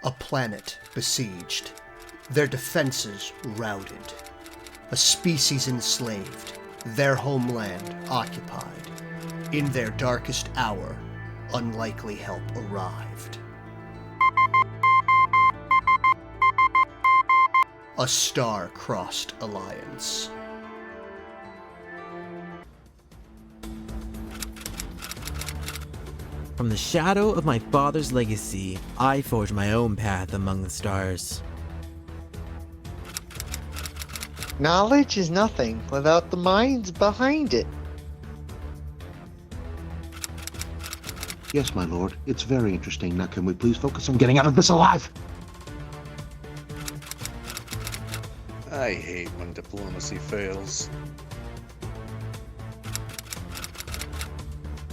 A planet besieged, their defenses routed, a species enslaved, their homeland occupied. In their darkest hour, unlikely help arrived. A star-crossed alliance. From the shadow of my father's legacy, I forge my own path among the stars. Knowledge is nothing without the minds behind it. Yes, my lord. It's very interesting. Now, can we please focus on getting out of this alive? I hate when diplomacy fails.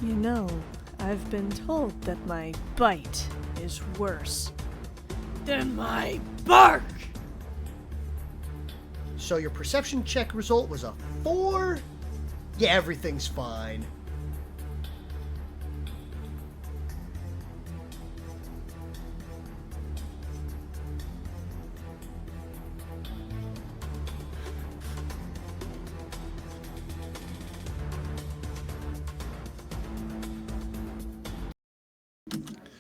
You know, I've been told that my bite is worse than my bark. So your perception check result was a 4? Yeah, everything's fine.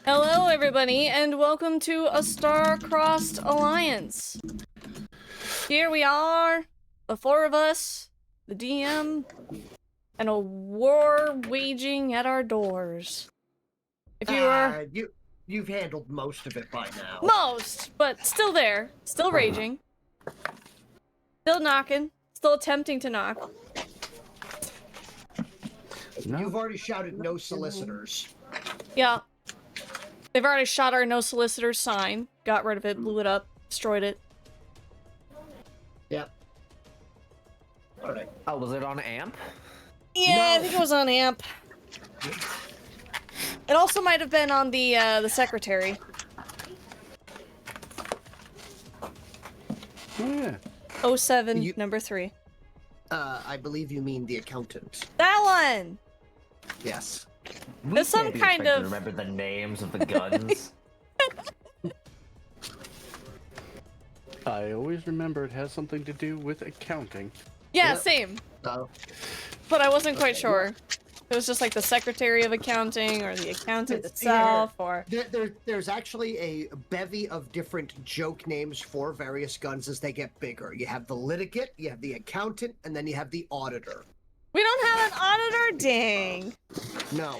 Hello, everybody, and welcome to a star-crossed alliance. Here we are, the four of us, the DM, and a war waging at our doors. If you are... You've handled most of it by now. Most, but still there, still raging, still knocking, still attempting to knock. You've already shouted no solicitors. Yeah. They've already shot our no solicitors sign, got rid of it, blew it up, destroyed it. Yep. Alright. Oh, was it on AMP? Yeah, No. I think it was on AMP. It also might have been on the secretary. Oh, yeah. 07, You- number 3. I believe you mean the accountant. That one! Yes. There's some Can't be kind expected to of... remember the names of the guns. I always remember it has something to do with accounting. Yeah, Yep. same. So, But I wasn't quite sure. It was just like the secretary of accounting, or the accountant itself, or... there's actually a bevy of different joke names for various guns as they get bigger. You have the litigant, you have the accountant, and then you have the auditor. We don't have an auditor? Dang. No.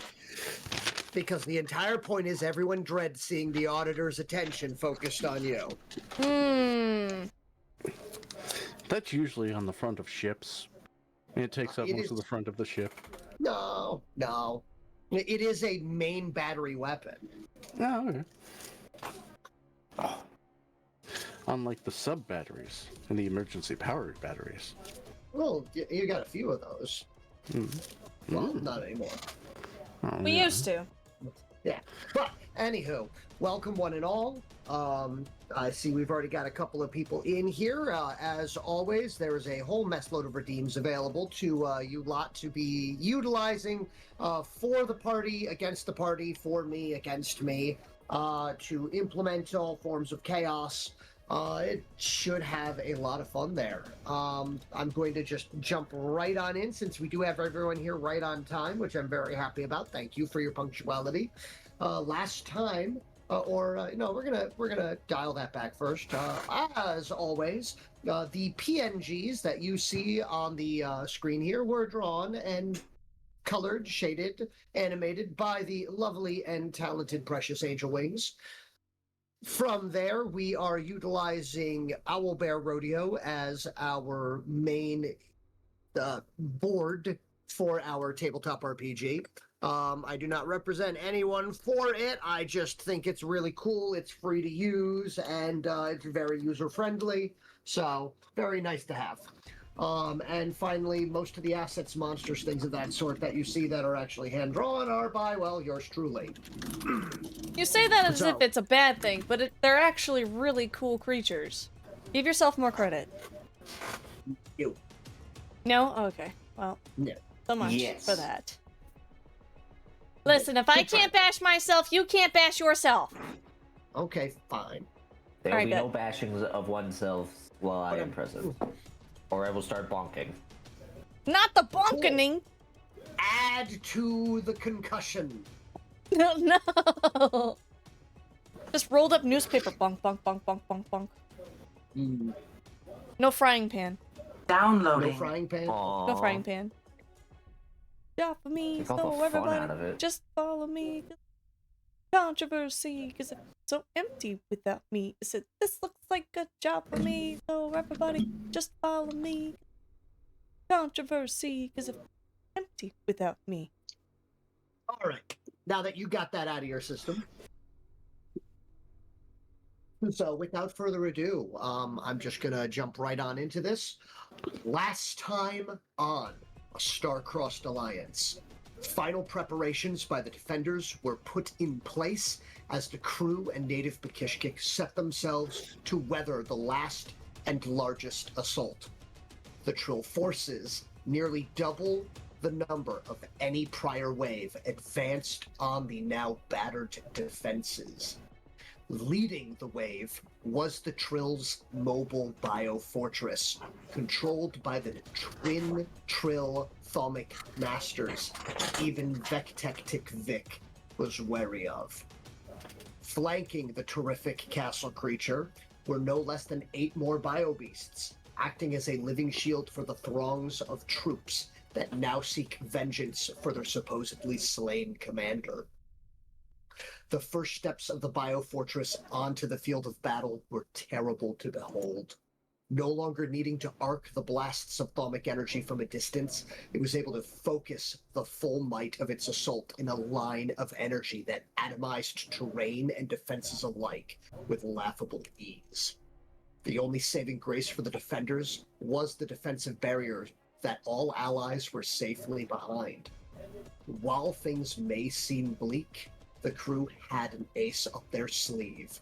Because the entire point is everyone dreads seeing the auditor's attention focused on you. That's usually on the front of ships. It takes up It most is- of the front of the ship. No. It is a main battery weapon. Oh, okay. Unlike the sub batteries and the emergency powered batteries. Well, you got a few of those. Well, not anymore. Oh, We yeah. used to. Yeah. But, anywho, welcome one and all. I see we've already got a couple of people in here. As always, there is a whole mess load of redeems available to you lot to be utilizing for the party, against the party, for me, against me, to implement all forms of chaos. It should have a lot of fun there. I'm going to just jump right on in since we do have everyone here right on time, which I'm very happy about. Thank you for your punctuality. Last time, no, we're gonna dial that back first. As always, the PNGs that you see on the screen here were drawn and colored, shaded, animated by the lovely and talented Precious Angel Wings. From there, we are utilizing Owlbear Rodeo as our main board for our tabletop RPG. I do not represent anyone for it. I just think it's really cool. It's free to use, and it's very user-friendly. So, very nice to have. And finally, most of the assets, monsters, things of that sort that you see that are actually hand-drawn are by, well, yours truly. You say that as So- if it's a bad thing, but they're actually really cool creatures. Give yourself more credit. You. No? Okay. Well, No. so much Yes. for that. Listen, if I can't bash myself, you can't bash yourself. Okay, fine. There will Alright, be no good. bashings of oneself while I am I'm- present. Or I will start bonking. Not the bonkening! Add to the concussion. No, no! Just rolled up newspaper. Bonk, bonk, bonk, bonk, bonk, bonk. Mm, No frying pan. Downloading. no frying pan. Aww. No frying pan. Yeah, for me, Take all the so fun everybody, out of it. just follow me. Controversy, cause it's so empty without me. I said, this looks like a job for me, so everybody, just follow me. Controversy, cause it's empty without me. All right. Now that you got that out of your system. So without further ado, I'm just going to jump right on into this. Last time on a Star-Crossed Alliance, final preparations by the defenders were put in place as the crew and native Bakishkik set themselves to weather the last and largest assault. The Trill forces, nearly double the number of any prior wave, advanced on the now battered defenses. Leading the wave was the Trill's mobile biofortress, controlled by the twin Trill Thaumic masters even Vectectic Vic was wary of. Flanking the terrific castle creature were no less than 8 more biobeasts, acting as a living shield for the throngs of troops that now seek vengeance for their supposedly slain commander. The first steps of the biofortress onto the field of battle were terrible to behold. No longer needing to arc the blasts of thaumic energy from a distance, it was able to focus the full might of its assault in a line of energy that atomized terrain and defenses alike with laughable ease. The only saving grace for the defenders was the defensive barrier that all allies were safely behind. While things may seem bleak, the crew had an ace up their sleeve.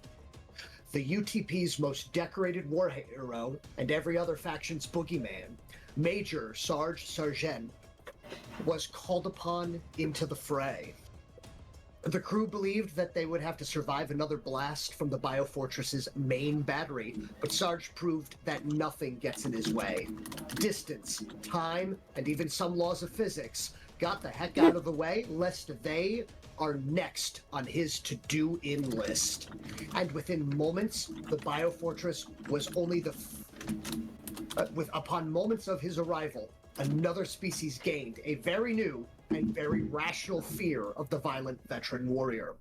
The UTP's most decorated war hero and every other faction's boogeyman, Major Sarge Sargent, was called upon into the fray. The crew believed that they would have to survive another blast from the biofortress's main battery, but Sarge proved that nothing gets in his way. Distance, time, and even some laws of physics got the heck out of the way, lest they are next on his to-do in list. And within moments, the biofortress was only upon moments of his arrival, another species gained a very new and very rational fear of the violent veteran warrior.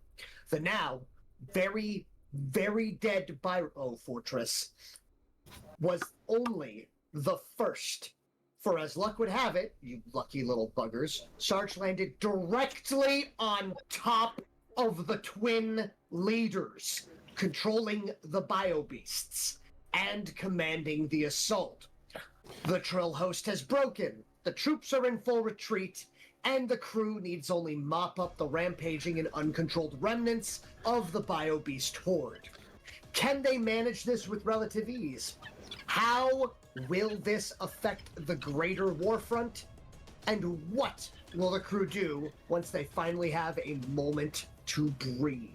The now very, very dead biofortress was only the first. For as luck would have it, you lucky little buggers, Sarge landed directly on top of the twin leaders, controlling the biobeasts and commanding the assault. The Trill host has broken, the troops are in full retreat, and the crew needs only mop up the rampaging and uncontrolled remnants of the biobeast horde. Can they manage this with relative ease? How will this affect the greater warfront? And what will the crew do once they finally have a moment to breathe?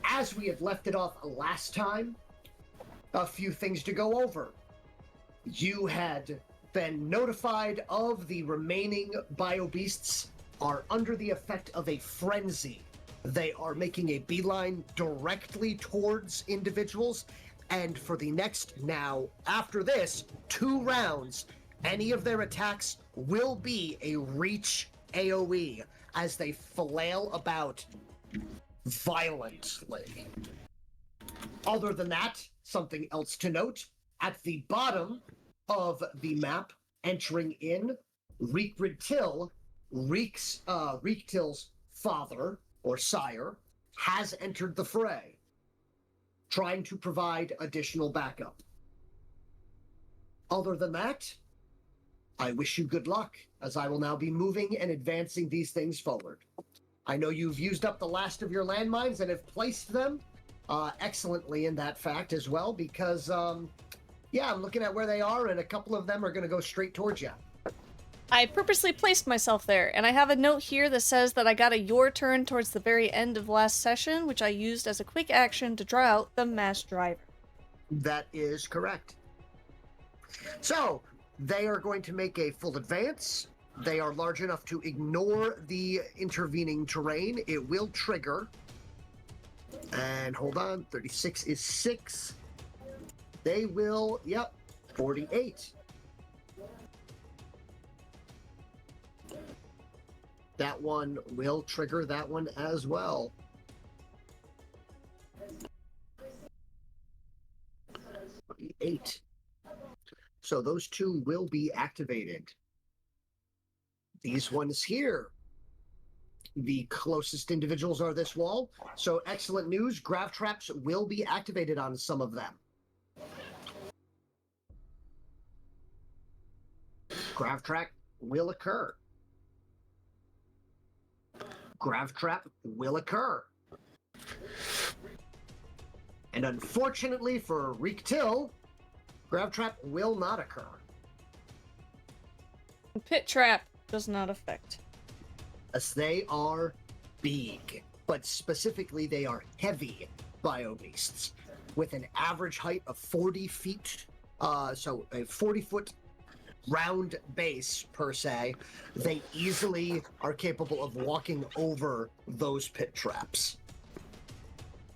As we had left it off last time, a few things to go over. You had been notified of the remaining biobeasts are under the effect of a frenzy. They are making a beeline directly towards individuals. And for the next, now, after this, 2 rounds, any of their attacks will be a reach AoE as they flail about violently. Other than that, something else to note, at the bottom of the map, entering in, Reekridtil, Reektil's father, or sire, has entered the fray, trying to provide additional backup. Other than that, I wish you good luck, as I will now be moving and advancing these things forward. I know you've used up the last of your landmines and have placed them excellently in that fact as well, because, yeah, I'm looking at where they are, and a couple of them are going to go straight towards you. I purposely placed myself there, and I have a note here that says that I got a your turn towards the very end of last session, which I used as a quick action to draw out the mass driver. That is correct. So, they are going to make a full advance. They are large enough to ignore the intervening terrain. It will trigger. And hold on, 36 is 6. They will, 48. That one will trigger that one as well. 48. So those two will be activated. These ones here, the closest individuals are this wall. So excellent news, grav traps will be activated on some of them. Grav trap will occur. Grav trap will occur. And unfortunately for Reek Till, grav trap will not occur. Pit trap does not affect. As they are big, but specifically they are heavy biobeasts with an average height of 40 feet. So a 40-foot round base per se. They easily are capable of walking over those pit traps.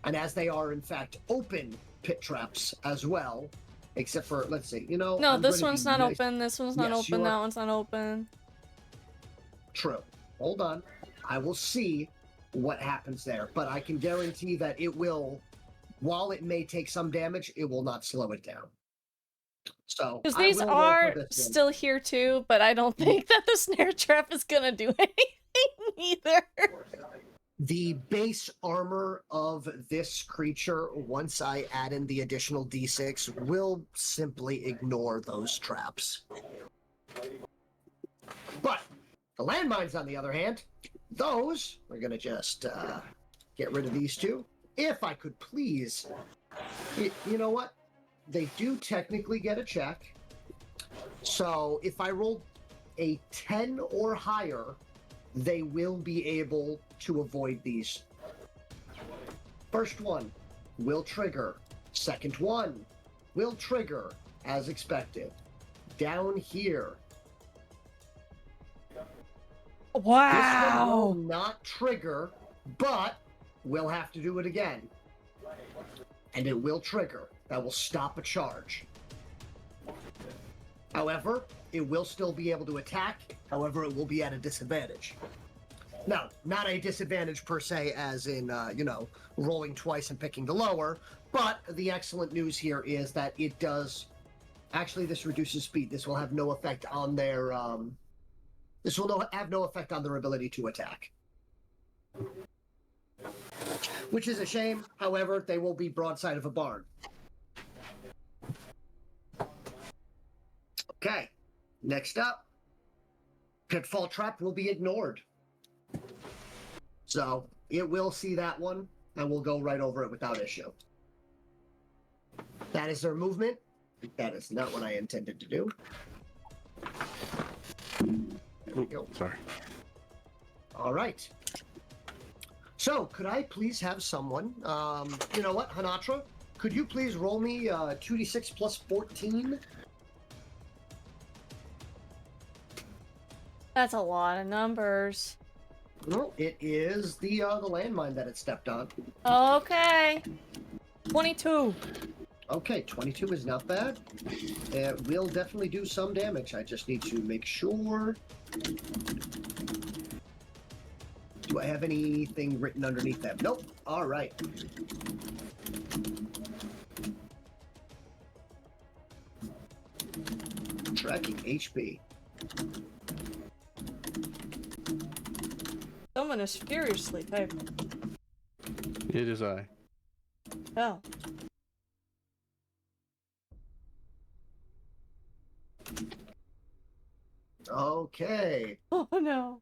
And as they are in fact open pit traps as well, except for, let's see, No, I'm this gonna one's be not nice. open, this one's not Yes, you open, are- that one's not open. True. Hold on. I will see what happens there, but I can guarantee that it will, while it may take some damage, it will not slow it down. So Because I these will roll for are this one. still here too, but I don't think that the snare trap is gonna do anything either. The base armor of this creature, once I add in the additional d6, will simply ignore those traps. But the landmines, on the other hand, those, we're going to just get rid of these two. If I could please, you know what? They do technically get a check. So if I roll a 10 or higher, they will be able to avoid these. First one will trigger. Second one will trigger as expected. Down here. This one will Wow! not trigger, but we'll have to do it again. And it will trigger. That will stop a charge. However, it will still be able to attack. However, it will be at a disadvantage. Now, not a disadvantage per se as in, rolling twice and picking the lower, but the excellent news here is that it does... Actually, this reduces speed. This will have no effect on their... This will have no effect on their ability to attack. Which is a shame. However, they will be broadside of a barn. Okay. Next up. Pitfall Trap will be ignored. So, it will see that one, and we'll go right over it without issue. That is their movement. That is not what I intended to do. There we go. Sorry. All right. So, could I please have someone, you know what, Hanatra, could you please roll me 2d6 plus 14? That's a lot of numbers. No, it is the landmine that it stepped on. Okay. 22. Okay, 22 is not bad. It will definitely do some damage. I just need to make sure. Do I have anything written underneath them? Nope. All right. Tracking HP. Someone is furiously typing. It is I. Oh. Okay. Oh no.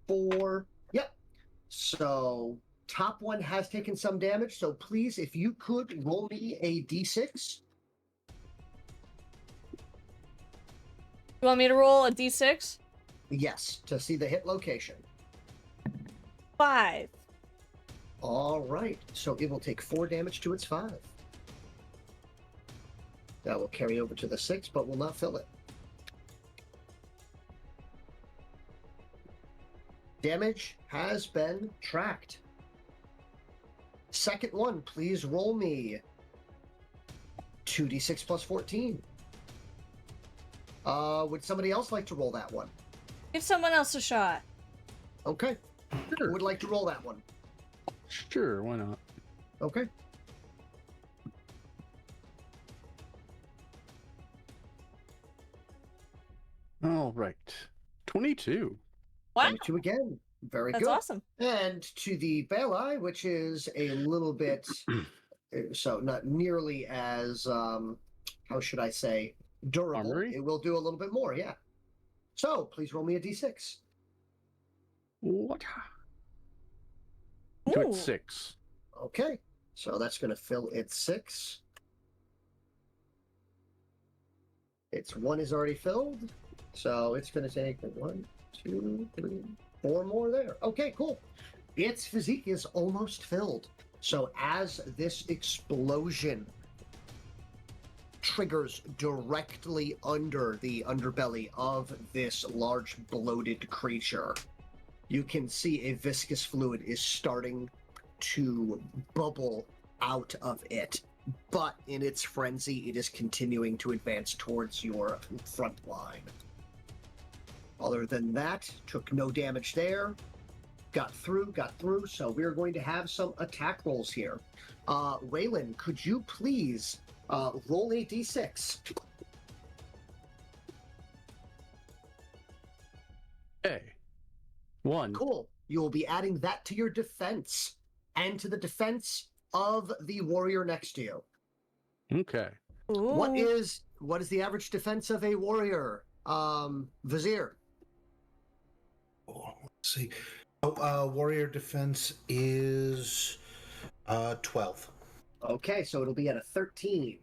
4. Yep. So top one has taken some damage. So please, if you could roll me a d6. You want me to roll a d6? Yes, to see the hit location. 5. All right, so it will take 4 damage to its 5. That will carry over to the 6, but will not fill it. Damage has been tracked. Second one, please roll me 2d6 plus 14. Would somebody else like to roll that one? Give someone else a shot. Okay. Who would like to roll that one? Sure, why not? Okay. All right. 22. Wow, 22 again. Very that's good. awesome. And to the Belai, which is a little bit, so not nearly as, how should I say, durable. Armory? It will do a little bit more, yeah. So please roll me a d6. What? To Ooh. its 6. Okay, so that's going to fill its 6. Its 1 is already filled, so it's going to take 1, 2, 3, 4 more there. Okay, cool. Its physique is almost filled. So as this explosion triggers directly under the underbelly of this large bloated creature, you can see a viscous fluid is starting to bubble out of it. But in its frenzy, it is continuing to advance towards your front line. Other than that, took no damage there. Got through, so we're going to have some attack rolls here. Waylon, could you please roll a d6? Okay. 1. Cool. You will be adding that to your defense and to the defense of the warrior next to you. Okay. Ooh. What is the average defense of a warrior? Vizier. Oh, let's see. Warrior defense is 12. Okay, so it'll be at a 13.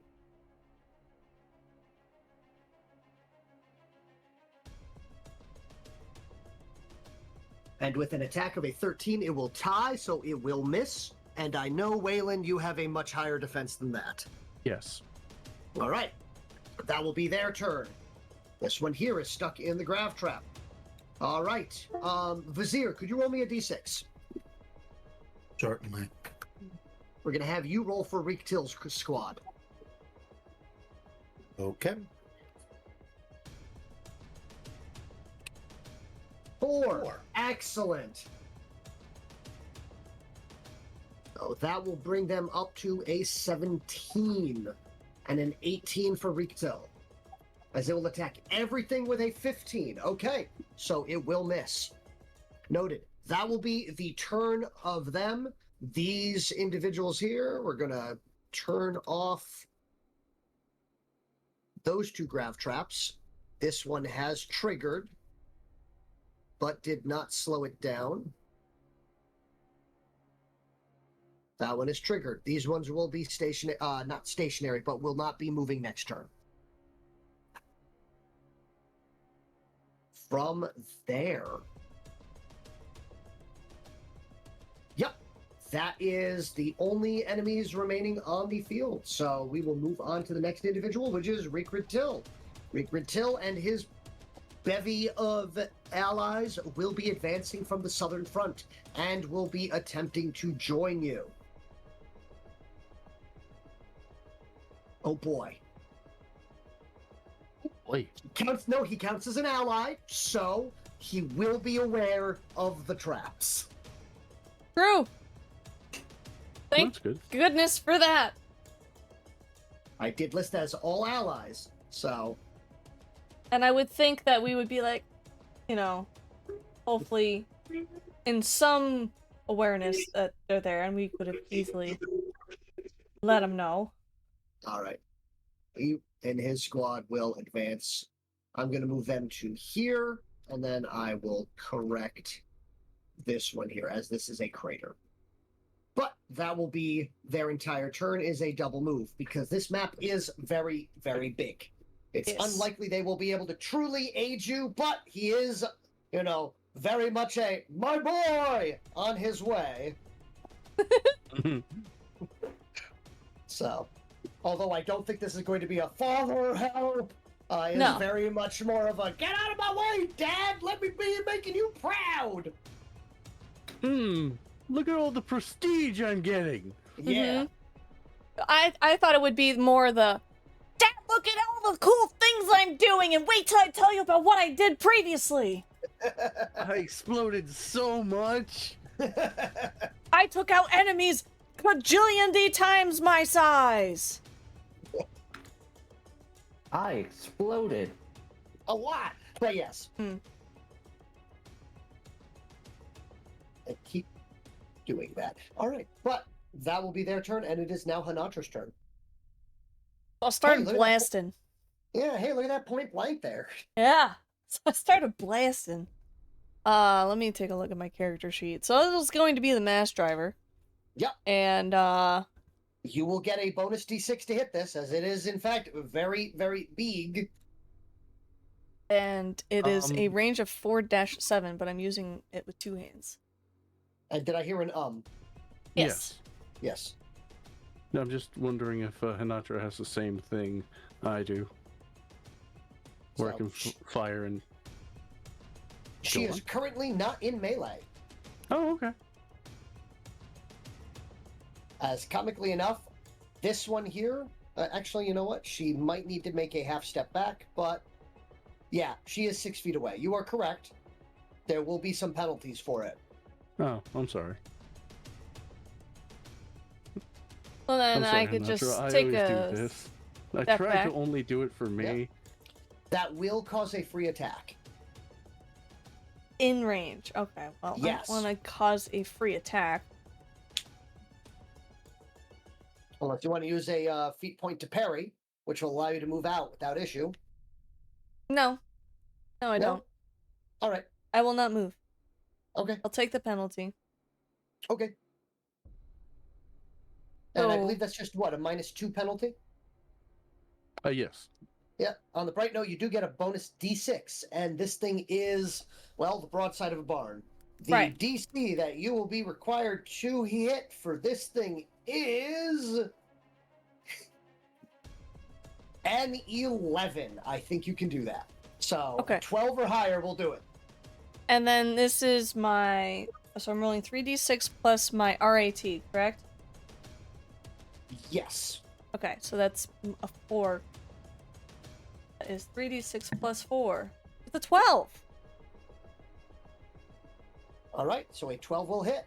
And with an attack of a 13, it will tie, so it will miss. And I know, Waylon, you have a much higher defense than that. Yes. All right. That will be their turn. This one here is stuck in the grav trap. All right. Vizier, could you roll me a d6? Certainly. We're going to have you roll for Reektil's squad. Okay. 4. Excellent. So that will bring them up to a 17 and an 18 for Reektil, as it will attack everything with a 15. Okay, so it will miss. Noted. That will be the turn of them. These individuals here, we're going to turn off those 2 grav traps. This one has triggered, but did not slow it down. That one is triggered. These ones will be not stationary, but will not be moving next turn. From there, yep, that is the only enemies remaining on the field. So we will move on to the next individual, which is Reekrid Till. Reekrid Till and his bevy of allies will be advancing from the southern front and will be attempting to join you. Oh boy. Boy. He counts as an ally, so he will be aware of the traps. True. Thank That's good. goodness for that. I did list as all allies, so And I would think that we would be like, you know, hopefully in some awareness that they're there, and we could have easily let them know. all right. He and his squad will advance. I'm going to move them to here, and then I will correct this one here, as this is a crater. But that will be their entire turn, is a double move, because this map is very, very big. It's Yes. unlikely they will be able to truly aid you, but he is, very much a my boy on his way. So, although I don't think this is going to be a father help, it's No. very much more of a get out of my way, Dad. Let me be making you proud. Look at all the prestige I'm getting. Yeah. I thought it would be more the Dad, look at all the cool things I'm doing, and wait till I tell you about what I did previously. I exploded so much. I took out enemies quadrillion times my size. I exploded. A lot. But yes. Hmm. And keep doing that. All right. But that will be their turn, and it is now Hanatra's turn. I started look at that. blasting. Yeah, hey, look at that point blank there. Yeah. So I started blasting. Let me take a look at my character sheet. So this is going to be the mass driver. Yep. And You will get a bonus d6 to hit this, as it is, in fact, very, very big. and it is a range of 4-7, but I'm using it with 2 hands. And did I hear an Yes. Yes. No, I'm just wondering if Hinatra has the same thing I do. Where I So, can fire and... She Go is on. currently not in melee. Oh, okay. As comically enough, this one here, actually, you know what? She might need to make a half step back, but yeah, she is 6 feet away. You are correct. There will be some penalties for it. Oh, I'm sorry. Well, then I'm sorry, I could Hinatra. just I take always a do this. I step try back. to only do it for me. That will cause a free attack. in range. Okay, well, Yes. I want to cause a free attack. Unless you want to use a feat point to parry, which will allow you to move out without issue. No. No, I No? don't. All right. I will not move. Okay. I'll take the penalty. Okay. And I So- believe that's just what, a -2 penalty? Yes. Yeah. On the bright note, you do get a bonus d6, and this thing is, well, the broadside of a barn. The Right. DC that you will be required to hit for this thing is an 11. I think you can do that. So Okay. 12 or higher will do it. And then this is my... So I'm rolling 3d6 plus my RAT, correct? Yes. Okay, so that's a 4. That is 3d6 plus 4. It's a 12! All right. So a 12 will hit.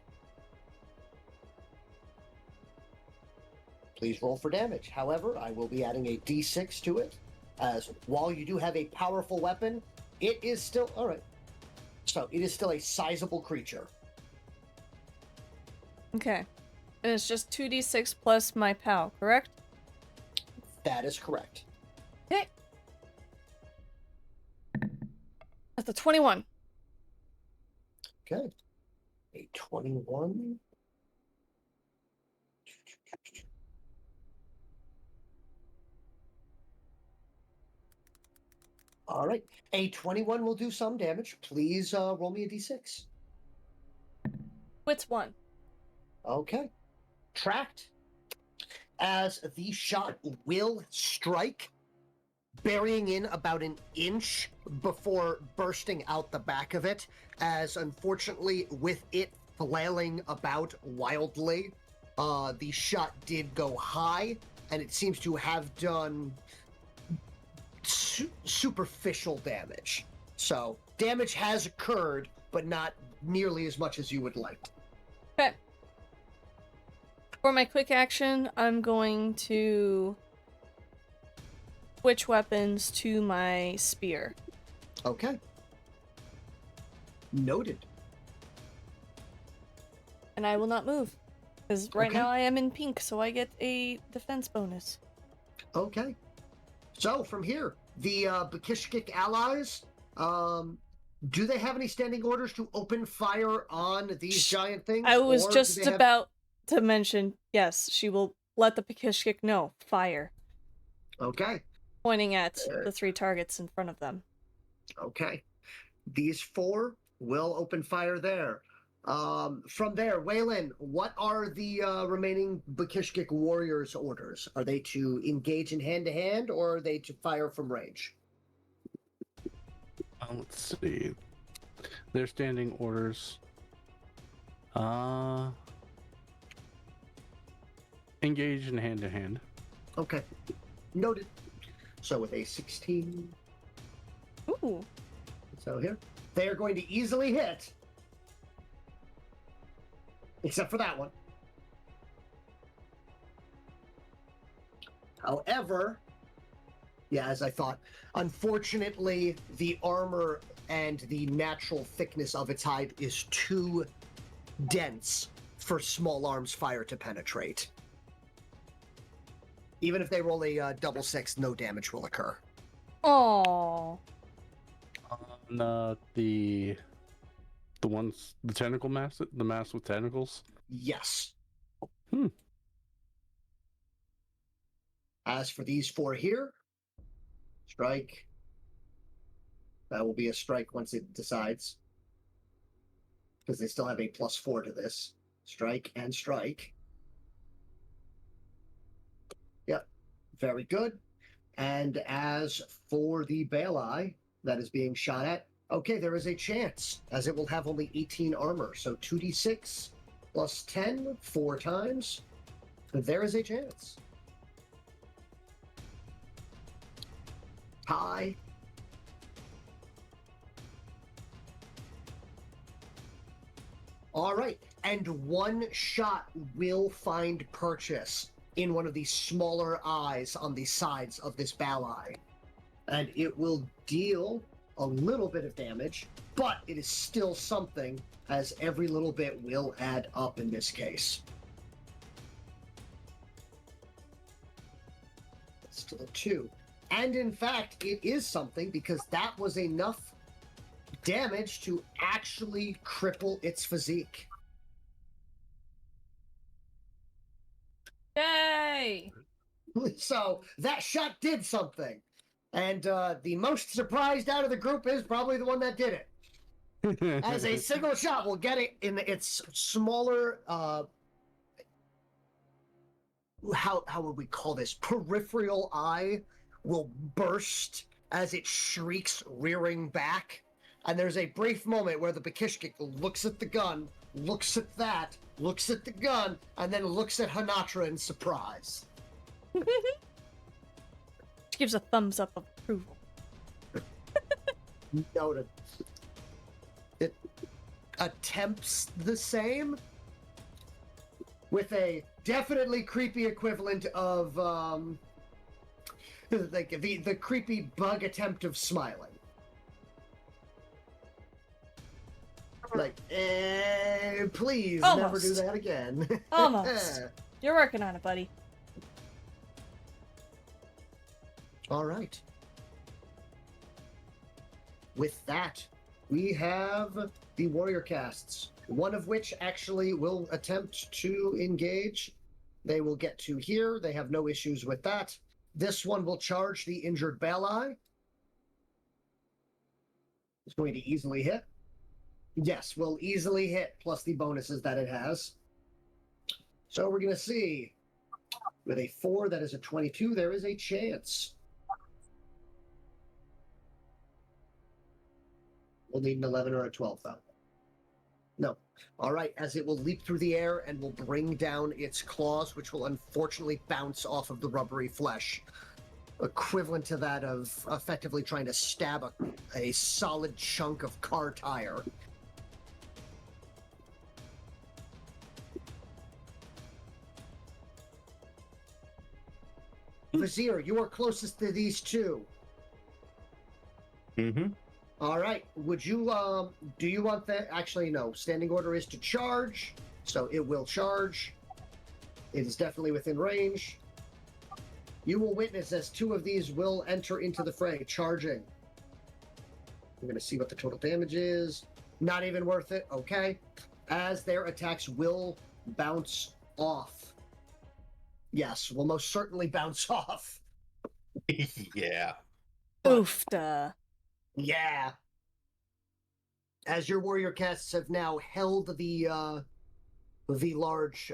Please roll for damage. However, I will be adding a d6 to it, as while you do have a powerful weapon, it is still... All right. So it is still a sizable creature. Okay. And it's just 2d6 plus my POW, correct? That is correct. Okay. That's a 21. Okay. A 21. All right. A 21 will do some damage. Please roll me a d6. Wits 1. Okay. Tracked. As the shot will strike, burying in about an inch before bursting out the back of it, as unfortunately with it flailing about wildly, the shot did go high, and it seems to have done superficial damage. So damage has occurred, but not nearly as much as you would like. Okay. For my quick action, I'm going to switch weapons to my spear. Okay. Noted. And I will not move. Because right Okay. now I am in pink, so I get a defense bonus. Okay. So from here, the Bakishkik allies, do they have any standing orders to open fire on these giant things? I was or do just they have- about to mention, yes, she will let the Pakishkik know. Fire. Okay. pointing at the 3 targets in front of them. Okay. These 4 will open fire there. From there, Waylon, what are the remaining Bakishkik warriors' orders? Are they to engage in hand-to-hand, or are they to fire from range? Let's see. Their standing orders. Engage in hand-to-hand. Okay. Noted. So with a 16... Ooh. So here. They are going to easily hit. Except for that one. However, yeah, as I thought, unfortunately, the armor and the natural thickness of its hide is too dense for small arms fire to penetrate. Even if they roll a double 6, no damage will occur. Oh. On the ones, the tentacle mass, the mass with tentacles. Yes. Hmm. As for these 4 here, strike. That will be a strike once it decides. Because they still have a +4 to this. Strike and strike. Yep. Very good. And as for the Baelai that is being shot at, okay, there is a chance, as it will have only 18 armor. So 2d6 plus 10, 4 times. There is a chance. High. All right, and 1 shot will find purchase in one of these smaller eyes on the sides of this Baelai. And it will deal a little bit of damage, but it is still something, as every little bit will add up in this case. Still 2. And in fact, it is something because that was enough damage to actually cripple its physique. Yay! So that shot did something. And the most surprised out of the group is probably the one that did it. As a single shot will get it in its smaller, how would we call this? Peripheral eye will burst as it shrieks, rearing back. And there's a brief moment where the Bakishkik looks at the gun, looks at that, looks at the gun, and then looks at Hanatra in surprise. She gives a thumbs up of approval. Noted. It attempts the same with a definitely creepy equivalent of like the creepy bug attempt of smiling. Like, please never do Almost. that again. Almost. You're working on it, buddy. All right. With that, we have the warrior casts, one of which actually will attempt to engage. They will get to here. They have no issues with that. This one will charge the injured Baelai. It's going to easily hit. Yes, will easily hit, plus the bonuses that it has. So we're going to see. With a 4, that is a 22, there is a chance. We'll need an 11 or a 12, though. No. All right, as it will leap through the air and will bring down its claws, which will unfortunately bounce off of the rubbery flesh. Equivalent to that of effectively trying to stab a solid chunk of car tire. Vizier, you are closest to these 2. Mm-hmm. All right. Would you, do you want that? Actually, no. Standing order is to charge, so it will charge. It is definitely within range. You will witness as 2 of these will enter into the fray, charging. We're going to see what the total damage is. Not even worth it. Okay. As their attacks will bounce off. Yes, will most certainly bounce off. Yeah. Oofda. Yeah. As your warrior casts have now held the large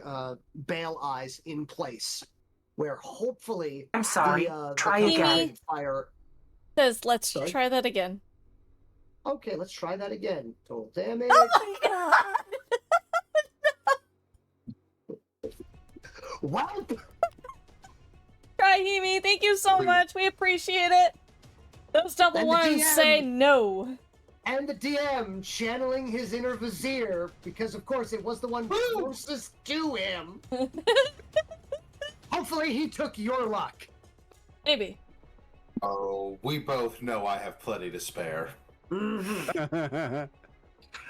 bale eyes in place, where hopefully I'm sorry. the Try again. concentrated fire. Says, let's Sorry? try that again. Okay, let's try that again. Total damage. Oh my god! Wow. Rahimi, thank you so much. We appreciate it. Those double And the ones DM. say no. And the DM channeling his inner vizier, because of course it was the one closest to him. Hopefully he took your luck. Maybe. Oh, we both know I have plenty to spare. Mm-hmm.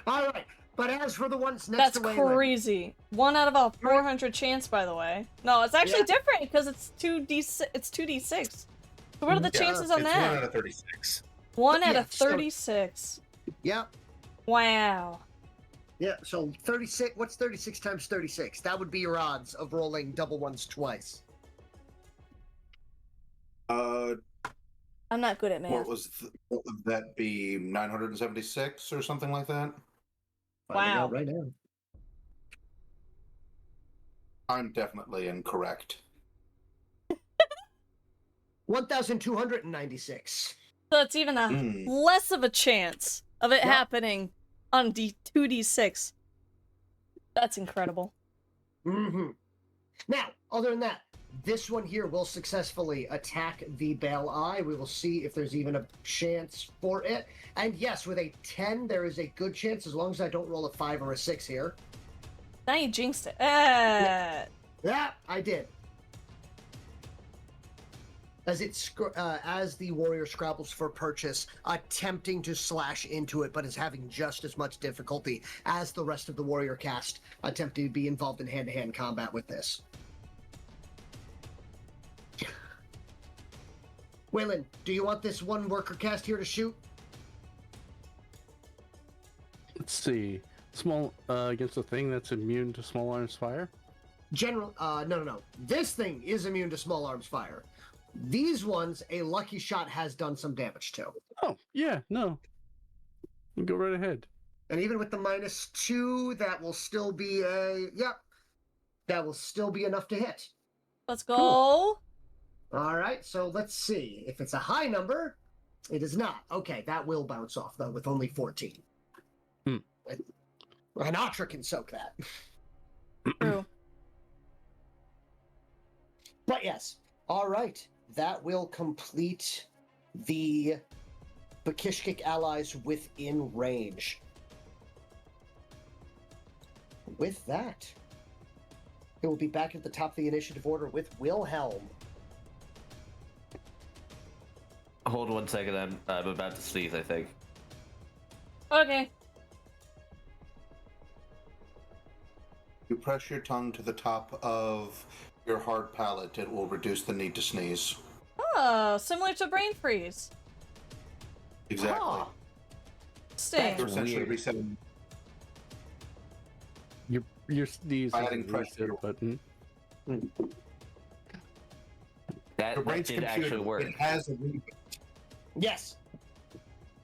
All right, but as for the ones next That's to Waylon, crazy. 1 out of a 400 chance, by the way. No, it's actually different because it's 2d6. It's 2d6. So what are the chances on it's that? 1 out of 36. 1 out Yeah, of 36. Yep. Wow. Yeah, so 36. What's 36 times 36? That would be your odds of rolling double ones twice. I'm not good at math. What would that be? 976 or something like that? Finding Wow. out right now. I'm definitely incorrect. 1,296. So it's even a less of a chance of it Yep. happening on 2d6. That's incredible. Mm-hmm. Now, other than that, this one here will successfully attack the Bale Eye. We will see if there's even a chance for it. And yes, with a 10, there is a good chance, as long as I don't roll a 5 or a 6 here. Now you jinxed it. Yeah, I did. As the warrior scrabbles for purchase, attempting to slash into it, but is having just as much difficulty as the rest of the warrior cast, attempting to be involved in hand-to-hand combat with this. Waylon, do you want this one worker cast here to shoot? Let's see. Small against a thing that's immune to small arms fire. No. This thing is immune to small arms fire. These ones, a lucky shot has done some damage to. Oh yeah, no. Go right ahead. And even with the -2, that will still be that will still be enough to hit. Let's go. All right, so let's see. If it's a high number, it is not. Okay, that will bounce off, though, with only 14. Hinatra can soak that. True. But yes, all right. That will complete the Bakishkik allies within range. With that, it will be back at the top of the initiative order with Wilhelm. Hold 1 second, I'm about to sneeze, I think. Okay. You press your tongue to the top of your hard palate, it will reduce the need to sneeze. Oh, similar to brain freeze. Exactly. Oh. Interesting. You're essentially Weird. resetting. Your sneeze Adding is a pressure. reset button. That Your brain's did computer, actually work. it has a reboot. Yes.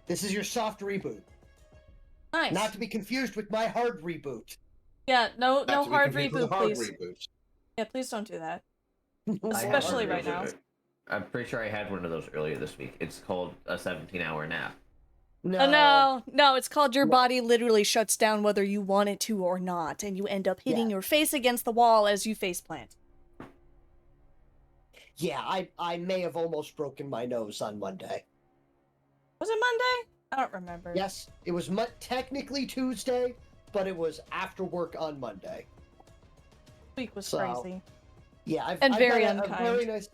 This is your soft reboot. Nice. Not to be confused with my hard reboot. Yeah, no Not to be hard confused with reboot, a hard please. reboot. Yeah, please don't do that. I had Especially one of right those now. I'm pretty sure I had one of those earlier this week. It's called a 17-hour nap. No, it's called your body literally shuts down whether you want it to or not, and you end up hitting your face against the wall as you faceplant. Yeah, I may have almost broken my nose on Monday. Was it Monday? I don't remember. Yes, it was technically Tuesday, but it was after work on Monday. Week was So, crazy. Yeah, I've very got a unkind. very nice.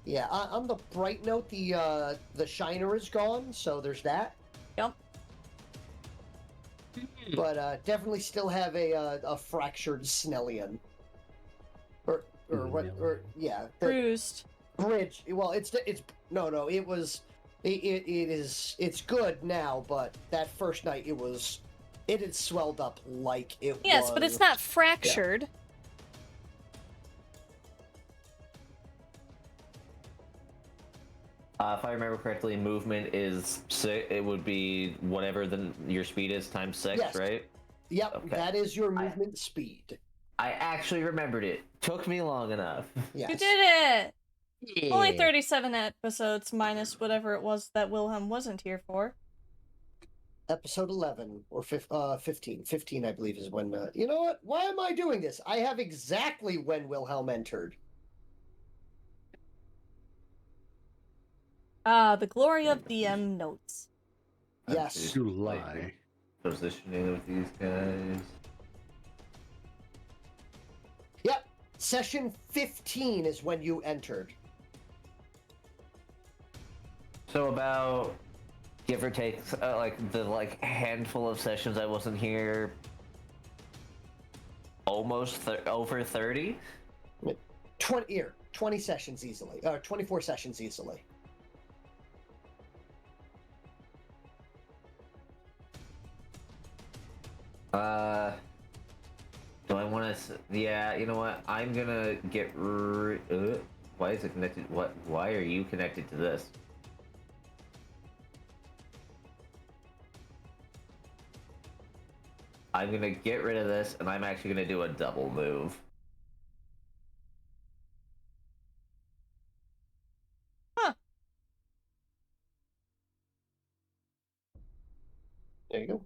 Yeah, on the bright note, the shiner is gone, so there's that. Yep. But definitely still have a fractured Snellian. Or what? Or yeah, the Bruised. bridge. Well, it's no. It was. It's good now, but that first night it had swelled up like it was. Yes, but it's not fractured. If I remember correctly, movement is it would be whatever your speed is times 6, Yes. right? Yep, Okay. that is your movement speed. I actually remembered it. Took me long enough. Yes. You did it! Only 37 episodes minus whatever it was that Wilhelm wasn't here for. Episode 11 or 15. 15, I believe, is when. You know what? Why am I doing this? I have exactly when Wilhelm entered. The glory of DM notes. Yes. July. Positioning of these guys. Yep. Session 15 is when you entered. So about, give or take, the handful of sessions I wasn't here. Almost over 30. 20 sessions easily. 24 sessions easily. Do I want to? Yeah, you know what? I'm gonna get. Why is it connected? Why are you connected to this? I'm gonna get rid of this, and I'm actually gonna do a double move. Huh. There you go.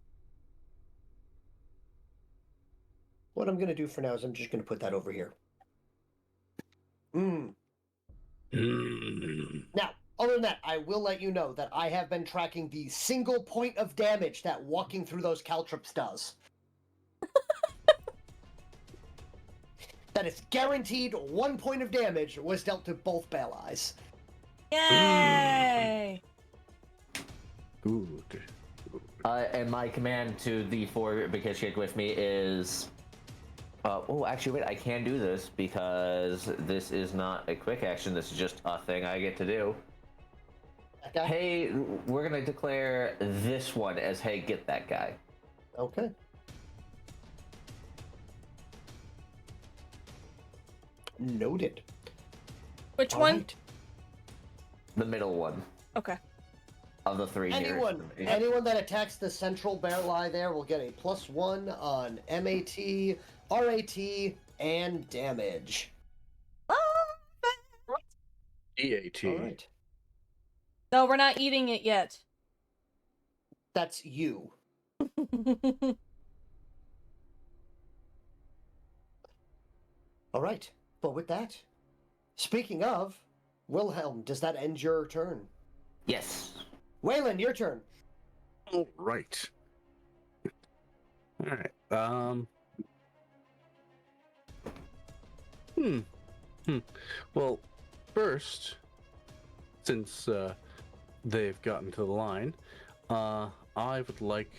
What I'm going to do for now is I'm just going to put that over here. Now, other than that, I will let you know that I have been tracking the single point of damage that walking through those caltrops does. That is guaranteed 1 point of damage was dealt to both allies. Yay! Good. And my command to the 4 Bakishik with me is... oh, actually, wait, I can do this because this is not a quick action. This is just a thing I get to do. Okay. Hey, we're going to declare this one as, hey, get that guy. Okay. Noted. Which All one? right. The middle one Okay. of the 3 Anyone that attacks the central barrel eye there will get a +1 on MAT, RAT, and damage. DAT. All right. No, we're not eating it yet. That's you. All right. But with that, speaking of, Wilhelm, does that end your turn? Yes. Waylon, your turn. All right. All right. Well, first, since they've gotten to the line, I would like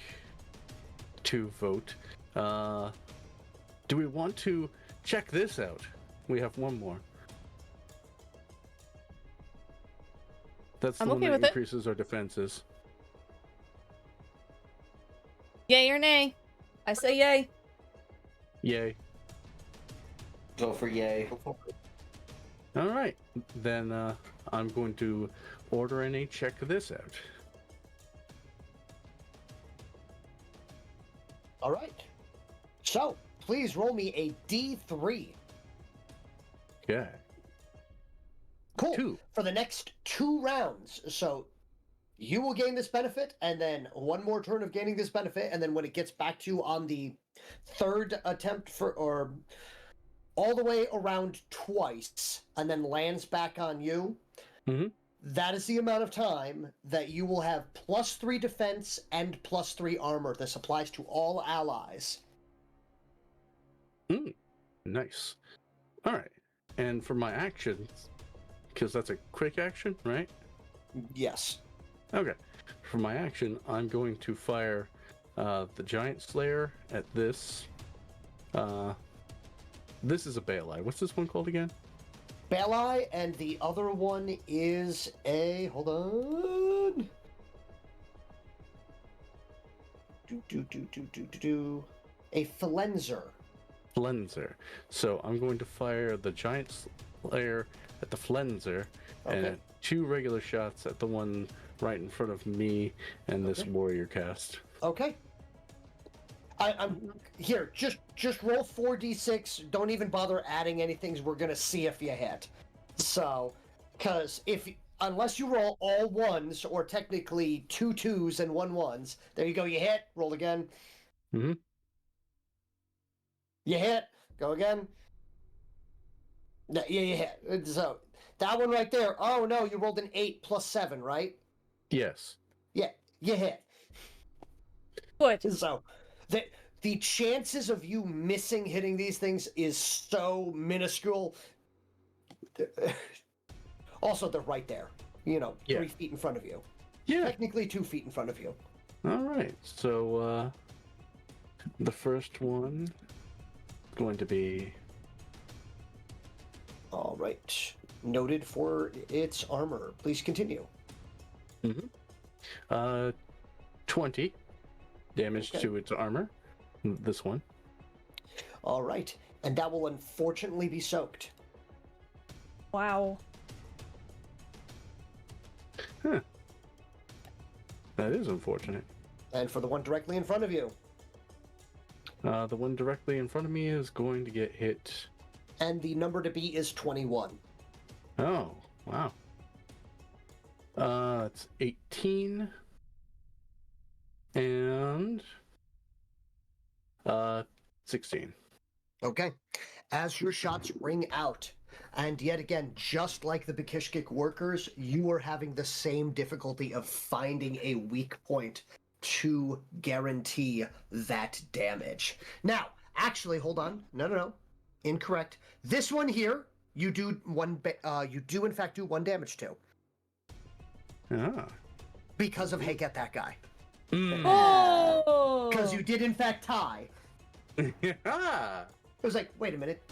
to vote. Do we want to check this out? We have one more. That's the I'm one okay that with it. increases our defenses. Yay or nay? I say yay. Yay. Go for yay. All right. Then I'm going to order and check this out. All right. So, please roll me a D3. Okay. Cool. 2. For the next 2 rounds. So, you will gain this benefit, and then one more turn of gaining this benefit, and then when it gets back to you on the 3rd attempt or all the way around twice, and then lands back on you, that is the amount of time that you will have +3 defense and +3 armor. This applies to all allies. Nice. All right. And for my actions, because that's a quick action, right? Yes. Okay. For my action, I'm going to fire the Giant Slayer at this. This is a Baelai. What's this one called again? Baelai, and the other one is a... Hold on. A Flenser. Flenser. So I'm going to fire the Giant Slayer at the Flenser, Okay. and 2 regular shots at the one right in front of me and this warrior cast. Okay. I'm here. Just roll 4d6. Don't even bother adding anything. We're gonna see if you hit. So, because unless you roll all ones or technically 2 2s and 1 1s, there you go. You hit. Roll again. Mm-hmm. You hit. Go again. No, yeah, you hit. So that one right there. Oh no, you rolled an 8 plus 7, right? Yes. Yeah, you hit. Good. So the chances of you missing hitting these things is so minuscule. Also, they're right there. 3 feet in front of you. Yeah. Technically 2 feet in front of you. All right. So the first one is going to be All right. Noted for its armor. Please continue. 20 damage to its armor. This one. All right. And that will unfortunately be soaked. Wow. Huh. That is unfortunate. And for the one directly in front of you. The one directly in front of me is going to get hit. And the number to beat is 21. Oh, wow. It's 18. And 16. Okay. As your shots ring out, and yet again, just like the Bekishkik workers, you are having the same difficulty of finding a weak point to guarantee that damage. Now, actually, hold on. No. Incorrect. This one here, you do in fact do 1 damage to. Ah. Because of, hey, get that guy. Oh! Because you did in fact tie. Yeah. It was like, wait a minute.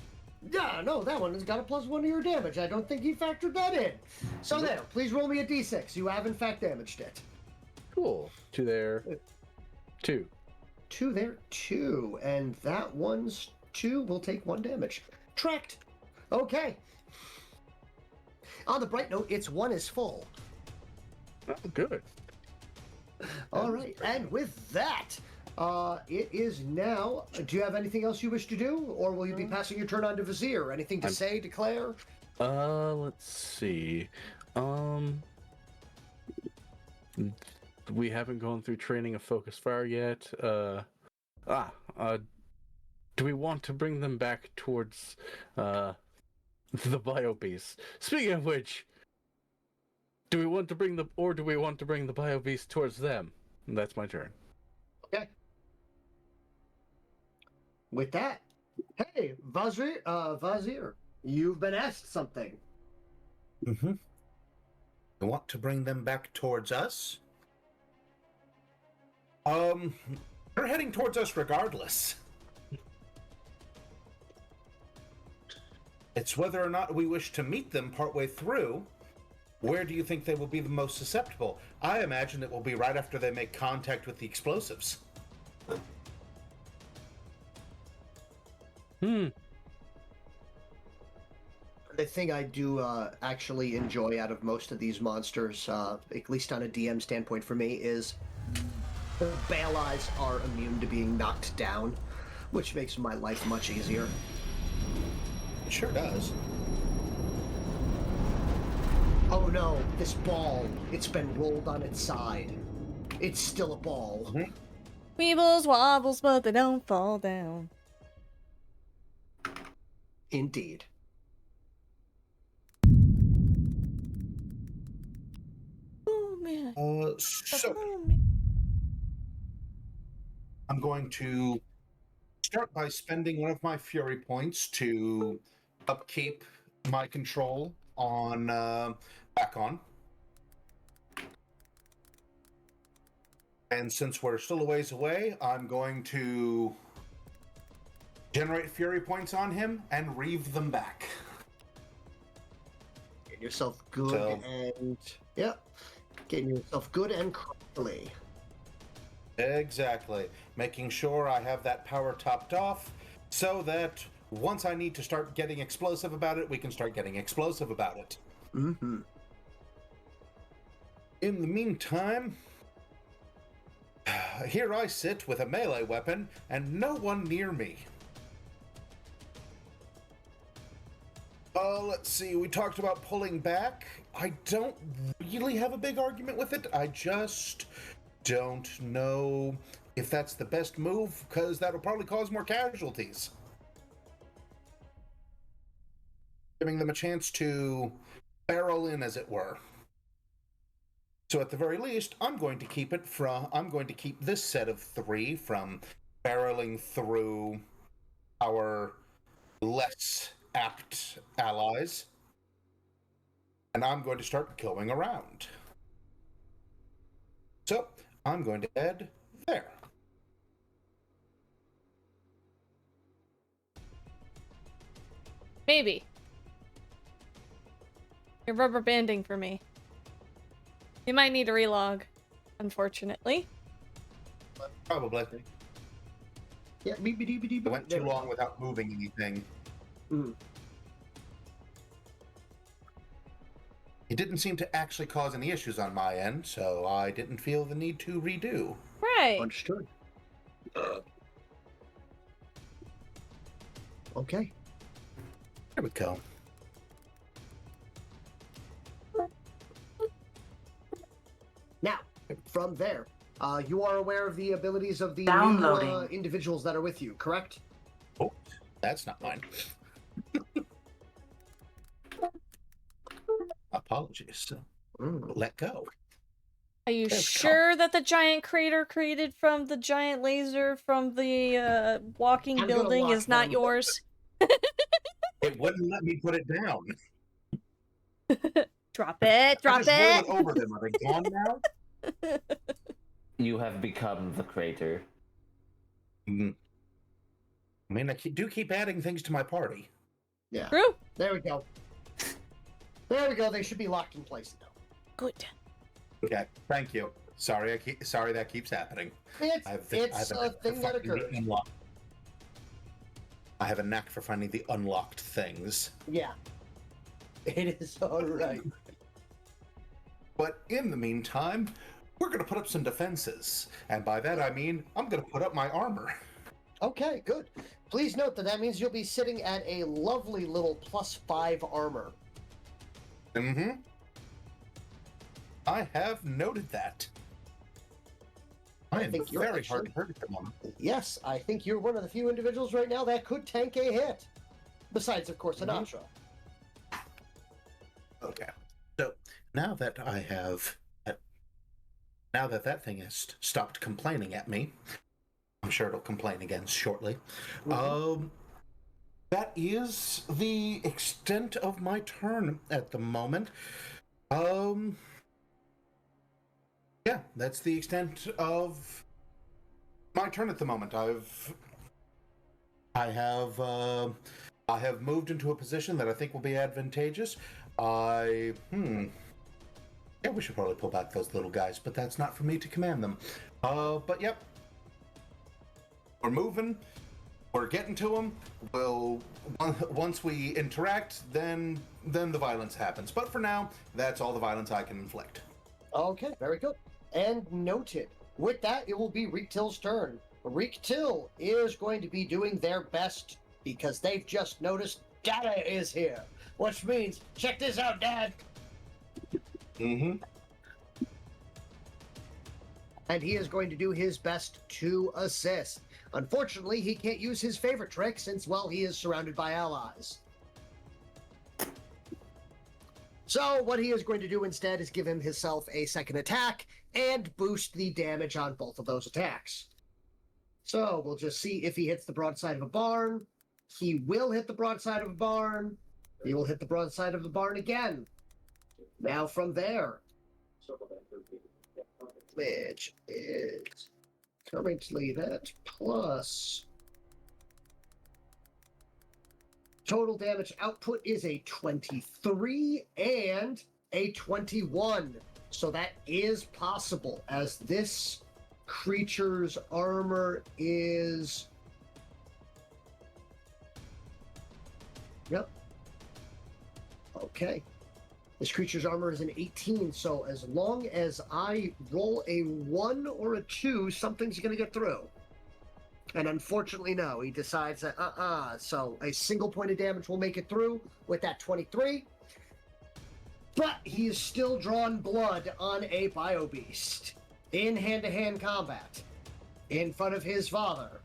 Yeah, no, that one has got a +1 to your damage. I don't think he factored that in. So there, please roll me a d6. You have in fact damaged it. Cool. 2 there. 2. 2 there, 2. And that one's 2 will take 1 damage. Tracked. Okay. On the bright note, its 1 is full. Oh, good. All right, and with that, it is now. Do you have anything else you wish to do, or will you be passing your turn on to Vizier? Anything to say, declare? Let's see. We haven't gone through training of Focus Fire yet. Do we want to bring them back towards the bio beast? Speaking of which, do we want to bring the bio beast towards them? That's my turn. Okay. With that, hey, Vazir, you've been asked something. Mm-hmm. You want to bring them back towards us? They're heading towards us regardless. It's whether or not we wish to meet them partway through. Where do you think they will be the most susceptible? I imagine it will be right after they make contact with the explosives. The thing I do actually enjoy out of most of these monsters, at least on a DM standpoint for me, is the Bale Eyes are immune to being knocked down, which makes my life much easier. It sure does. Oh no, this ball, it's been rolled on its side. It's still a ball. Mm-hmm. Weebles wobbles, but they don't fall down. Indeed. Oh man. So Oh, man. I'm going to start by spending one of my fury points to upkeep my control on back on. And since we're still a ways away, I'm going to generate fury points on him and reeve them back. Getting yourself good getting yourself good and correctly. Exactly. Making sure I have that power topped off so that once I need to start getting explosive about it, we can start getting explosive about it. Mm-hmm. In the meantime, here I sit with a melee weapon and no one near me. Let's see, we talked about pulling back. I don't really have a big argument with it. I just don't know if that's the best move, because that'll probably cause more casualties. Giving them a chance to barrel in, as it were. So at the very least, I'm going to keep this set of 3 from barreling through our less apt allies. And I'm going to start going around. So I'm going to head there. Maybe. You're rubber banding for me. You might need a relog, unfortunately. Probably. Yeah, I went too long without moving anything. Mm. It didn't seem to actually cause any issues on my end, so I didn't feel the need to redo. Right. Understood. Okay. There we go. Now, from there, you are aware of the abilities of the Downloading. new individuals that are with you, correct? Oh, that's not mine. Apologies. Let go. Are you Let's sure that the giant crater created from the giant laser from the walking I'm gonna building lock is not them. yours? It wouldn't let me put it down. Drop it, I drop just rolled it. it over them. Are they gone now? You have become the crater. I mean, I do keep adding things to my party. Yeah. True. There we go. There we go. They should be locked in place now. Good. Okay, thank you. Sorry, sorry that keeps happening. It's I have a thing that finding the occurs. unlocked- I have a knack for finding the unlocked things. Yeah. It is all right. But in the meantime, we're going to put up some defenses. And by that I mean, I'm going to put up my armor. Okay, good. Please note that means you'll be sitting at a lovely little +5 armor. Mm-hmm. I have noted that. I am think you're very actually- hard to hurt at the moment. Yes, I think you're one of the few individuals right now that could tank a hit. Besides, of course, Sinatra. Okay. So now that I have, now that that thing has stopped complaining at me, I'm sure it'll complain again shortly. That is the extent of my turn at the moment. Yeah, that's the extent of my turn at the moment. I have moved into a position that I think will be advantageous. Yeah, we should probably pull back those little guys, but that's not for me to command them. But yep. We're moving. We're getting to them. Once we interact, then the violence happens. But for now, that's all the violence I can inflict. Okay, very good. And noted. With that, it will be Reektil's turn. Reektil is going to be doing their best because they've just noticed Data is here. Which means, check this out, Dad. Mm-hmm. And he is going to do his best to assist. Unfortunately, he can't use his favorite trick since, well, he is surrounded by allies. So what he is going to do instead is give himself a second attack and boost the damage on both of those attacks. So we'll just see if he hits the broadside of a barn. He will hit the broadside of a barn. He will hit the broadside of the barn again. Now from there, which is currently that plus total damage output is a 23 and a 21. So that is possible, as this creature's armor is... Yep. Okay. This creature's armor is an 18, so as long as I roll a 1 or a 2, something's going to get through. And unfortunately, no. He decides that, so a single point of damage will make it through with that 23. But he is still drawn blood on a bio beast in hand-to-hand combat in front of his father.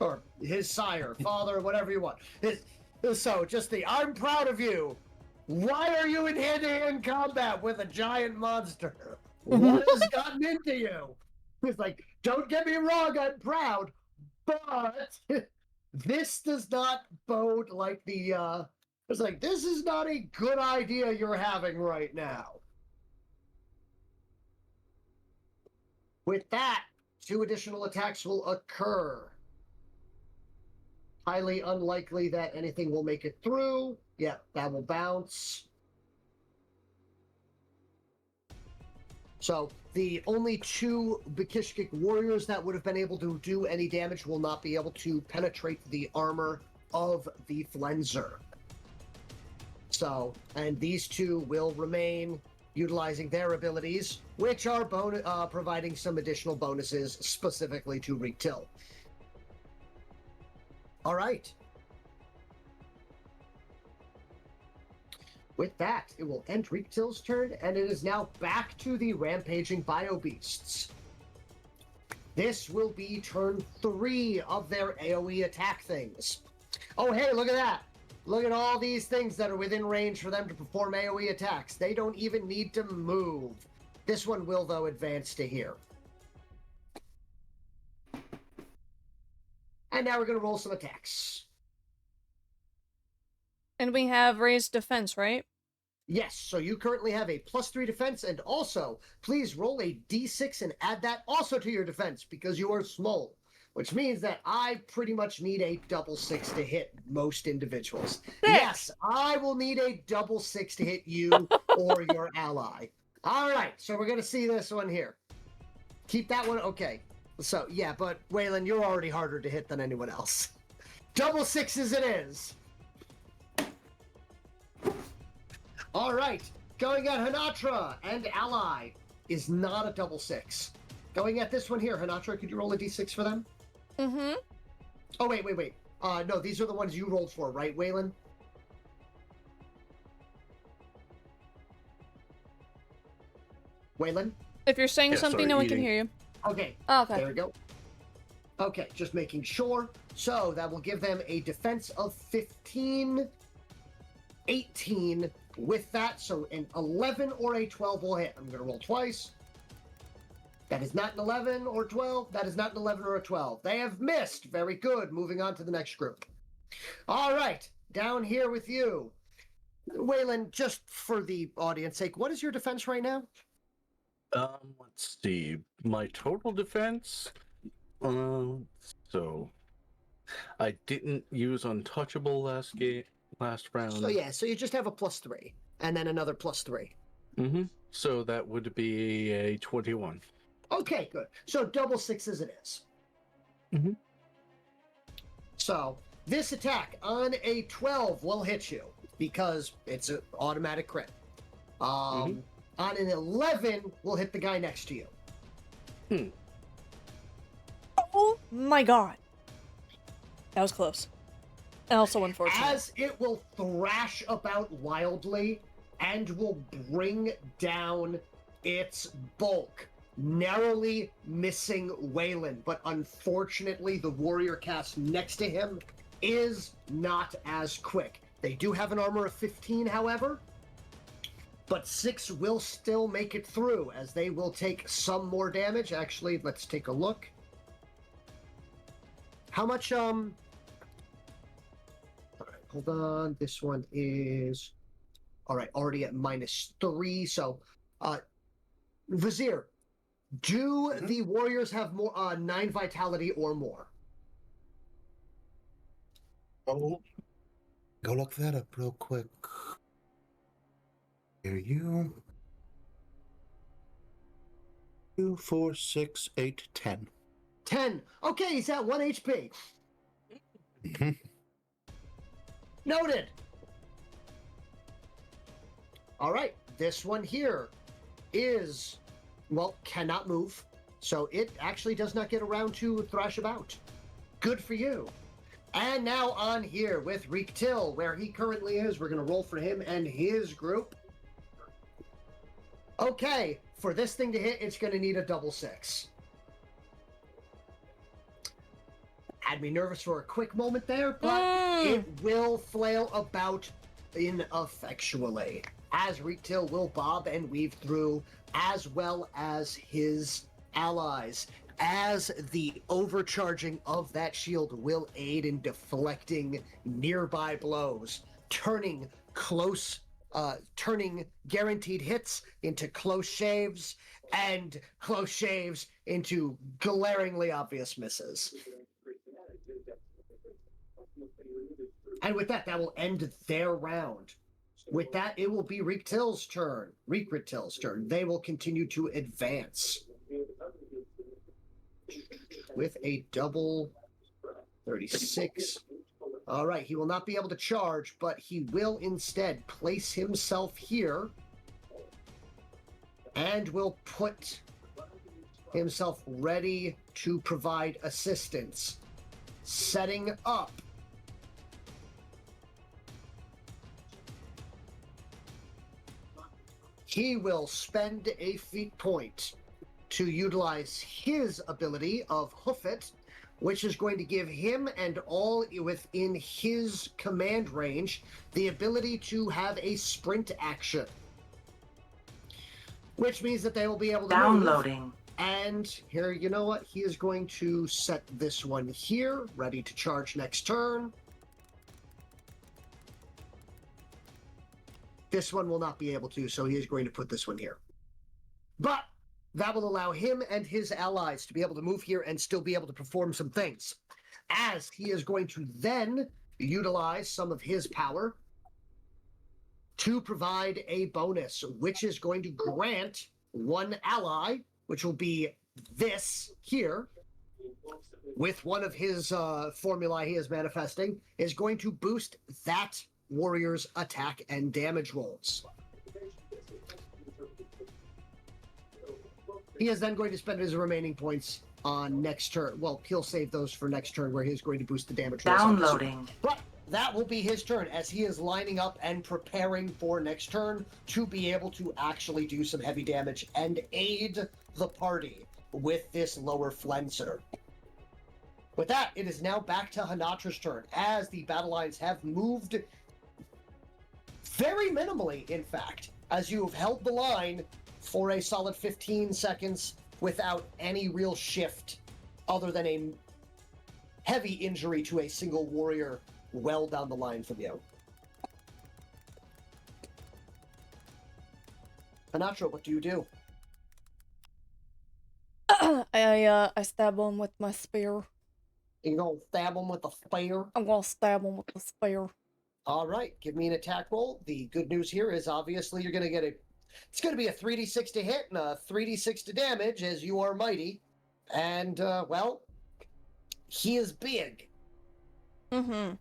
Or his sire, father, whatever you want. So just I'm proud of you. Why are you in hand-to-hand combat with a giant monster? What has gotten into you? It's like, don't get me wrong, I'm proud, but this does not bode like the, it's like, this is not a good idea you're having right now. With that, 2 additional attacks will occur. Highly unlikely that anything will make it through. Yeah, that will bounce. So the only 2 Bakishkik warriors that would have been able to do any damage will not be able to penetrate the armor of the Flenser. So, and these 2 will remain utilizing their abilities, which are providing some additional bonuses specifically to Reektil. All right. With that, it will end Reektil's turn, and it is now back to the rampaging bio beasts. This will be turn 3 of their AoE attack things. Oh, hey, look at that. Look at all these things that are within range for them to perform AoE attacks. They don't even need to move. This one will, though, advance to here. And now we're going to roll some attacks. And we have raised defense, right? Yes, so you currently have a +3 defense, and also, please roll a d6 and add that also to your defense, because you are small. Which means that I pretty much need a double 6 to hit most individuals. Yes, I will need a double 6 to hit you or your ally. All right, so we're going to see this one here. Keep that one, okay. So, yeah, but Waylon, you're already harder to hit than anyone else. Double 6s it is. All right, going at Hanatra and ally is not a double 6. Going at this one here, Hanatra, could you roll a d6 for them? Mm-hmm. Oh, wait. No, these are the ones you rolled for, right, Waylon? Waylon? If you're saying Yeah, something, sorry, no one can eating. hear you. Okay. Oh, okay. There we go. Okay, just making sure. So that will give them a defense of 15, 18 with that. So an 11 or a 12 will hit. I'm going to roll twice. That is not an 11 or 12. That is not an 11 or a 12. They have missed. Very good. Moving on to the next group. All right. Down here with you. Waylon, just for the audience sake, what is your defense right now? Let's see. My total defense. So I didn't use untouchable last round. So yeah, so you just have a +3 and then another +3. Mm-hmm. So that would be a 21. Okay, good. So double 6s it is. Mm-hmm. So this attack on a 12 will hit you because it's an automatic crit. On an 11 will hit the guy next to you. Oh my god. That was close. And also unfortunate. As it will thrash about wildly and will bring down its bulk, narrowly missing Waylon. But unfortunately, the warrior cast next to him is not as quick. They do have an armor of 15, however, but 6 will still make it through, as they will take some more damage. Actually, let's take a look. How much, all right, hold on. This one is, all right, already at -3. So, Vizier, do the warriors have more 9 vitality or more? Oh, go look that up real quick. Here you. 2, 4, 6, 8, 10. 10. Okay, he's at 1 HP. Noted. All right, this one here is, well, cannot move. So it actually does not get around to thrash about. Good for you. And now on here with Reek Till, where he currently is. We're going to roll for him and his group. Okay, for this thing to hit, it's going to need a double 6. Had me nervous for a quick moment there, but it will flail about ineffectually, as Reek Till will bob and weave through, as well as his allies, as the overcharging of that shield will aid in deflecting nearby blows, turning guaranteed hits into close shaves, and close shaves into glaringly obvious misses. And with that, that will end their round. With that, it will be Reek Till's turn. They will continue to advance with a double 36. All right, he will not be able to charge, but he will instead place himself here and will put himself ready to provide assistance, setting up he will spend a feat point to utilize his ability of Hoof It, which is going to give him and all within his command range the ability to have a sprint action. Which means that they will be able to Downloading. And here, you know what? He is going to set this one here, ready to charge next turn. This one will not be able to, so he is going to put this one here. But that will allow him and his allies to be able to move here and still be able to perform some things. As he is going to then utilize some of his power to provide a bonus, which is going to grant one ally, which will be this here, with one of his formulae he is manifesting, is going to boost that warrior's attack and damage rolls. He is then going to spend his remaining points on next turn. Well, he'll save those for next turn, where he's going to boost the damage rolls. Downloading. But that will be his turn, as he is lining up and preparing for next turn to be able to actually do some heavy damage and aid the party with this lower Flenser. With that, it is now back to Hanatra's turn, as the battle lines have moved very minimally, in fact, as you have held the line for a solid 15 seconds without any real shift other than a heavy injury to a single warrior well down the line from you. Hanatra, what do you do? I stab him with my spear. You gonna stab him with a spear? I'm gonna stab him with the spear. All right, give me an attack roll. The good news here is obviously you're gonna get it's gonna be a 3d6 to hit and a 3d6 to damage, as you are mighty. And, well, he is big. Mm-hmm.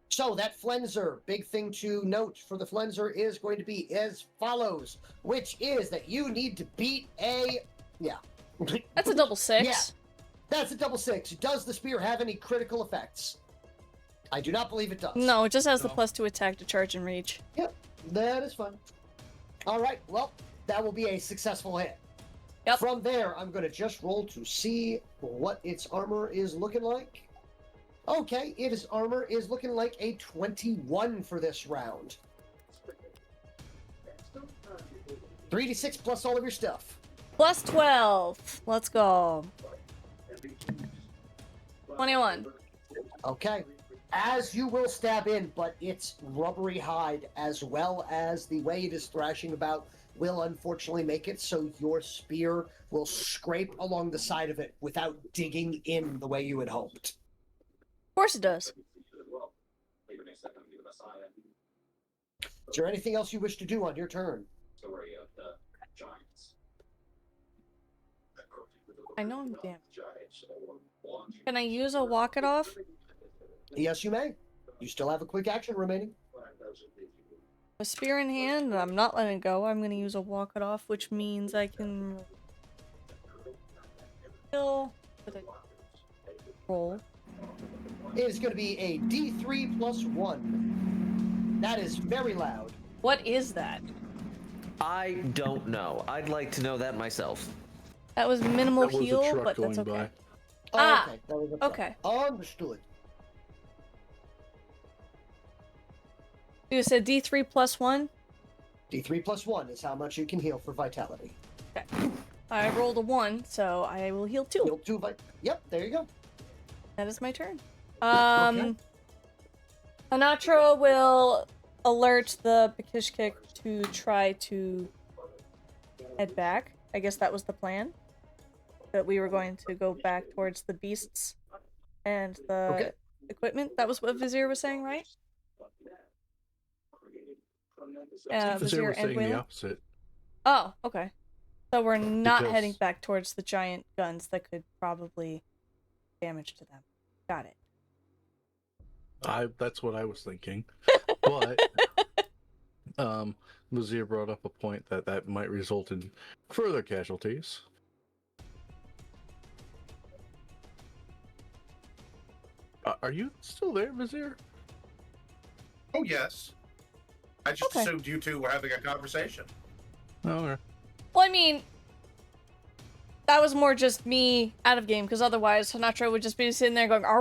So that Flenser, big thing to note for the Flenser is going to be as follows, which is that you need to beat a... Yeah. That's a double 6. Yeah, that's a double 6. Does the spear have any critical effects? I do not believe it does. No, it just has the +2 attack to charge and reach. Yep, that is fun. All right, well, that will be a successful hit. Yep. From there, I'm going to just roll to see what its armor is looking like. Okay, its armor is looking like a 21 for this round. 3d6 plus all of your stuff. +12. Let's go. 21. Okay. As you will stab in, but its rubbery hide, as well as the way it is thrashing about, will unfortunately make it so your spear will scrape along the side of it without digging in the way you had hoped. Of course it does. Is there anything else you wish to do on your turn? I know I'm damaged. Can I use a walk it off? Yes, you may. You still have a quick action remaining. a spear in hand, and I'm not letting it go. I'm gonna use a walk it off, which means I can kill with a roll. It is going to be a D3 plus 1. That is very loud. What is that? I don't know. I'd like to know that myself. That was minimal That was a heal, truck but that's going okay. by. Oh, Ah, okay. That was a okay. Understood. You said D3 plus 1? D3 plus 1 is how much you can heal for vitality. Okay. I rolled a 1, so I will heal 2. Heal 2 Yep, there you go. That is my turn. Okay. Anatra will alert the Bakishkik to try to head back. I guess that was the plan. That we were going to go back towards the beasts and the equipment. That was what Vizier was saying, right? Vizier was saying the Waylon? opposite. Oh, okay. So we're not Because- heading back towards the giant guns that could probably damage to them. Got it. That's what I was thinking. But Vizier brought up a point that might result in further casualties. Are you still there, Vizier? Oh, yes. I just Okay. assumed you two were having a conversation. Oh, okay. Well, I mean, that was more just me out of game, because otherwise Sinatra would just be sitting there going, And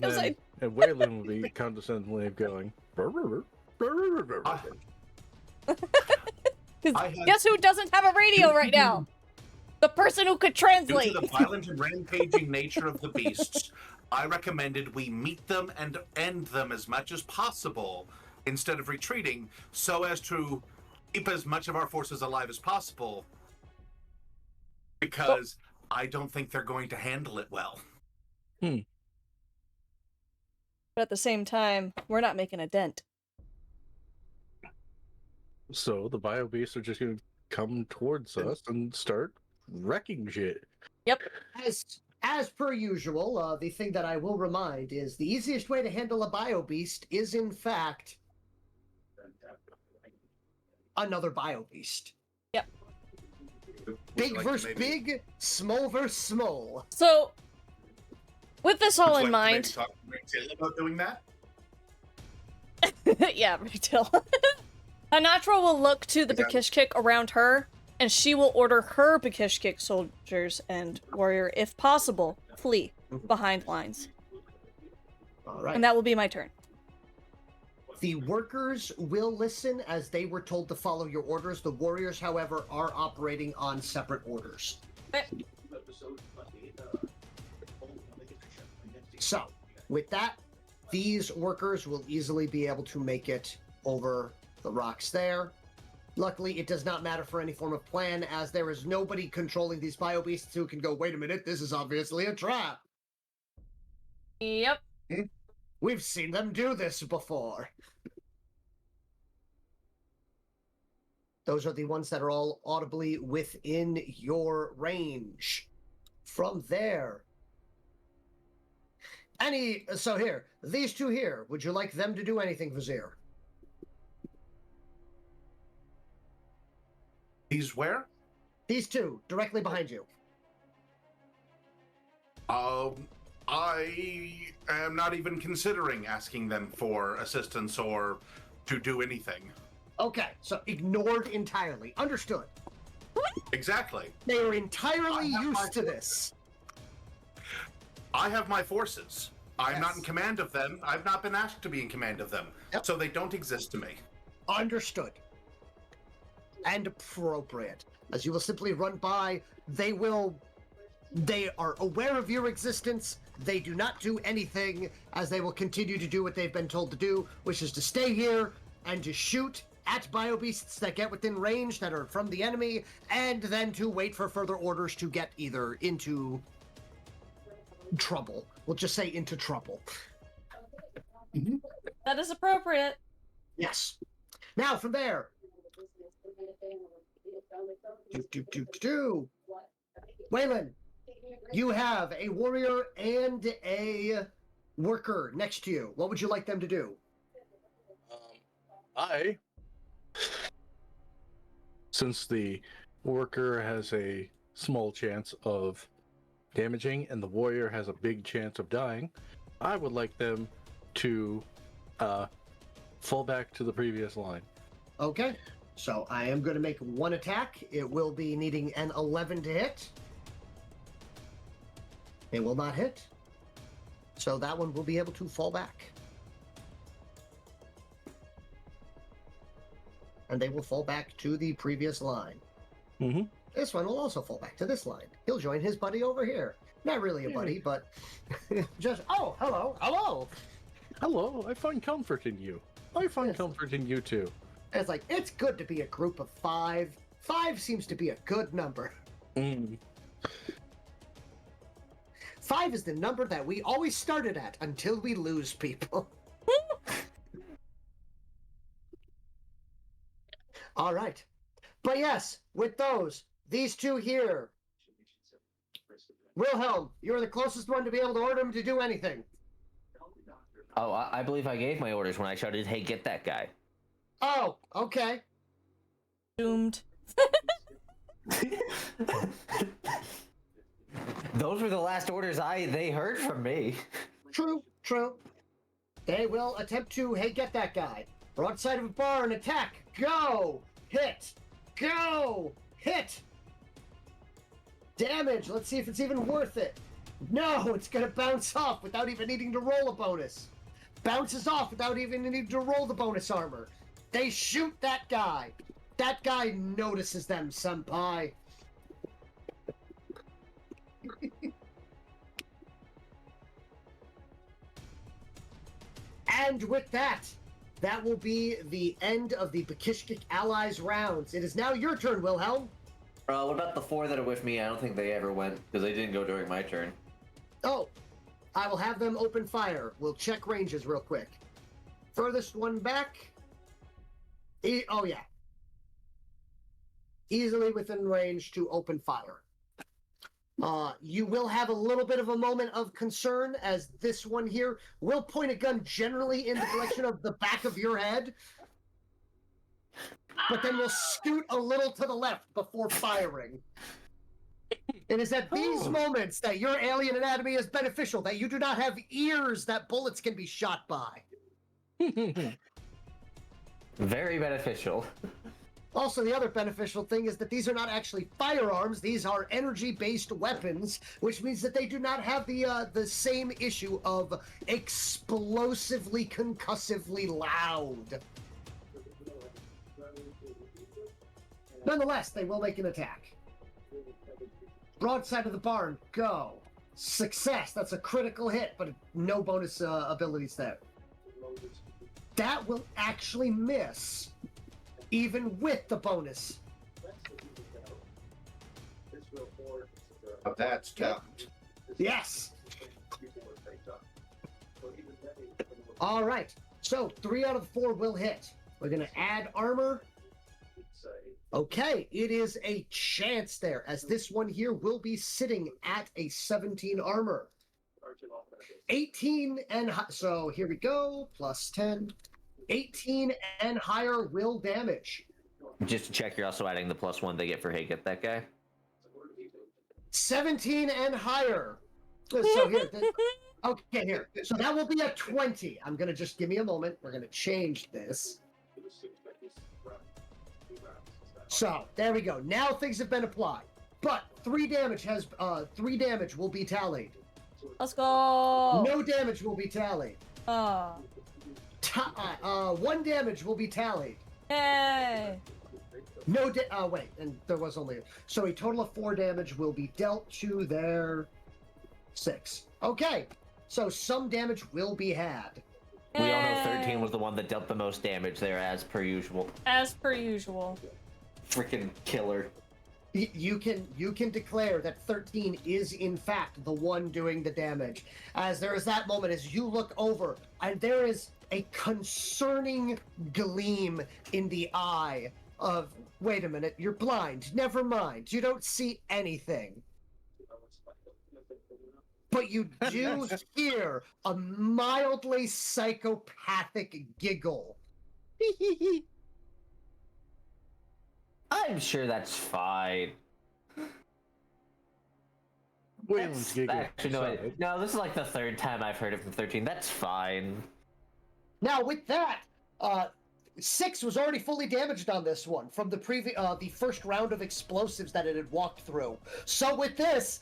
was then like- and Waylon would be condescendingly going. I had- guess who doesn't have a radio right now? The person who could Due translate. to the violent and rampaging nature of the beasts, I recommended we meet them and end them as much as possible instead of retreating, so as to keep as much of our forces alive as possible. Because I don't think they're going to handle it well. But at the same time, we're not making a dent. So the bio beasts are just going to come towards us and start wrecking shit. As per usual, the thing that I will remind is the easiest way to handle a bio beast is, in fact, another bio beast. Yep. Big Like versus maybe- big, small versus small. So, with this all Would in you like to maybe mind, talk to Rachel about doing that? yeah, retail. Anatra will look to the Exactly. Bakishkik around her, and she will order her Bakishkik soldiers and warrior, if possible, flee behind lines. All right. And that will be my turn. The workers will listen as they were told to follow your orders. The warriors, however, are operating on separate orders. So, with that, these workers will easily be able to make it over the rocks there. Luckily, it does not matter for any form of plan, as there is nobody controlling these bio beasts who can go, wait a minute, this is obviously a trap. Yep. We've seen them do this before. Those are the ones that are all audibly within your range. From there, so here, these two here, would you like them to do anything, Vizier? These where? These two, directly behind you. I am not even considering asking them for assistance or to do anything. Okay, so ignored entirely. Understood. Exactly. They are entirely I have my used to this. I have my forces. I'm not Yes. in command of them. I've not been asked to be in command of them. Yep. So they don't exist to me. Understood. And appropriate. As you will simply run by, they are aware of your existence. They do not do anything, as they will continue to do what they've been told to do, which is to stay here and to shoot at bio beasts that get within range that are from the enemy, and then to wait for further orders to get either into trouble. We'll just say into trouble. That is appropriate. Yes. Now, from there. Waylon, you have a warrior and a worker next to you. What would you like them to do? Since the worker has a small chance of damaging and the warrior has a big chance of dying, I would like them to fall back to the previous line. Okay. So I am going to make one attack. It will be needing an 11 to hit. It will not hit. So that one will be able to fall back. And they will fall back to the previous line. Mm-hmm. This one will also fall back to this line. He'll join his buddy over here. Not really a buddy, but just, oh, hello, hello. Hello, I find comfort in you. I find comfort in you too. It's like, it's good to be a group of 5. 5 seems to be a good number. 5 is the number that we always started at until we lose people. All right. But yes, with these two here. Wilhelm, you're the closest one to be able to order him to do anything. Oh, I believe I gave my orders when I shouted, "Hey, get that guy." Oh, okay. Doomed. Those were the last orders they heard from me. True, true. They will attempt to, hey, get that guy. Broadside of a barn, attack, go, hit, go, hit. Damage, let's see if it's even worth it. No, it's gonna bounce off without even needing to roll a bonus. Bounces off without even needing to roll the bonus armor. They shoot that guy. That guy notices them, senpai. And with that, that will be the end of the Bakishkik Allies rounds. It is now your turn, Wilhelm. What about the 4 that are with me? I don't think they ever went, because they didn't go during my turn. Oh, I will have them open fire. We'll check ranges real quick. Furthest one back. Oh, yeah. Easily within range to open fire. You will have a little bit of a moment of concern as this one here will point a gun generally in the direction of the back of your head, but then will scoot a little to the left before firing. It is at these moments that your alien anatomy is beneficial, that you do not have ears that bullets can be shot by. Very beneficial. Also, the other beneficial thing is that these are not actually firearms. These are energy-based weapons, which means that they do not have the same issue of explosively, concussively loud. Nonetheless, they will make an attack. Broadside of the barn, go. Success, that's a critical hit, but no bonus abilities there. That will actually miss. Even with the bonus. That's tapped. Yes. All right. So 3 out of 4 will hit. We're going to add armor. Okay. It is a chance there, as this one here will be sitting at a 17 armor. 18 and so here we go. Plus 10. 18 and higher will damage. Just to check, you're also adding the +1 they get for hey, get that guy. 17 and higher. So here, okay, here. So that will be a 20. I'm gonna just give me a moment. We're gonna change this. So there we go. Now things have been applied, but 3 damage will be tallied. Let's go. No damage will be tallied. 1 damage will be tallied. Hey. No wait, and there was only so a total of 4 damage will be dealt to their 6. Okay, so some damage will be had. We all know 13 was the one that dealt the most damage there, as per usual. As per usual. Freaking killer. You can declare that 13 is in fact the one doing the damage, as there is that moment as you look over and there is a concerning gleam in the eye of, wait a minute, you're blind, never mind, you don't see anything. but you do hear a mildly psychopathic giggle. I'm sure that's fine. Wayland's giggling. Actually, no, this is like the third time I've heard it from 13. That's fine. Now, with that, 6 was already fully damaged on this one from the first round of explosives that it had walked through. So with this,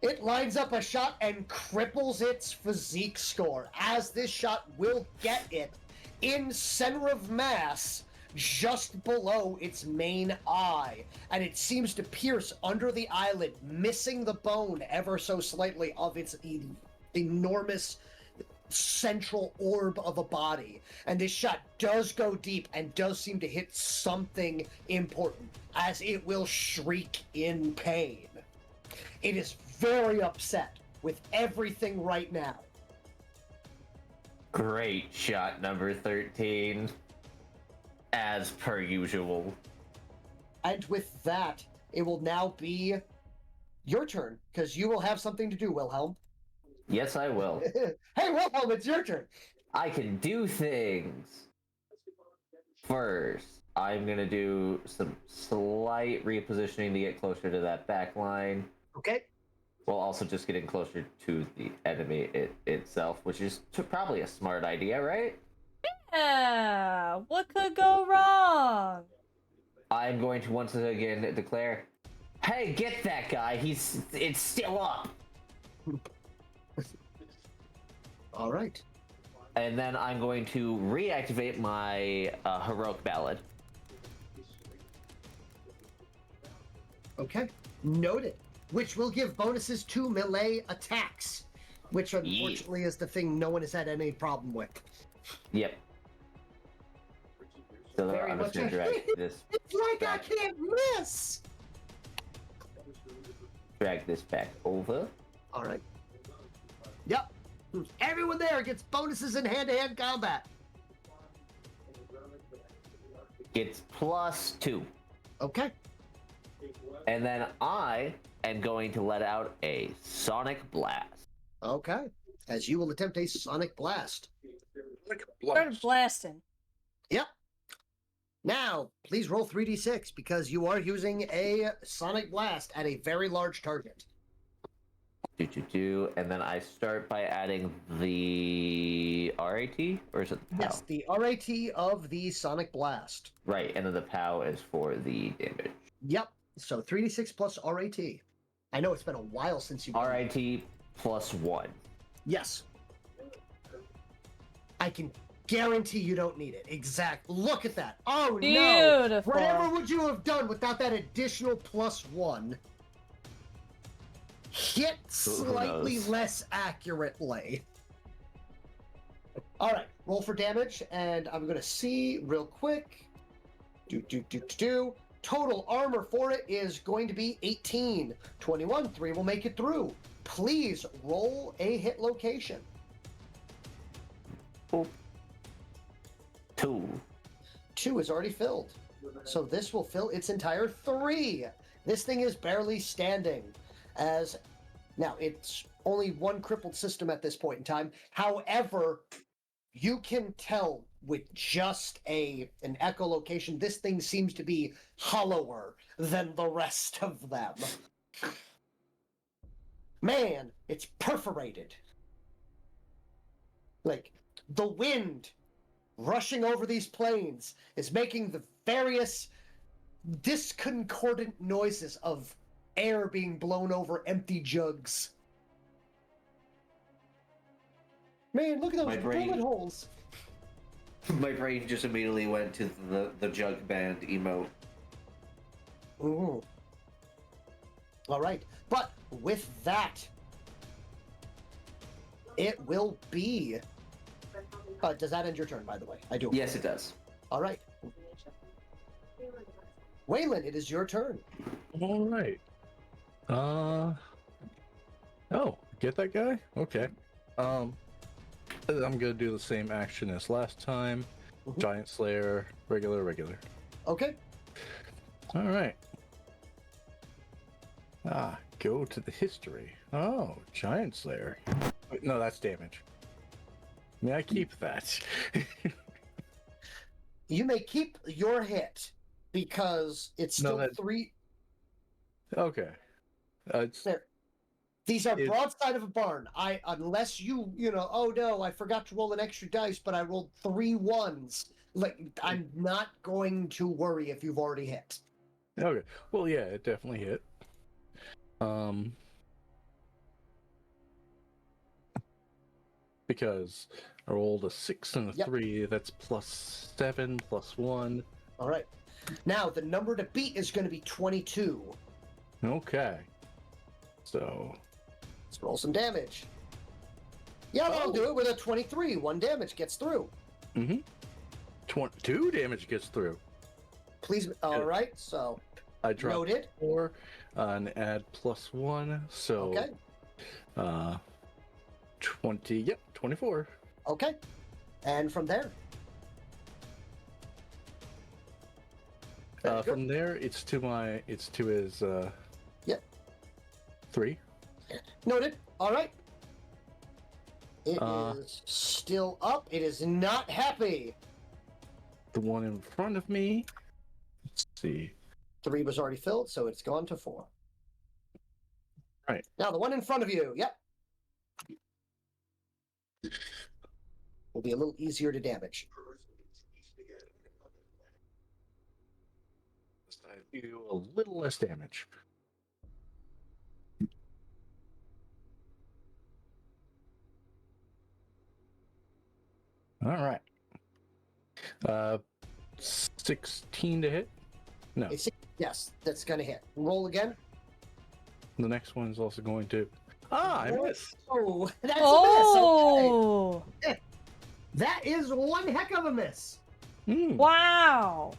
it lines up a shot and cripples its physique score, as this shot will get it in center of mass, just below its main eye, and it seems to pierce under the eyelid, missing the bone ever so slightly of its enormous central orb of a body. And this shot does go deep and does seem to hit something important, as it will shriek in pain. It is very upset with everything right now. Great shot number 13. As per usual. And with that, it will now be your turn, because you will have something to do, Wilhelm. Yes, I will. Hey, Wilhelm, it's your turn. I can do things. First, I'm going to do some slight repositioning to get closer to that back line. Okay. While also just getting closer to the enemy itself, which is probably a smart idea, right? Yeah, what could go wrong? I'm going to once again declare, hey, get that guy, it's still up. All right. And then I'm going to reactivate my heroic ballad. Okay. Noted. Which will give bonuses to melee attacks, which unfortunately is the thing no one has had any problem with. Yep. So Very I'm just much going to drag this. It's like back. I can't miss. Drag this back over. All right. Yep. Everyone there gets bonuses in hand-to-hand combat. It's +2. Okay. And then I am going to let out a sonic blast. Okay. As you will attempt a sonic blast. Start blasting. Yep. Now, please roll 3d6 because you are using a sonic blast at a very large target. And then I start by adding the RAT, or is it the POW? Yes, the RAT of the sonic blast. Right, and then the POW is for the damage. Yep. So 3d6 plus RAT. I know it's been a while since you. RAT +1. Yes. I can guarantee you don't need it. Exact. Look at that. Oh no! Beautiful. Whatever would you have done without that additional +1? Hit slightly less accurately. All right, roll for damage, and I'm gonna see real quick. Total armor for it is going to be 18. 21. 3 will make it through. Please roll a hit location. 2. 2 is already filled. So this will fill its entire 3. This thing is barely standing. As now, it's only one crippled system at this point in time. However, you can tell with just an echolocation, this thing seems to be hollower than the rest of them. Man, it's perforated. Like, the wind rushing over these plains is making the various discordant noises of air being blown over empty jugs. Man, look at those bullet holes. My brain just immediately went to the jug band emote. Ooh. All right, but with that, it will be. Does that end your turn, by the way? I do. Yes, it does. All right. Waylon, it is your turn. All right. Oh, get that guy? Okay. I'm gonna do the same action as last time. Giant Slayer, regular. Okay. All right. go to the history. Oh, Giant Slayer. Wait, no, that's damage. May I keep that? You may keep your hit because it's No, still that- 3. Okay. It's, There. These are It- broadside of a barn. Unless you know, oh no, I forgot to roll an extra dice, but I rolled 3 1s. Like, I'm not going to worry if you've already hit. okay. Well, yeah, it definitely hit. Because I rolled a 6 and a Yep. 3. That's +7, +1. All right. Now, the number to beat is going to be 22. Okay. So, Let's roll some damage. Yeah, that'll do it with a 23. 1 damage gets through. 2 damage gets through. Please. All right. So, I dropped noted. 4 and add +1. So, Okay. 20. Yep, 24. Okay. And from there. Very good. From there, it's to his Yep. 3. Noted. All right. It Uh, is still up. It is not happy. The one in front of me. Let's see. 3 was already filled, so it's gone to 4. Right. Now the one in front of you. Yep. Will be a little easier to damage. I do a little less damage. All right. 16 to hit. No, Yes, that's going to hit. Roll again. the next one is also going to. I missed. Oh, that's a Oh! miss. Okay. That is one heck of a miss. Wow!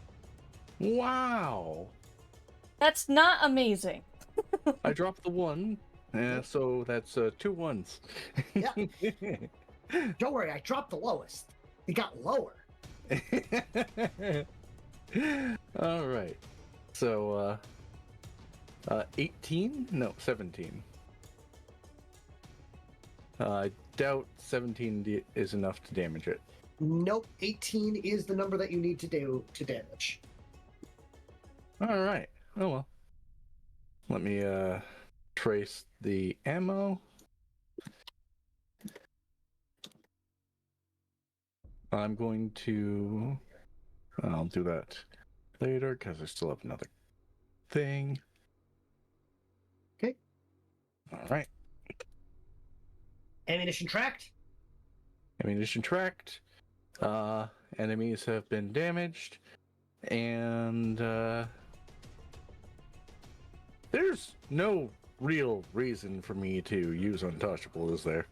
Wow. That's not amazing. I dropped the 1, so that's 2 1s. Yeah. Don't worry, I dropped the lowest. It got lower. All right. So, 18? No, 17. I doubt 17 is enough to damage it. Nope, 18 is the number that you need to do to damage. All right. Oh well. Let me trace the ammo. I'm going to. I'll do that later because I still have another thing. Okay. All right. Ammunition tracked. Ammunition tracked. Enemies have been damaged, and there's no real reason for me to use untouchable, is there?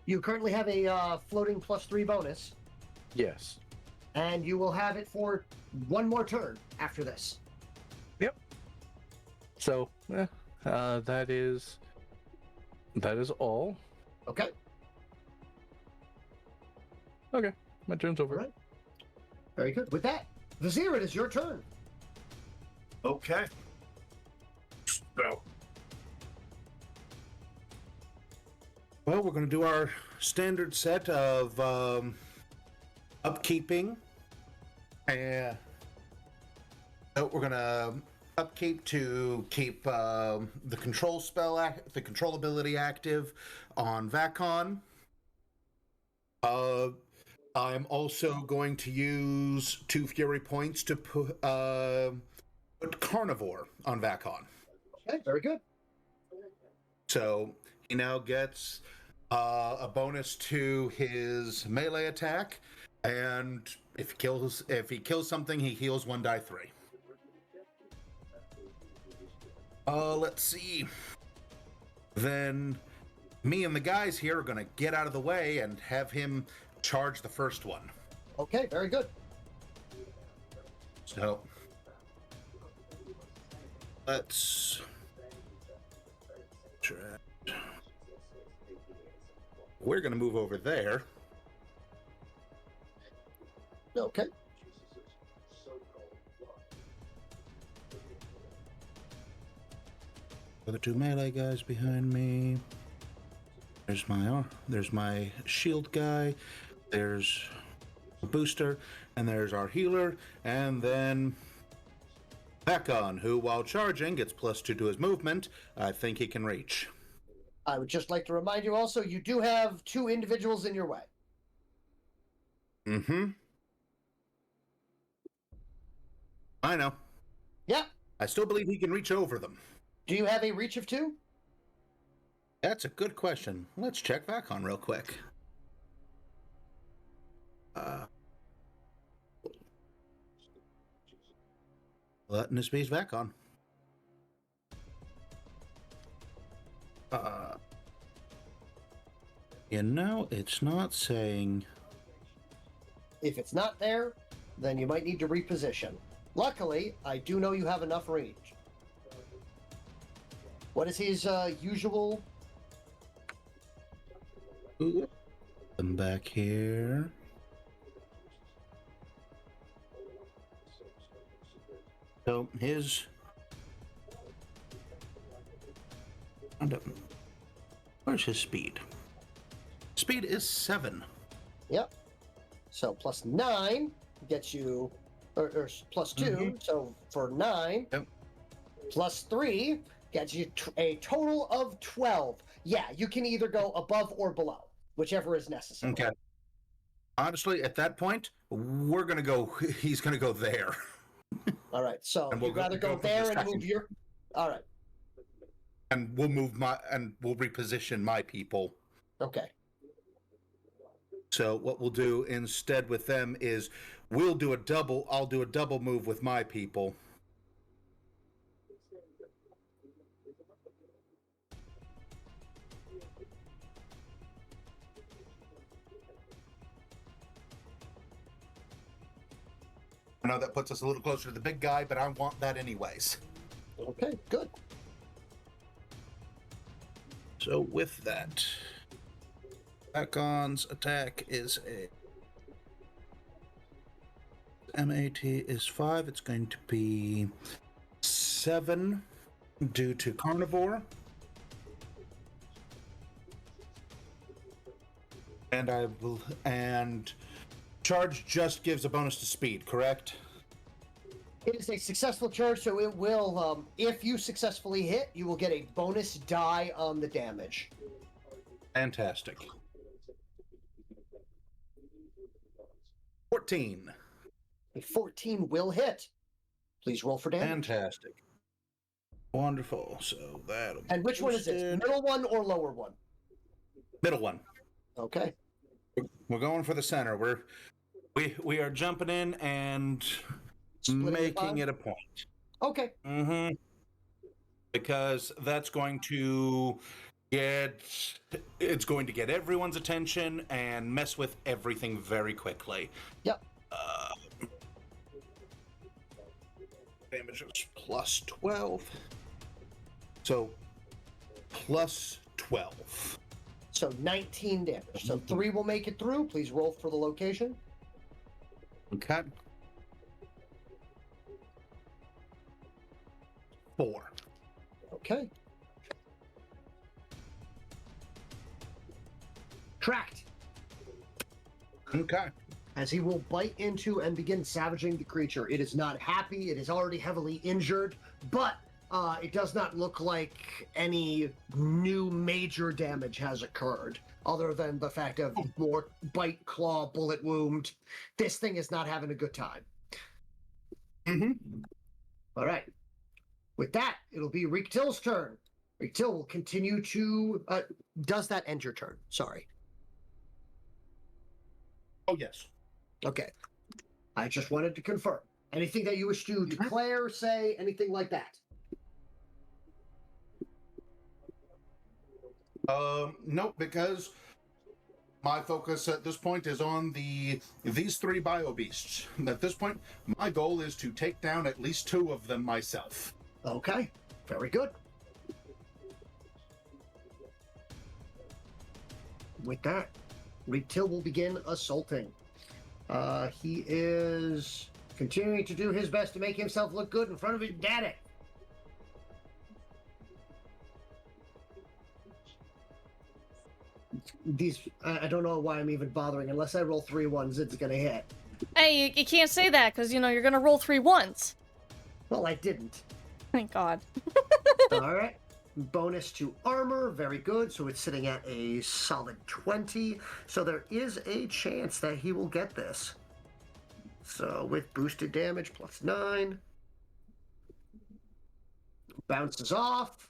You currently have a floating +3 bonus, Yes. and you will have it for 1 more turn after this. Yep. So, that is all. Okay. Okay, my turn's over. All right. Very good. With that, Vizier, it is your turn. Okay. So. Well, we're going to do our standard set of upkeeping. And we're going to upkeep to keep the control spell, the control ability active on Vakon. I'm also going to use 2 Fury points to put Carnivore on Vakon. Okay, very good. So he now gets a bonus to his melee attack, and if he kills something, he heals 1 die 3. Let's see. Then me and the guys here are going to get out of the way and have him charge the first one. Okay, very good. So let's try. We're going to move over there. Okay. the two melee guys behind me. There's my shield guy. There's a booster, and there's our healer, and then Vacon, who while charging gets +2 to his movement. I think he can reach. I would just like to remind you also, you do have 2 individuals in your way. Mm-hmm. I know. Yeah. I still believe he can reach over them. Do you have a reach of 2? That's a good question. Let's check Vacon real quick. Gluttonous Beast Vacon. It's not saying. If it's not there, then you might need to reposition. Luckily, I do know you have enough range. What is his usual? Ooh. Come back here. So his. Where's his speed? Speed is 7. Yep. So +9 gets you, or +2. So for 9, Yep. +3 gets you a total of 12. Yeah, you can either go above or below, whichever is necessary. Okay. Honestly, at that point, we're gonna go. He's gonna go there. All right. So And we'll you'd rather go go from the there and second. move your. All right. And we'll reposition my people. Okay. So what we'll do instead with them is I'll do a double move with my people. I know that puts us a little closer to the big guy, but I want that anyways. Okay. Good. So with that, Vacon's attack is a MAT is 5. It's going to be 7 due to carnivore. And charge just gives a bonus to speed, correct? It is a successful charge, so it will, if you successfully hit, you will get a bonus die on the damage. Fantastic. 14. A 14 will hit. Please roll for damage. Fantastic. Wonderful. So that'll be And which one is this? boosted. Middle one or lower one? Middle one. Okay. We're going for the center. We are jumping in and Splitting making it a point. Okay. Mm-hmm. Because that's going to get everyone's attention and mess with everything very quickly. Yep. Damage is plus 12. So plus 12. So 19 damage. So 3 will make it through. Please roll for the location. Okay. 4. Okay. Tracked. Okay. As he will bite into and begin savaging the creature. It is not happy. It is already heavily injured, but it does not look like any new major damage has occurred, other than the fact of more bite, claw, bullet wound. This thing is not having a good time. Mm-hmm. All right. With that, it'll be Reektil's turn. Reektil will continue to... does that end your turn? Sorry. Oh, yes. Okay. I just wanted to confirm. Anything that you wish to declare, say, anything like that? Nope, because my focus at this point is on these 3 bio beasts. At this point, my goal is to take down at least 2 of them myself. Okay. Very good. With that, Reektil will begin assaulting. He is continuing to do his best to make himself look good in front of his daddy. I don't know why I'm even bothering. Unless I roll 3 ones, it's gonna hit. Hey, you can't say that, because, you know, you're gonna roll 3 ones. Well, I didn't. Thank God. Alright. Bonus to armor, very good. So it's sitting at a solid 20. So there is a chance that he will get this. So with boosted damage, plus 9. Bounces off.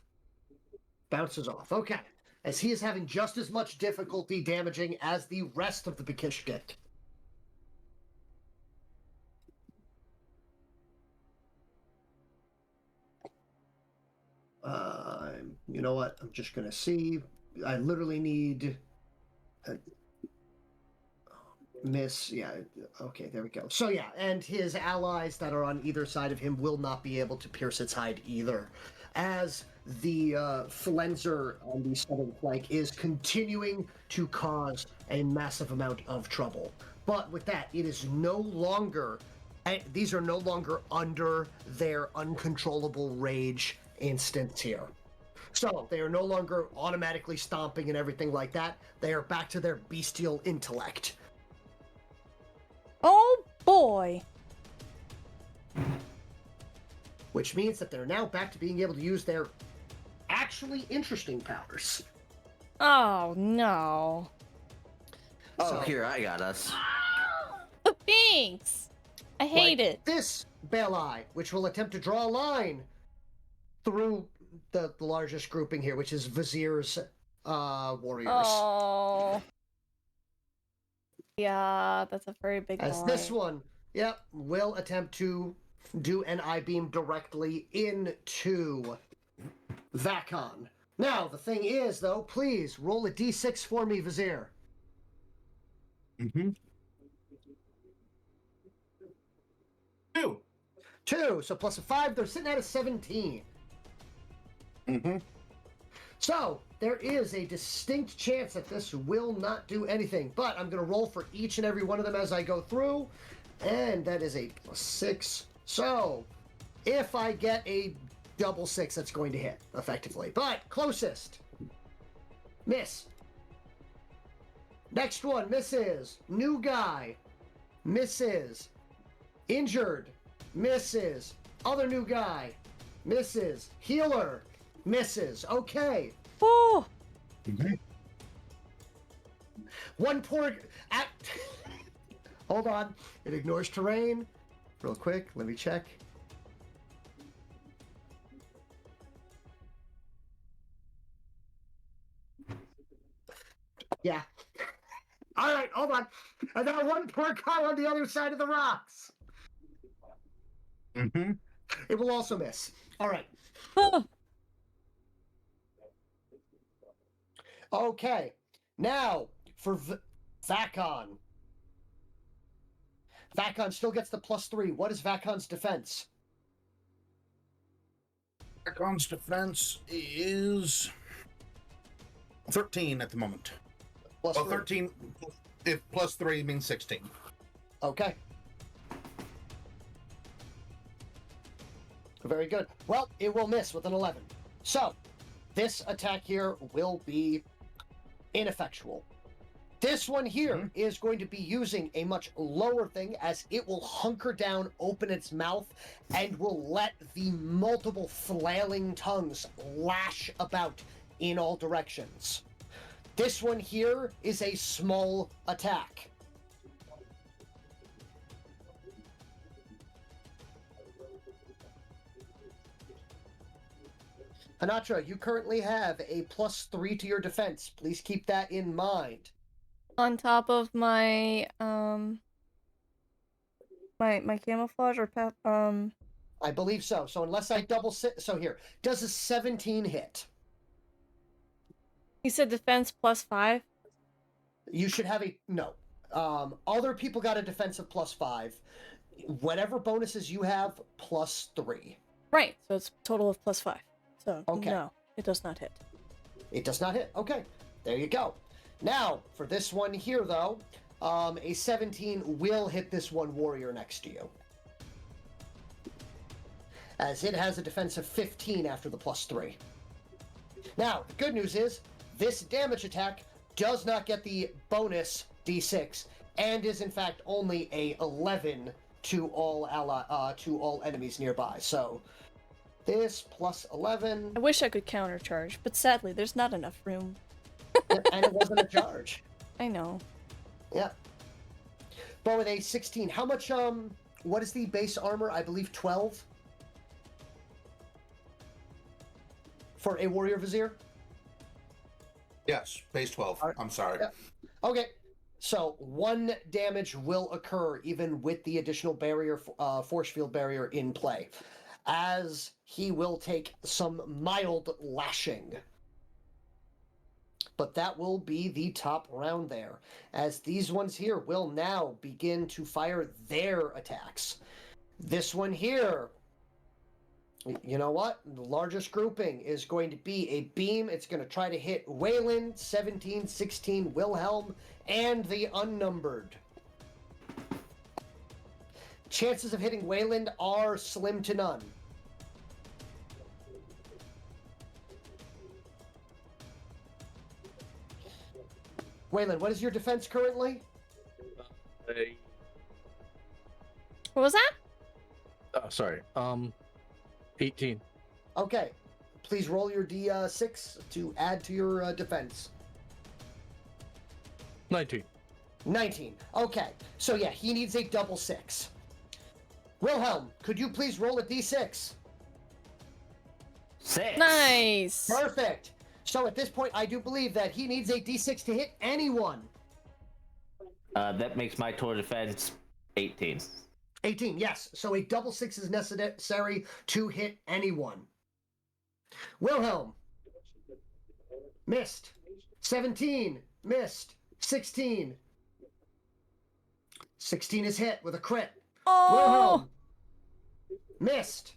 Bounces off. Okay. As he is having just as much difficulty damaging as the rest of the Bekishkit. You know what? I'm just gonna see. I literally need miss. Yeah. Okay. There we go. So yeah, and his allies that are on either side of him will not be able to pierce its hide either, as the Flenser on the southern flank is continuing to cause a massive amount of trouble. But with that, it is no longer. These are no longer under their uncontrollable rage instance here. So they are no longer automatically stomping and everything like that. They are back to their bestial intellect. Oh boy. Which means that they're now back to being able to use their actually interesting powers. Oh no. Oh, So- here, I got us. Thanks. I hate Like it. This Belai, which will attempt to draw a line through the largest grouping here, which is Vizier's warriors. Oh. Yeah, that's a very big As line. this one, yep, will attempt to do an I-beam directly into Vakon. Now, the thing is, though, please roll a d6 for me, Vizier. Mm-hmm. 2. 2, so plus a 5, they're sitting at a 17. Mm-hmm. So, there is a distinct chance that this will not do anything, but I'm going to roll for each and every one of them as I go through, and that is a plus 6. So, if I get a double 6, that's going to hit, effectively. But, closest. Miss. Next one, misses. New guy. Misses. Injured. Misses. Other new guy. Misses. Healer. Misses. Okay. Oh. Mm-hmm. One poor. Hold on. It ignores terrain. Real quick. Let me check. Yeah. All right. Hold on. I got one poor guy on the other side of the rocks. Mm-hmm. It will also miss. All right. Oh. Okay. Now for Vakon. Vakon still gets the +3. What is Vakon's defense? Vakon's defense is 13 at the moment. Plus Well, 3. 13, if plus 3 means 16. Okay. Very good. Well, it will miss with an 11. So, this attack here will be ineffectual. This one here is going to be using a much lower thing, as it will hunker down, open its mouth, and will let the multiple flailing tongues lash about in all directions. This one here is a small attack. Hanatra, you currently have a +3 to your defense. Please keep that in mind. On top of my my camouflage or I believe so. So unless I double sit, so here, does a 17 hit? You said defense +5? You should have a no. Other people got a defensive +5. Whatever bonuses you have, +3. Right, so it's total of +5. So Okay. no, it does not hit. It does not hit. Okay, there you go. Now, for this one here, though, a 17 will hit this one warrior next to you, as it has a defensive 15 after the +3. Now, the good news is, this damage attack does not get the bonus D6, and is in fact only a 11 to all enemies nearby. So this plus 11, I wish I could countercharge, but sadly, there's not enough room. and it wasn't a charge. I know. Yeah. But with a 16, how much, what is the base armor? I believe 12? For a warrior vizier? Yes, base 12. I'm sorry. Yeah. Okay. So 1 damage will occur even with the additional barrier, force field barrier in play, as he will take some mild lashing. But that will be the top round there, as these ones here will now begin to fire their attacks. This one here, you know what? The largest grouping is going to be a beam. It's going to try to hit Wayland, 17, 16, Wilhelm, and the unnumbered. Chances of hitting Wayland are slim to none. Wayland, what is your defense currently? What was that? Sorry. 18. Okay. Please roll your D6 to add to your defense. 19. 19. Okay. So yeah, he needs a double 6. Wilhelm, could you please roll a D6? 6. Nice. Perfect. So at this point, I do believe that he needs a D6 to hit anyone. That makes my total defense 18. 18, yes. So a double 6 is necessary to hit anyone. Wilhelm. Missed. 17. Missed. 16. 16 is hit with a crit. Oh. Wilhelm. Missed.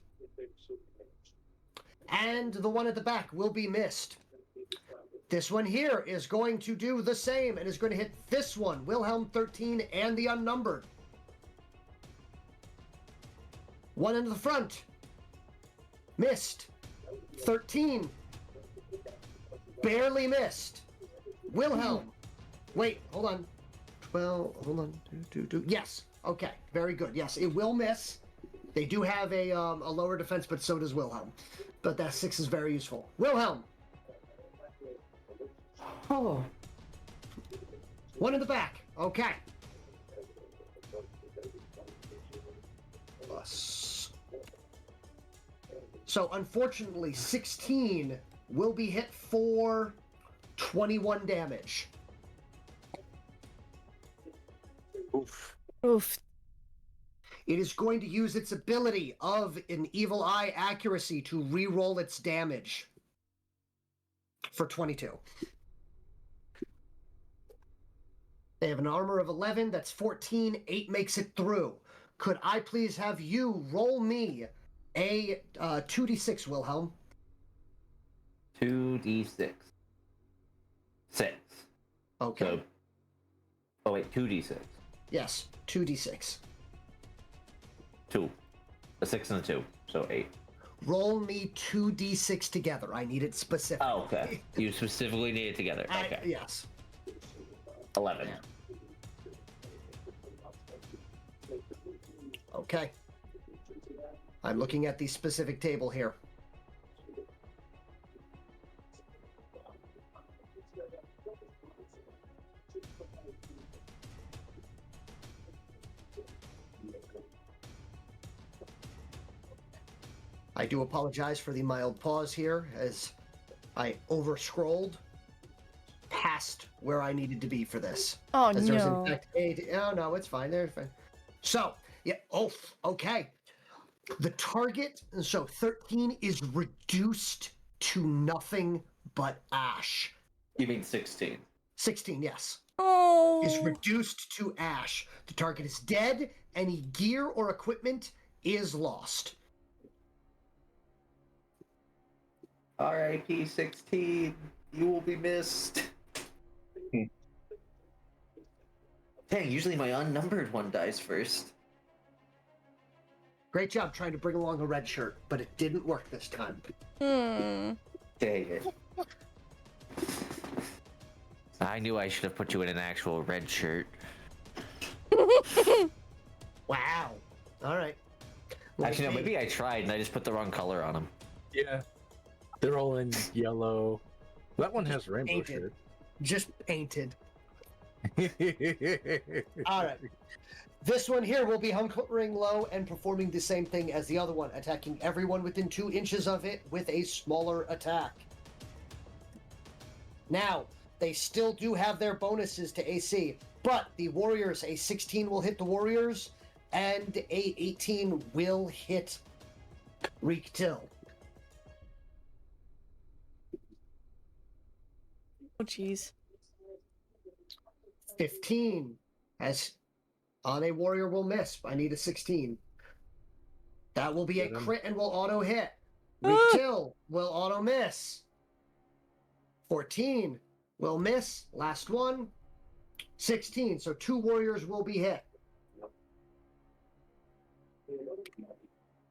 And the one at the back will be missed. This one here is going to do the same and is going to hit this one, Wilhelm 13 and the unnumbered. One into the front. Missed. 13. Barely missed. Wilhelm. Wait, hold on. 12, hold on. Yes. Okay, very good. Yes, it will miss. They do have a lower defense, but so does Wilhelm. But that 6 is very useful. Wilhelm. Oh. One in the back. Okay. Plus. So unfortunately, 16 will be hit for 21 damage. Oof. Oof. It is going to use its ability of an Evil Eye accuracy to re-roll its damage for 22. They have an armor of 11, that's 14, 8 makes it through. Could I please have you roll me a 2d6, Wilhelm? 2d6. 6. Okay. So, oh wait, 2d6. Yes, 2d6. 2. A 6 and a 2, so 8. Roll me 2d6 together. I need it specifically. Oh, okay. You specifically need it together. Okay. Yes. 11. Okay. I'm looking at the specific table here. I do apologize for the mild pause here as I over-scrolled past where I needed to be for this. Oh, As there was no. in fact oh no, it's fine. They're fine. So, yeah, okay. The target, so 13 is reduced to nothing but ash. You mean 16? 16, yes. Oh. Is reduced to ash. The target is dead. Any gear or equipment is lost. R.I.P. 16. You will be missed. Dang, usually my unnumbered one dies first. Great job trying to bring along a red shirt, but it didn't work this time. Hmm. Dang it. I knew I should have put you in an actual red shirt. Wow. All right. Actually, no, maybe I tried and I just put the wrong color on them. Yeah. They're all in yellow. That one has rainbow painted. Just painted. shirt. All right. This one here will be hunkering low and performing the same thing as the other one, attacking everyone within 2 inches of it with a smaller attack. Now, they still do have their bonuses to AC, but the warriors, a 16 will hit the warriors, and a 18 will hit Reek Till. Oh, jeez. 15 as on a warrior will miss. I need a 16. That will be a crit and will auto hit. Reek Till will auto miss. 14 will miss. Last one. 16. So 2 warriors will be hit.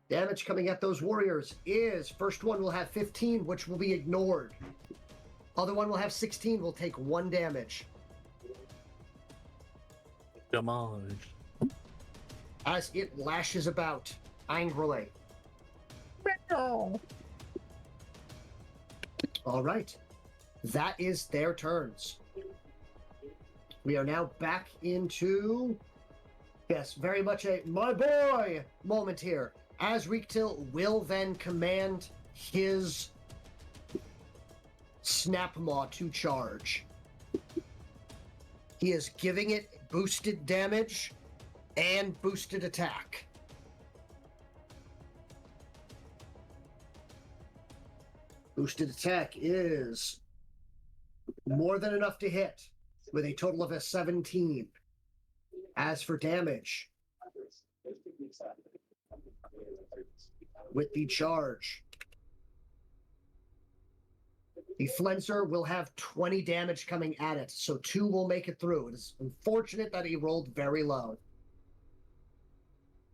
Damage coming at those warriors is first one will have 15, which will be ignored. Other one will have 16, will take 1 damage. Damage. As it lashes about angrily. All right. That is their turns. We are now back into, yes, very much a my boy moment here. As Reek Till will then command his Snapmaw to charge. He is giving it boosted damage and boosted attack. Boosted attack is more than enough to hit with a total of a 17. As for damage, with the charge, the Flenser will have 20 damage coming at it, so 2 will make it through. It is unfortunate that he rolled very low.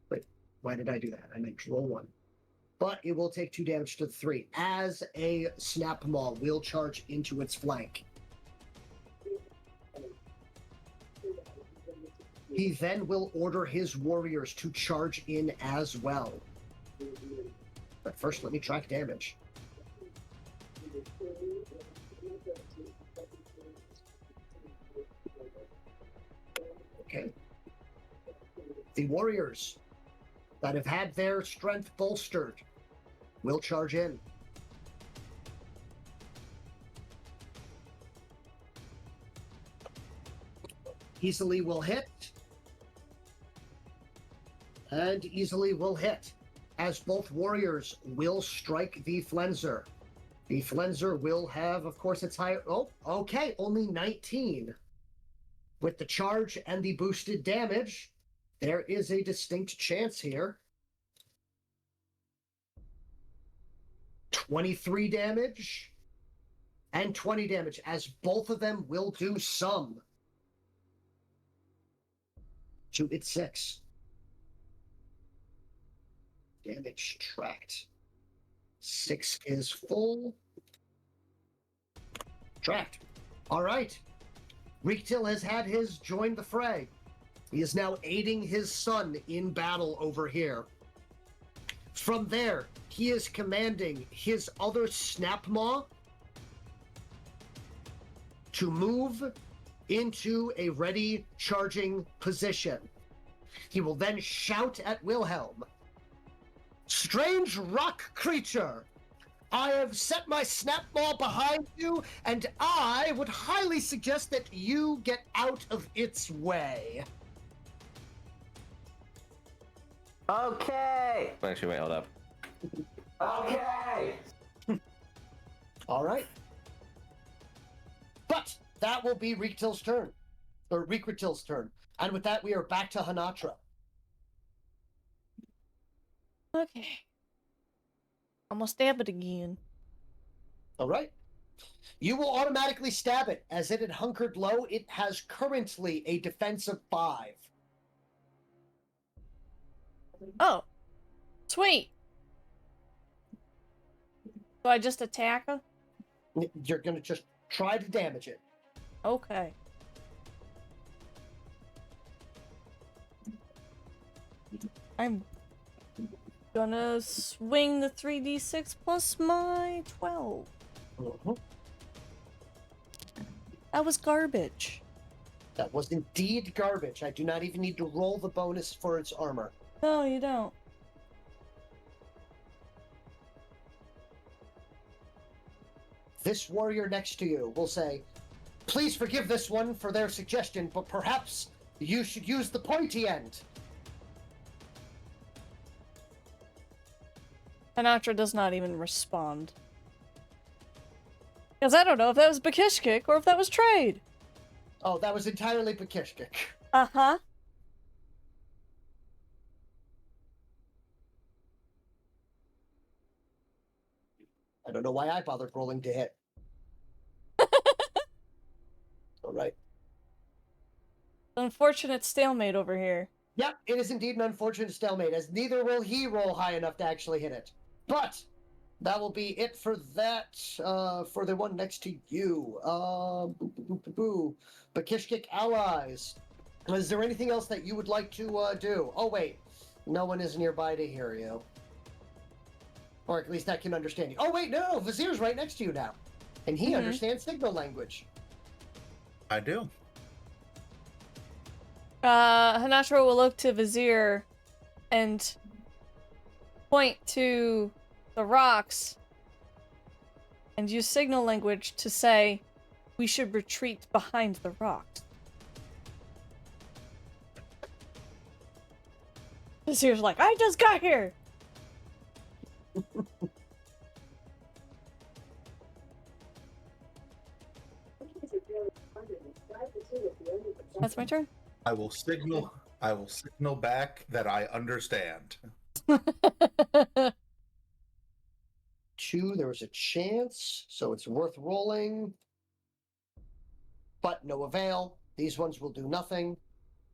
Wait, why did I do that? I meant to roll 1. But it will take 2 damage to the 3, as a Snapmaw will charge into its flank. He then will order his warriors to charge in as well. But first, let me track damage. Okay. The warriors that have had their strength bolstered will charge in. Easily will hit. And easily will hit, as both warriors will strike the Flenser. The Flenser will have, of course, its higher. Oh, okay, only 19. With the charge and the boosted damage, there is a distinct chance here. 23 damage and 20 damage, as both of them will do some to its 6. Damage tracked. 6 is full. Tracked. All right. Reek Till has had his join the fray. He is now aiding his son in battle over here. From there, he is commanding his other Snapmaw to move into a ready charging position. He will then shout at Wilhelm, "Strange rock creature, I have set my Snapmaw behind you, and I would highly suggest that you get out of its way." Okay. Actually, wait, hold up. Okay. All right. But that will be Reek Till's turn, or Reek Till's turn. And with that, we are back to Hanatra. Okay. I'm gonna stab it again. All right. You will automatically stab it. As it had hunkered low, it has currently a defense of 5. Oh. Sweet. So I just attack her? You're going to just try to damage it. Okay. I'm gonna swing the 3d6 plus my 12. Mhm. That was garbage. That was indeed garbage. I do not even need to roll the bonus for its armor. No, you don't. This warrior next to you will say, "Please forgive this one for their suggestion, but perhaps you should use the pointy end." Hanatra does not even respond. Because I don't know if that was Bakishkik or if that was trade. Oh, that was entirely Bakishkik. Uh-huh. I don't know why I bothered rolling to hit. All right. Unfortunate stalemate over here. Yep, it is indeed an unfortunate stalemate, as neither will he roll high enough to actually hit it. But that will be it for that, for the one next to you. Bakishkik allies. Is there anything else that you would like to do? Oh, wait. No one is nearby to hear you. Or at least I can understand you. Oh, wait, no, Vizier's right next to you now. And he understands signal language. I do. Hanatra will look to Vizier and point to the rocks and use signal language to say we should retreat behind the rocks. Vizier's like, I just got here! That's my turn. I will signal back that I understand. 2, there was a chance, so it's worth rolling. But no avail. These ones will do nothing.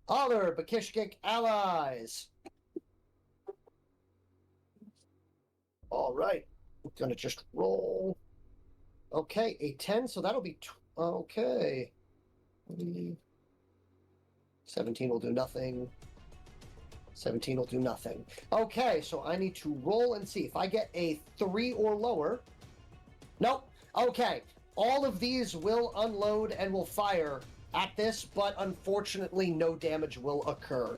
Other Bakishkik allies. All right. I'm going to just roll. Okay, a 10, so that'll be... okay. 17 will do nothing. 17 will do nothing. Okay, so I need to roll and see if I get a 3 or lower. Nope. Okay. All of these will unload and will fire at this, but unfortunately no damage will occur.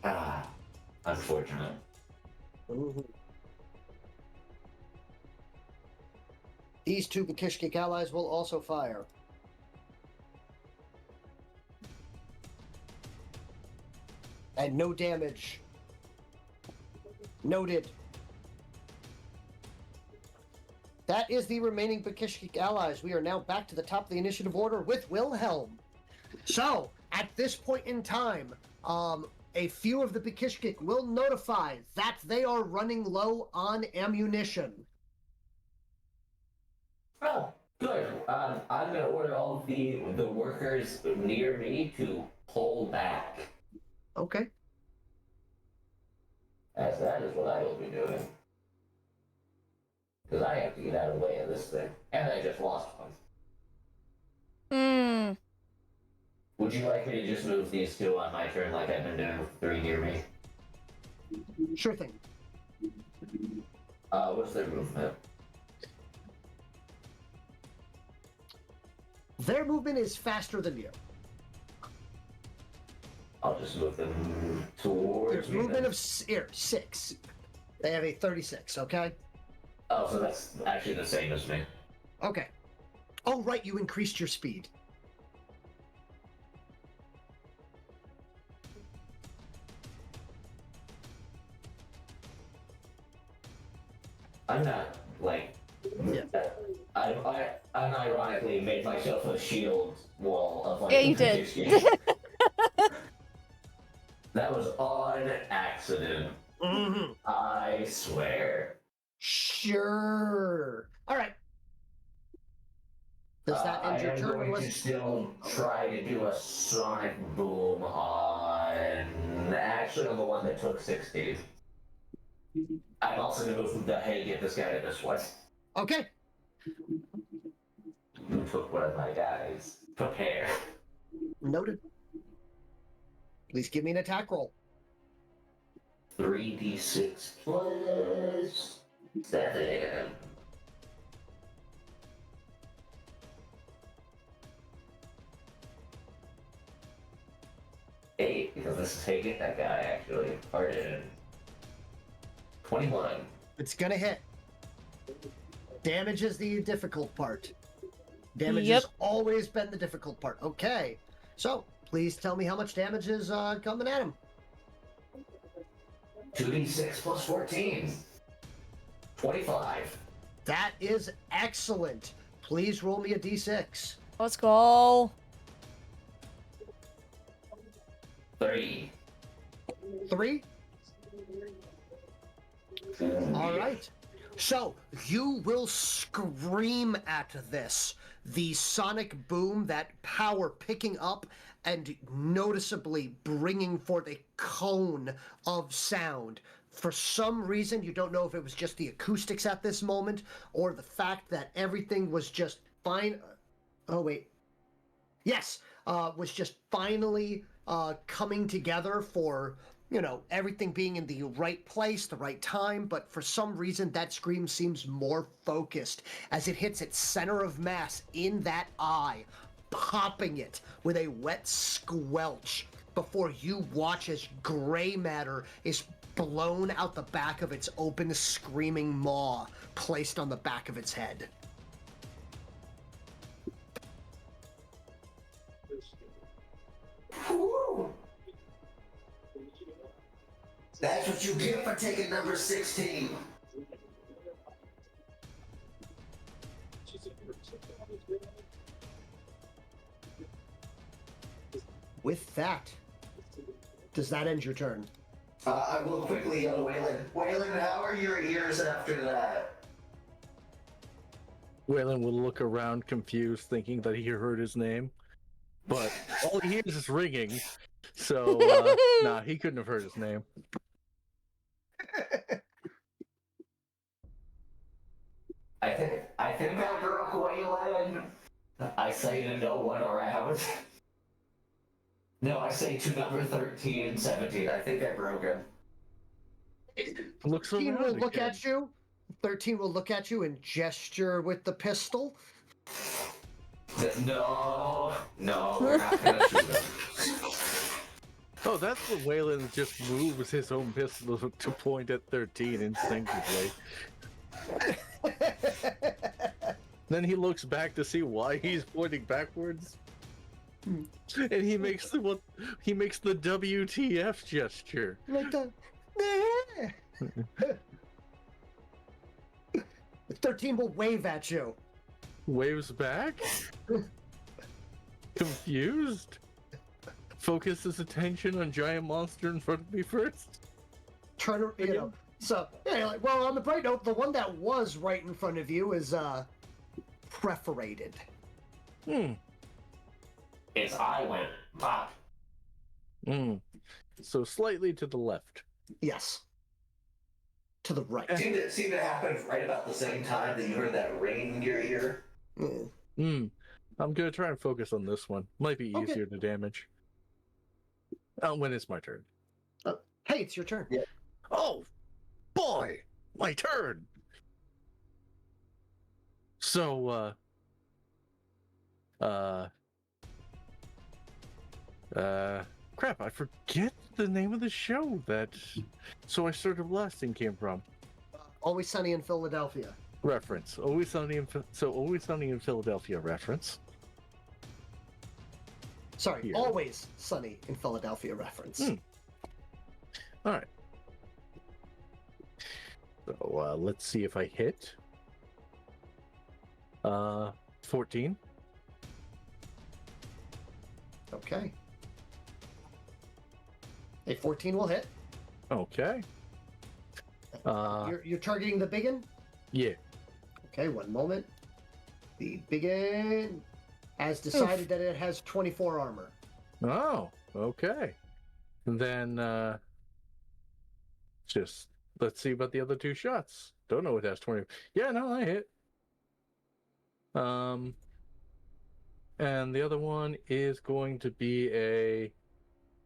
Ah, unfortunate. Mhm. These 2 Bakishkik allies will also fire. And no damage. Noted. That is the remaining Bakishkik allies. We are now back to the top of the initiative order with Wilhelm. So, at this point in time, a few of the Bakishkik will notify that they are running low on ammunition. Oh, good. I'm gonna order all of the workers near me to pull back. Okay. As that is what I will be doing. Because I have to get out of the way of this thing. And I just lost one. Would you like me to just move these 2 on my turn like I've been doing with 3 near me? Sure thing. What's their movement? Their movement is faster than you. I'll just move them towards There's me. movement of 6. They have a 36, okay? Oh, so that's actually the same as me. Okay. Oh, right, you increased your speed. I'm not, like... Yeah. I unironically made myself a shield wall of, like... Yeah, you did. That was on accident. Mm-hmm. I swear. Sure. All right. Does that end your turn? I am going to still try to do a sonic boom on... Actually, on the one that took 16. I'm also going to move from the, hey, get this guy to this one. Okay. put one of my guys. Prepare. Noted. Please give me an attack roll. 3d6 plus 7. 8, because this is taking that guy actually. Pardon. 21. It's gonna hit. Damage is the difficult part. Damage Yep. has always been the difficult part. Okay. So, please tell me how much damage is coming at him. 2d6 plus 14. 25. That is excellent. Please roll me a d6. Let's go. 3. 3. All right. So, you will scream at this. The sonic boom, that power picking up and noticeably bringing forth a cone of sound. For some reason, you don't know if it was just the acoustics at this moment or the fact that everything was just fine. Oh, wait. Yes, was just finally coming together for, you know, everything being in the right place, the right time, but for some reason that scream seems more focused as it hits its center of mass in that eye, popping it with a wet squelch before you watch as gray matter is blown out the back of its open, screaming maw placed on the back of its head. Woo! That's what you get for taking number 16. With that, does that end your turn? I will quickly yell to Waylon. Waylon, how are your ears after that? Waylon will look around confused, thinking that he heard his name, but all he hears is ringing. So, nah, he couldn't have heard his name. I think I broke Waylon. I say to no one around. No, I say to number 13 and 17. I think I broke him. Looks 13 around will look again. at you. 13 will look at you and gesture with the pistol. No, we're not gonna shoot him. Oh, that's what Waylon just moves his own pistol to point at 13 instinctively. Then he looks back to see why he's pointing backwards. And he makes the WTF gesture. Like the 13 will wave at you. Waves back? Confused? Focuses attention on giant monster in front of me first? Trying to, you know. So, yeah, you're like, well, on the bright note, the one that was right in front of you is perforated. Its eye went pop. So slightly to the left. Yes. To the right. Seemed to happen right about the same time that you heard that ring in your ear. Mm. I'm gonna try and focus on this one. Might be Okay. easier to damage. When it's my turn. Hey, it's your turn. Yeah. Oh, boy, my turn. So, crap, I forget the name of the show that So I Started Blasting came from. Always Sunny in Philadelphia. Reference. Always Sunny in Philadelphia reference. Sorry, Here. Always Sunny in Philadelphia reference. All right. So let's see if I hit. 14. Okay. A 14 will hit. Okay. You're targeting the biggin? Yeah. Okay, one moment. The biggin has decided that it has 24 armor. Oh, okay. And then just let's see about the other two shots. Don't know what has 20. Yeah, no, I hit. And the other one is going to be a,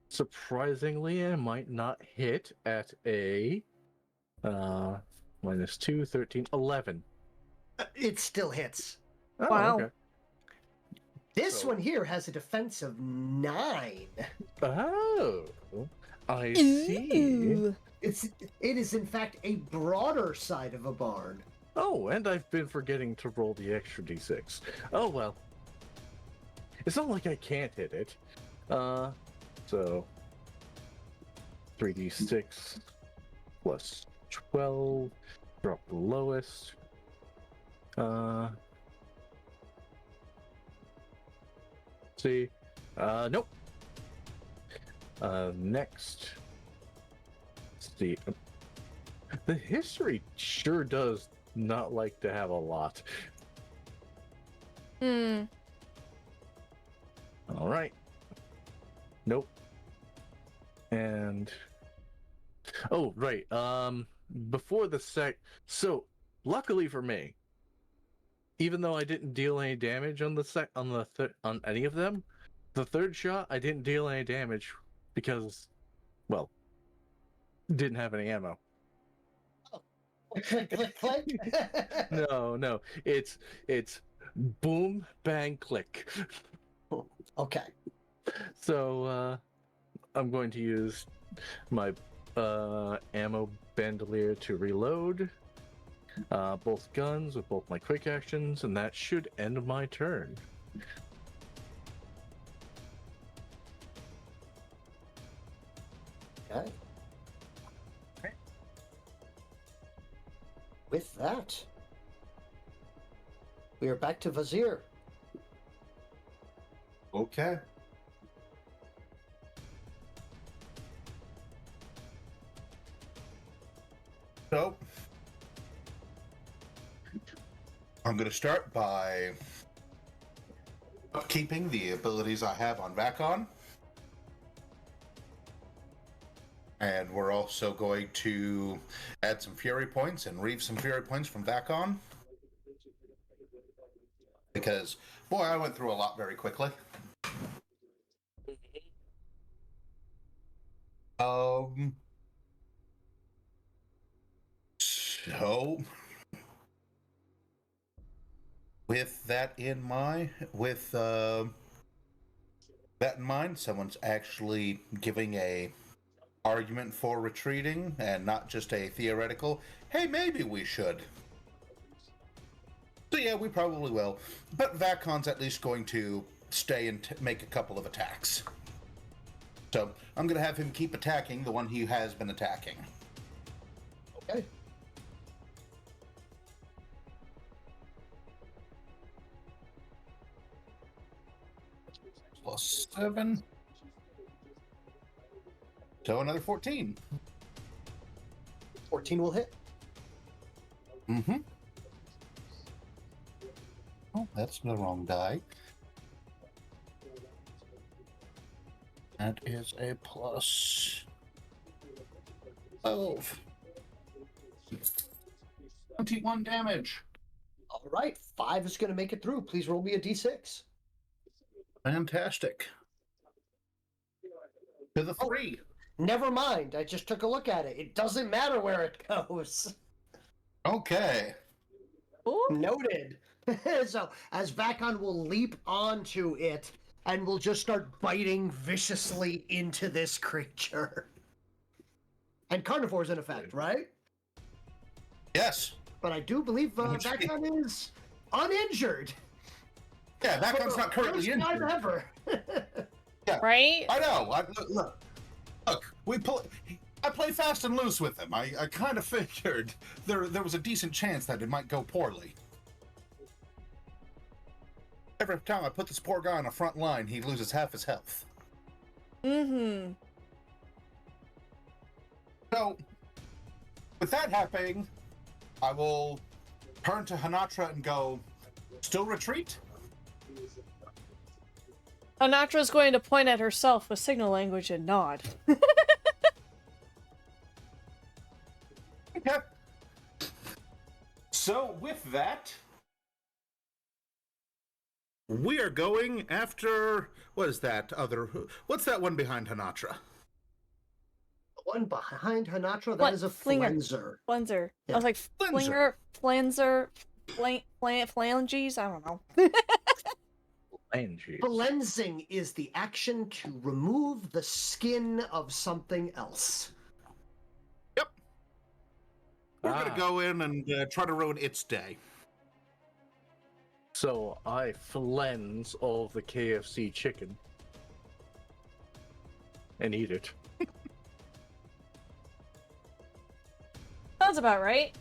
surprisingly, I might not hit at a minus 2, 13, 11. It still hits. Oh, Wow. okay. This So- one here has a defense of 9. Oh, I see. Ooh. It is in fact a broader side of a barn. Oh, and I've been forgetting to roll the extra d6. Oh well. It's not like I can't hit it. So 3d6 plus 12. Drop the lowest. See. Nope. Next. Let's see. The history sure does not like to have a lot. Hmm. All right. Nope. And oh, right. Before the so luckily for me, even though I didn't deal any damage on on any of them, the third shot I didn't deal any damage because, well, didn't have any ammo. Click, click, click. No, it's boom, bang, click. Okay. So I'm going to use my ammo bandolier to reload both guns with both my quick actions, and that should end my turn. Okay. With that, we are back to Vizier. Okay. So, I'm going to start by upkeeping the abilities I have on Vakon. And we're also going to add some Fury points and reave some Fury points from Vakon. Because, boy, I went through a lot very quickly. So, with that in mind, someone's actually giving a argument for retreating and not just a theoretical, hey, maybe we should. So yeah, we probably will. But Vakon's at least going to stay and make a couple of attacks. So I'm going to have him keep attacking the one he has been attacking. Okay. Plus 7. So another 14. 14 will hit. Mm-hmm. Oh, that's the wrong die. That is a plus 12. 21 damage. All right, 5 is going to make it through. Please roll me a d6. Fantastic. To the 3. Never mind. I just took a look at it. It doesn't matter where it goes. Okay. Ooh. Noted. So, as Vakon will leap onto it and will just start biting viciously into this creature. And carnivore's in effect, right? Yes. But I do believe Vakon is uninjured. Yeah, Vakon's not currently First time injured. ever. Yeah. Right? I know. Look, I play fast and loose with him. I kind of figured there was a decent chance that it might go poorly. Every time I put this poor guy on a front line, he loses half his health. Mm-hmm. So, with that happening, I will turn to Hanatra and go, still retreat? Anatra's going to point at herself with signal language and nod. Okay. So, with that, we are going after what is that other? What's that one behind Hanatra? The one behind Hanatra, that What? is a Flinger. flenser. Flenser. Yeah. I was like, Flenser. flinger, phalanges? I don't know. Flensing is the action to remove the skin of something else. Yep. We're gonna go in and try to ruin its day. So I flens all of the KFC chicken and eat it. Sounds about right.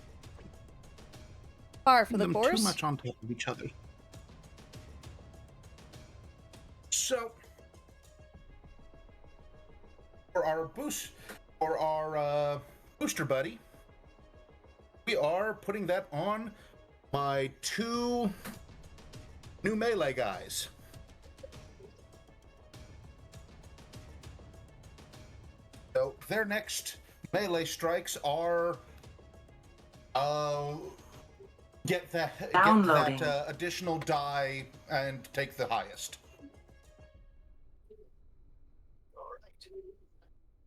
Par for the Them course. too much on top of each other. So, for our booster buddy, we are putting that on my 2 new melee guys. So their next melee strikes are get that additional die and take the highest.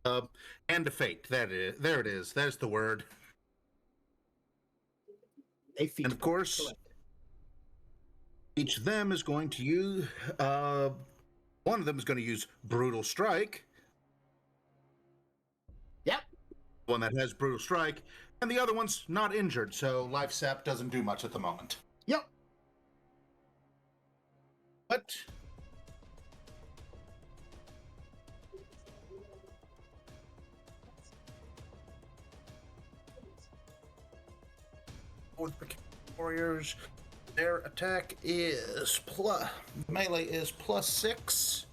And a fate. There it is. There's the word. A feat. And of course, Correct. each of them is going to use. One of them is going to use brutal strike. Yep. One that has brutal strike, and the other one's not injured, so life sap doesn't do much at the moment. Yep. But with the warriors, their attack is plus melee is +6.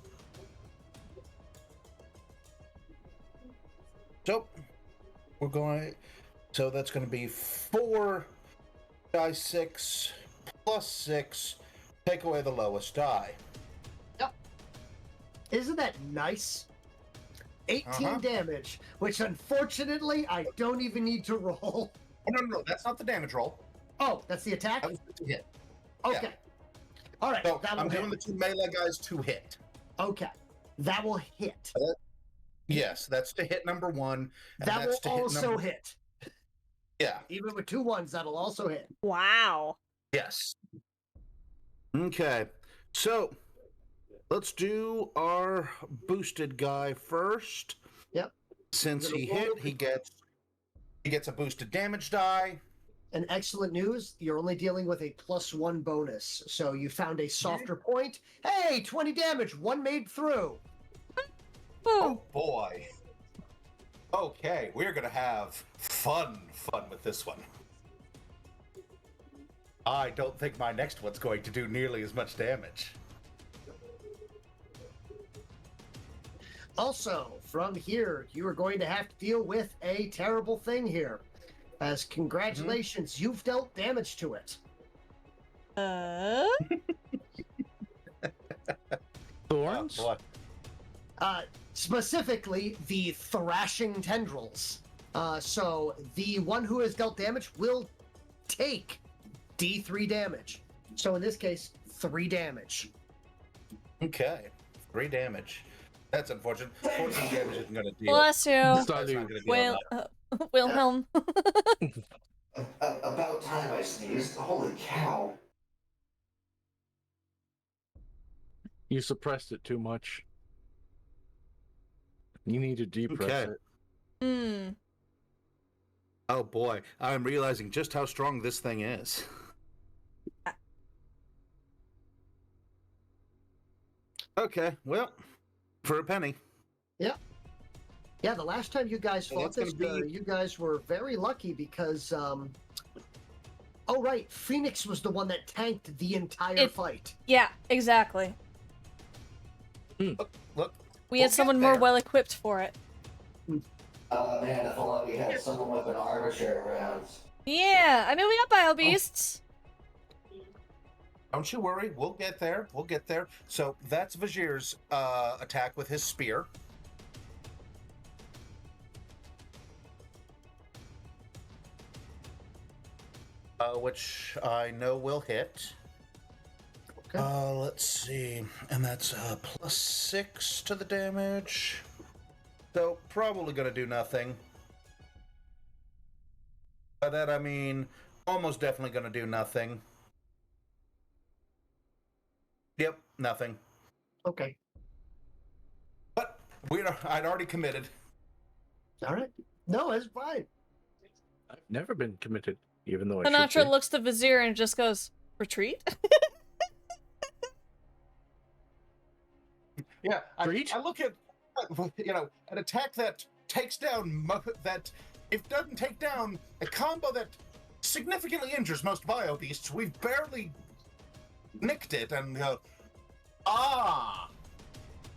So we're going. So that's going to be 4 die 6 +6. Take away the lowest die. Yep. Isn't that nice? 18 damage, which unfortunately I don't even need to roll. Oh, no, that's not the damage roll. Oh, that's the attack? That was the hit. Okay. Yeah. All right. So that I'm will doing the hit. 2 melee guys to hit. Okay. That will hit. Yes, that's to hit number 1. And That will that's to also number... hit. Yeah. Even with 2 1s, that'll also hit. Wow. Yes. Okay. So let's do our boosted guy first. Yep. Since he hit, he gets a boosted damage die. And excellent news, you're only dealing with a +1 bonus. So you found a softer point. Hey, 20 damage, 1 made through. Oh boy. Okay, we're gonna have fun with this one. I don't think my next one's going to do nearly as much damage. Also, from here, you are going to have to deal with a terrible thing here. As congratulations, you've dealt damage to it. Thorns? Oh, boy. Specifically, the thrashing tendrils. So the one who has dealt damage will take D3 damage. So in this case, 3 damage. Okay, 3 damage. That's unfortunate. 14 damage isn't going to deal. Bless you. That's not gonna deal Will, enough. Wilhelm. About time I sneezed. Holy cow. You suppressed it too much. You need to depress Okay. it. Hmm. Oh boy, I'm realizing just how strong this thing is. Okay, well, for a penny. Yeah. Yeah, the last time you guys And fought it's gonna this, be- you guys were very lucky because, oh right, Phoenix was the one that tanked the entire fight. Yeah, exactly. Look, We we'll had someone get more there. well equipped for it. Oh man, if only we had someone with an arbitrary around. Yeah, I mean, we got bio beasts. Don't you worry, we'll get there. We'll get there. So that's Vajir's attack with his spear. Which I know will hit. Let's see. And that's +6 to the damage. So, probably gonna do nothing. By that I mean, almost definitely gonna do nothing. Yep, nothing. Okay. But I'd already committed. All right. No, it's fine. I've never been committed, even though I should Sinatra be. looks to Vizier and just goes, retreat? Yeah, I Breach? look at an attack that takes down that if it doesn't take down a combo that significantly injures most bio beasts. We've barely nicked it, and go, I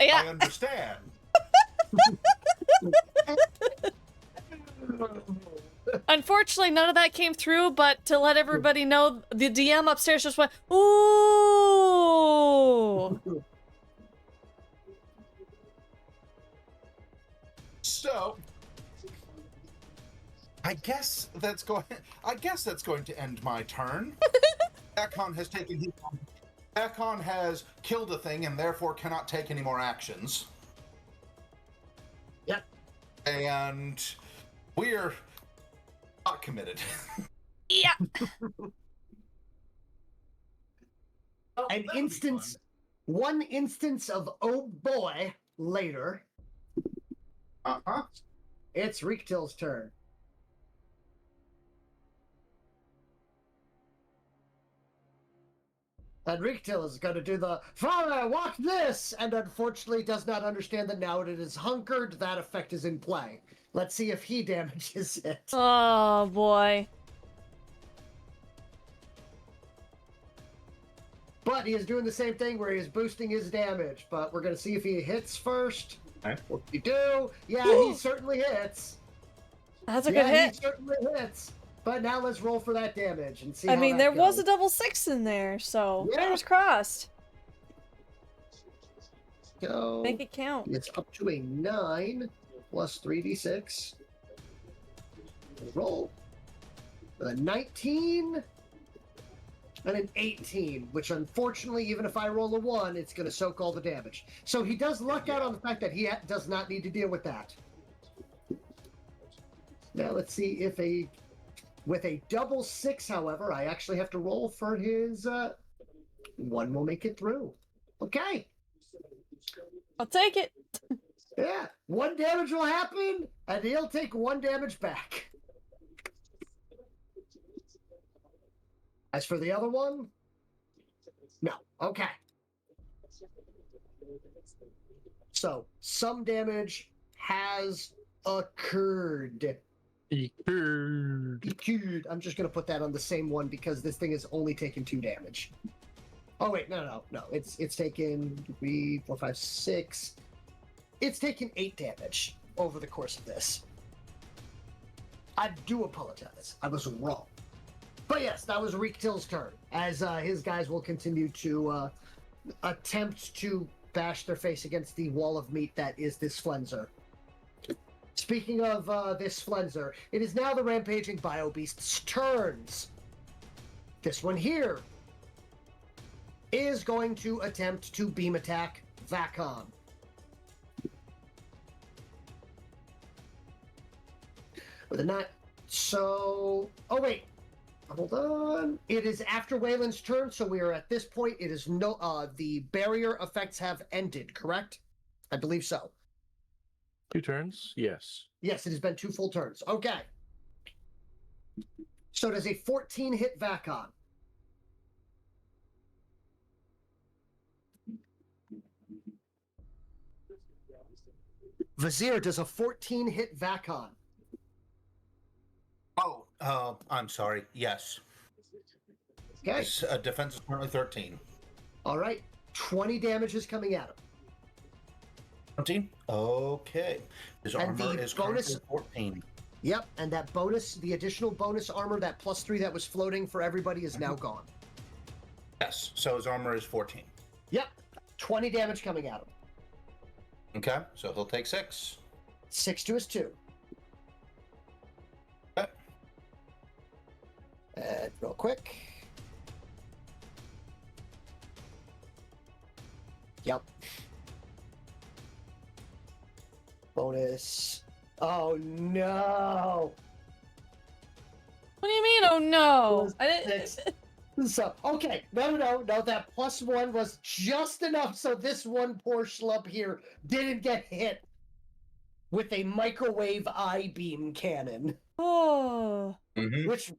Yeah. understand. Unfortunately, none of that came through, but to let everybody know, the DM upstairs just went, ooh! So, I guess that's going to end my turn. Akon has killed a thing and therefore cannot take any more actions. Yep. And we're not committed. Yeah. One instance of oh boy later. Uh-huh. It's Reektil's turn. And Reektil is going to do the fire, walk this, and unfortunately does not understand that now it is hunkered. That effect is in play. Let's see if he damages it. Oh, boy. But he is doing the same thing where he is boosting his damage. But we're going to see if he hits first. Okay. What do we do? Yeah, Ooh. he certainly hits. That's a Yeah, good hit. he certainly hits. But now let's roll for that damage and see I how mean, that there was a goes. double 6 in there, so Yeah. fingers crossed. Go. Make it count. It's up to a 9 plus 3d6. Roll. A 19 and an 18, which unfortunately, even if I roll a 1, it's going to soak all the damage. So he does luck out on the fact that he does not need to deal with that. Now let's see if with a double 6, however, I actually have to roll for his 1 will make it through. Okay. I'll take it. Yeah, 1 damage will happen, and he'll take 1 damage back. As for the other one, no. Okay. So, some damage has occurred. Occurred. I'm just going to put that on the same one because this thing has only taken 2 damage. Oh, wait, no. It's taken 3, 4, 5, 6. It's taken 8 damage over the course of this. I do apologize. I was wrong. But yes, that was Reektil's turn, as his guys will continue to attempt to bash their face against the wall of meat that is this Flenser. Speaking of this Flenser, it is now the rampaging Biobeast's turns. This one here is going to attempt to beam attack Vakon. With a 9. So, oh wait. Hold on. It is after Waylon's turn, so we are at this point. It is no. The barrier effects have ended, correct? I believe so. 2 turns? Yes. Yes, it has been 2 full turns. Okay. So does a 14 hit Vakon? Vizier, does a 14 hit Vakon? Oh, I'm sorry. Yes. Okay. His defense is currently 13. All right. 20 damage is coming at him. 17? Okay. His And armor the is bonus- currently 14. Yep, and that bonus, the additional bonus armor, that +3 that was floating for everybody is now gone. Yes, so his armor is 14. Yep. 20 damage coming at him. Okay, so he'll take 6. 6 to his 2. Okay. And real quick. Yep. Bonus. Oh no! What do you mean? Oh no! Was I didn't. six. So, okay, no, that +1 was just enough so this one poor schlub here didn't get hit with a microwave I-beam cannon, Oh. which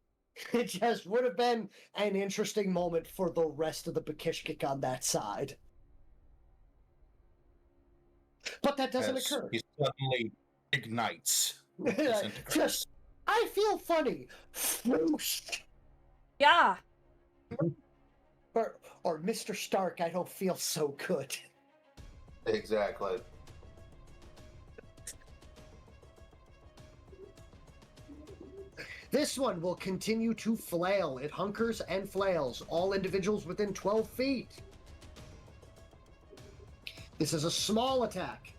it just would have been an interesting moment for the rest of the Bakishkik on that side. But that doesn't As occur. he suddenly ignites. Just, I feel funny. Whoosh. Yeah. Or Mr. Stark, I don't feel so good. Exactly. This one will continue to flail. It hunkers and flails. All individuals within 12 feet. This is a small attack.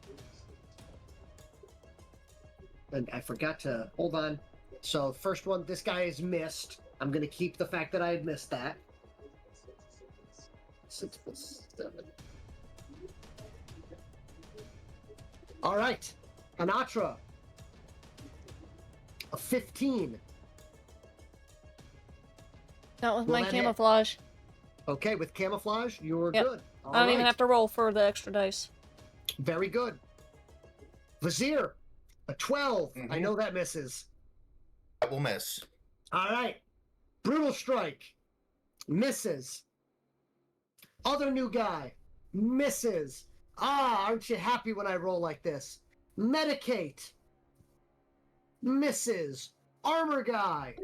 And I forgot to... Hold on. So, first one, this guy is missed. I'm going to keep the fact that I had missed that. 6 plus 7. All right. Anatra. A 15. Not with Will my that hit? camouflage. Okay, with camouflage, you're Yep. good. I don't even have to roll for the extra dice. Very good. Vizier, a 12. I Mhm. know that misses. That will miss. All right. Brutal Strike, misses. Other new guy, misses. Ah, aren't you happy when I roll like this? Medicate, misses. Armor guy,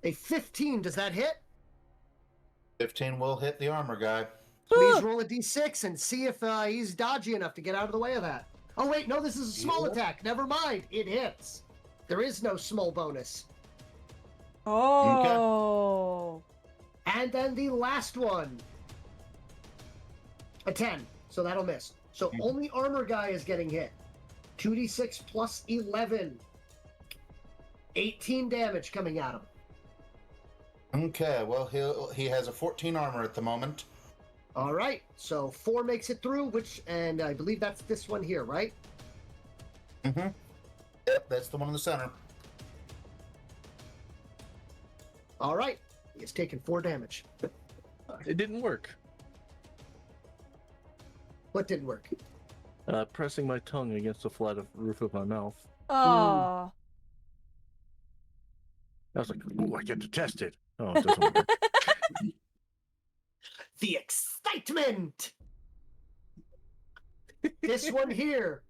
a 15. Does that hit? 15 will hit the armor guy. Please roll a d6 and see if he's dodgy enough to get out of the way of that. Oh, wait, no, this is a small attack. Never mind. It hits. There is no small bonus. Oh. And then the last one. A 10. So that'll miss. So only armor guy is getting hit. 2d6 plus 11. 18 damage coming at him. Okay, well, he has a 14 armor at the moment. All right. So 4 makes it through, and I believe that's this one here, right? Mm-hmm. Yep, that's the one in the center. All right. He's taken 4 damage. It didn't work. What didn't work? Pressing my tongue against the flat roof of my mouth. Oh. I was like, "Ooh, I get to test it." Oh, it doesn't work. The excitement! This one here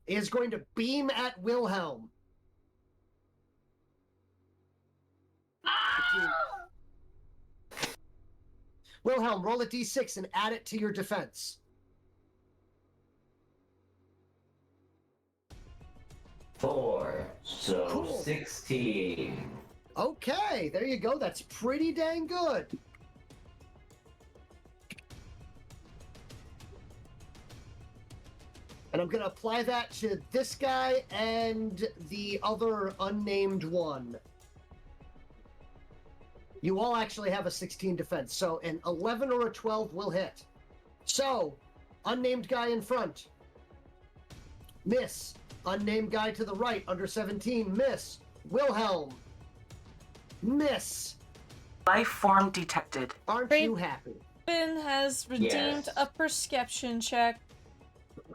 is going to beam at Wilhelm. Wilhelm, roll a d6 and add it to your defense. 4, so Cool. 16. Okay, there you go. That's pretty dang good. And I'm going to apply that to this guy and the other unnamed one. You all actually have a 16 defense, so an 11 or a 12 will hit. So, unnamed guy in front. Miss. Unnamed guy to the right, under 17. Miss. Wilhelm. Miss. Life form detected. Aren't Great. you happy? Raven has redeemed Yes. a perception check.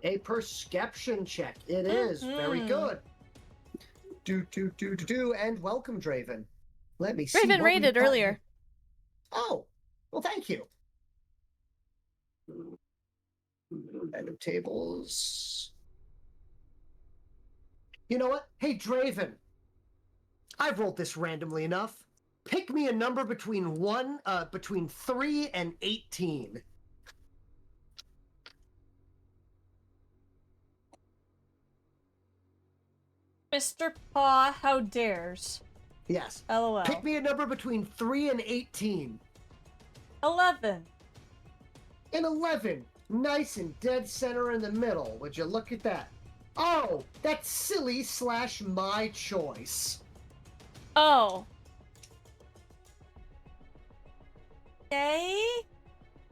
A perception check. It is. Very Mhm. good. Do. And welcome, Draven. Let me see. Raven what we've rated got. earlier. Oh, well, thank you. Random tables. You know what? Hey, Draven. I've rolled this randomly enough. Pick me a number between 3 and 18. Mr. Paw, how dares. Yes. LOL. Pick me a number between 3 and 18. 11. And 11. Nice and dead center in the middle. Would you look at that? Oh, that's silly / my choice. Oh. Okay.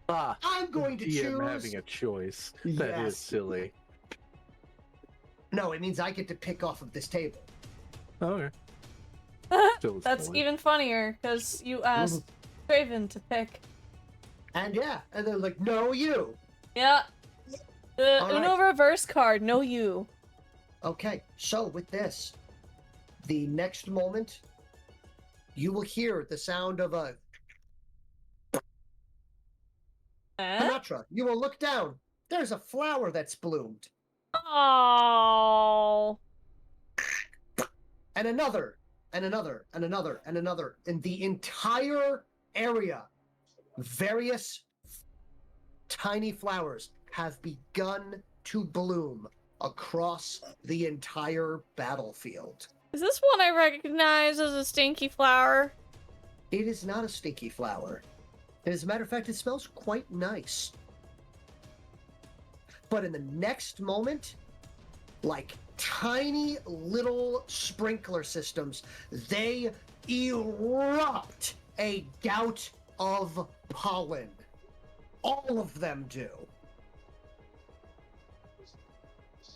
I'm going to DM choose. having a choice. That is Yes. silly. No, it means I get to pick off of this table. Okay. Still That's silly. even funnier, because you asked Draven to pick. And yeah, and they're like, no, you. Yeah. The All Uno right. reverse card, no you. Okay, so with this, the next moment, you will hear the sound of a Hanatra. You will look down. There's a flower that's bloomed. Oh. And another, and another, and another, and another. In the entire area, various tiny flowers have begun to bloom across the entire battlefield. Is this one I recognize as a stinky flower? It is not a stinky flower. As a matter of fact, it smells quite nice. But in the next moment, like tiny little sprinkler systems, they erupt a gout of pollen. All of them do.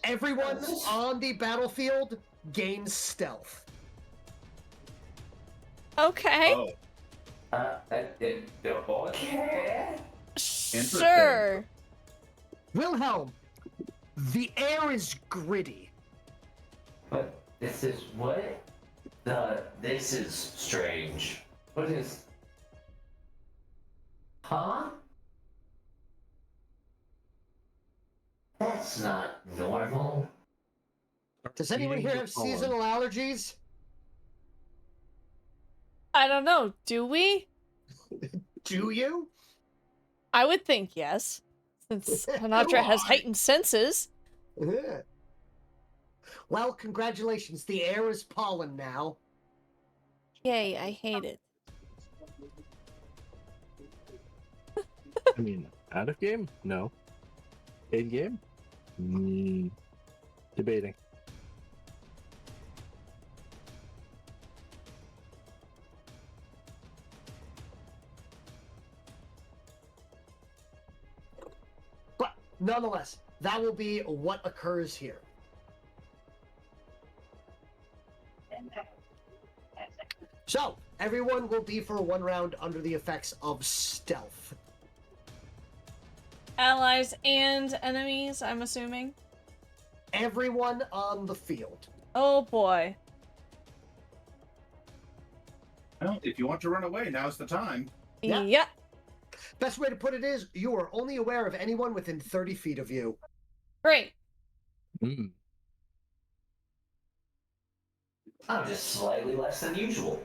Everyone on the battlefield gains stealth. Okay. Oh, Okay. Sure. Wilhelm, the air is gritty. But this is what? This is strange. What is? Huh? That's not normal. Does anyone here have seasonal allergies? I don't know. Do we? Do you? I would think yes. Since Hanatra has heightened senses. Yeah. Well, congratulations. The air is pollen now. Yay, I hate it. I mean, out of game? No. In game? Debating. But nonetheless, that will be what occurs here. So, everyone will be for one round under the effects of stealth. Allies and enemies, I'm assuming. Everyone on the field. Oh boy. well, if you want to run away, now's the time. Yeah. Yep. Best way to put it is, you are only aware of anyone within 30 feet of you. Great. I'm just slightly less than usual.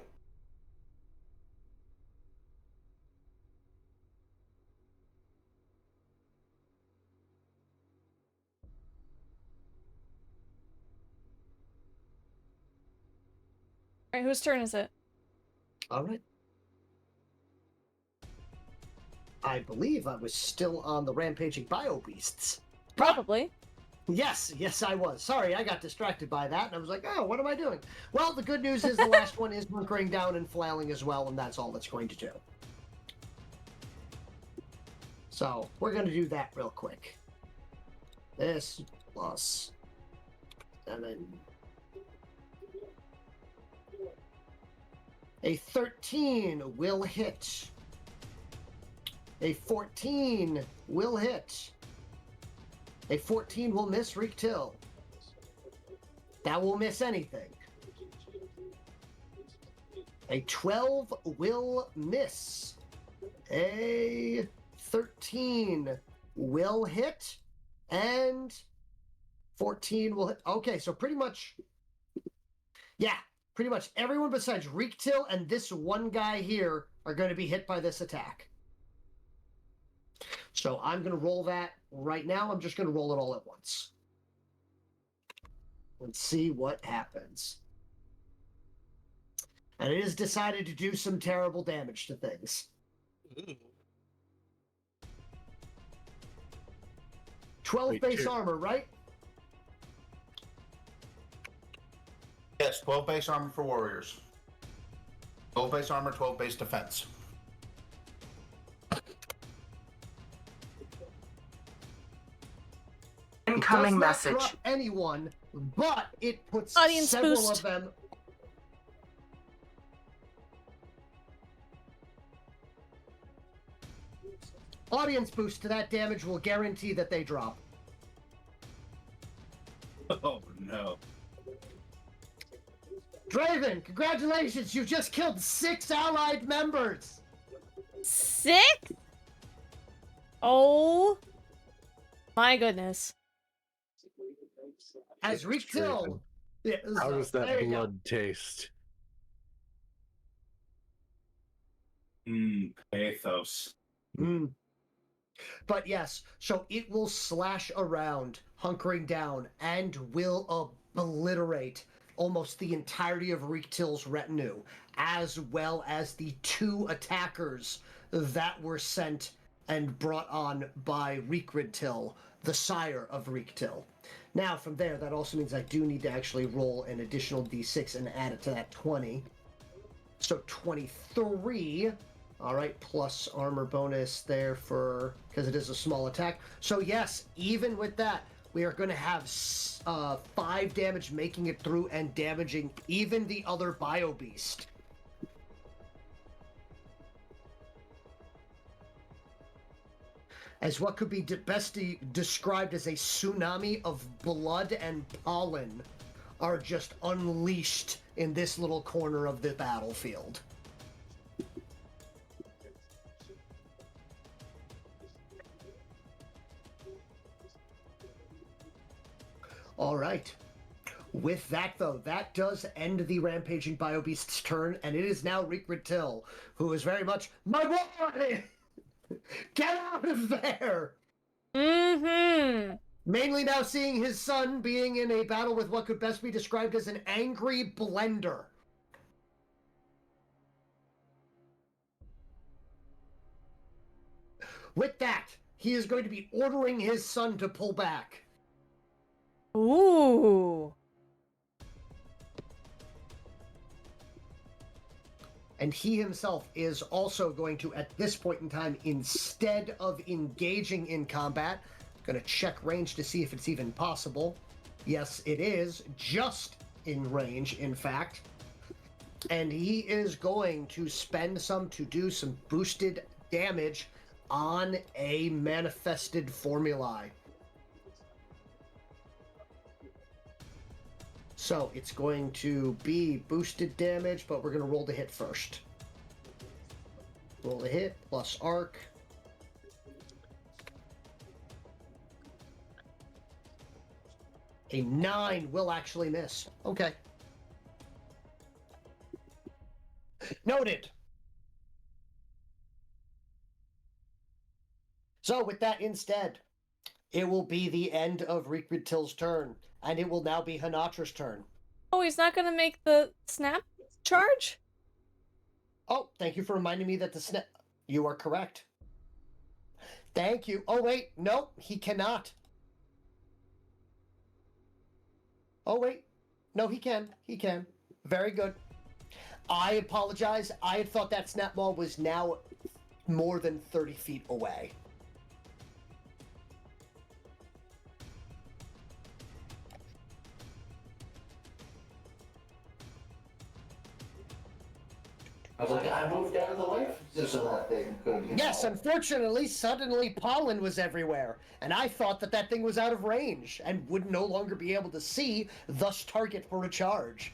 Alright, whose turn is it? All right. I believe I was still on the rampaging bio beasts. Probably. Yes, I was. Sorry, I got distracted by that, and I was like, oh, what am I doing? Well, the good news is the last one is bunkering down and flailing as well, and that's all it's going to do. So, we're going to do that real quick. This plus 7. A 13 will hit. A 14 will hit. A 14 will miss Reek Till. That will miss anything. A 12 will miss. A 13 will hit. And 14 will hit. Okay, so pretty much... Yeah, pretty much everyone besides Reek Till and this one guy here are going to be hit by this attack. So I'm going to roll that right now. I'm just going to roll it all at once. Let's see what happens. And it is decided to do some terrible damage to things. 12 Wait, base two. armor, right? Yes, 12 base armor for warriors. 12 base armor, 12 base defense. Incoming it does message. not drop anyone, but it puts Audience several boost. of them. Audience boost to that damage will guarantee that they drop. Oh no. Draven, congratulations! You've just killed 6 allied members! 6? Oh my goodness. As Riktil... How does that there you go. blood taste? Pathos. Mm. But yes, so it will slash around, hunkering down, and will obliterate almost the entirety of Riktil's retinue, as well as the 2 attackers that were sent and brought on by Riktil, the sire of Riktil. Now, from there, that also means I do need to actually roll an additional d6 and add it to that 20. So 23... All right, plus armor bonus there for, because it is a small attack. So yes, even with that, we are going to have 5 damage making it through and damaging even the other Bio Beast. As what could be best described as a tsunami of blood and pollen are just unleashed in this little corner of the battlefield. All right. With that, though, that does end the Rampaging Biobeast's turn, and it is now Riktil, who is very much, my boy! Get out of there! Mm-hmm. Mainly now seeing his son being in a battle with what could best be described as an angry blender. With that, he is going to be ordering his son to pull back. Ooh. And he himself is also going to, at this point in time, instead of engaging in combat, going to check range to see if it's even possible. Yes, it is. Just in range, in fact. And he is going to spend some to do some boosted damage on a manifested formulae. So it's going to be boosted damage, but we're going to roll the hit first. Roll the hit plus arc. A 9 will actually miss. Okay. Noted. So with that instead, it will be the end of Riktil's turn, and it will now be Hanatra's turn. Oh, he's not gonna make the snap charge? Oh, thank you for reminding me that the snap... You are correct. Thank you. Oh, wait. No, he cannot. Oh, wait. No, he can. He can. Very good. I apologize. I had thought that snap ball was now more than 30 feet away. I was like, I moved out of the way just so that thing could. Yes, unfortunately, suddenly pollen was everywhere, and I thought that that thing was out of range and would no longer be able to see, thus target for a charge.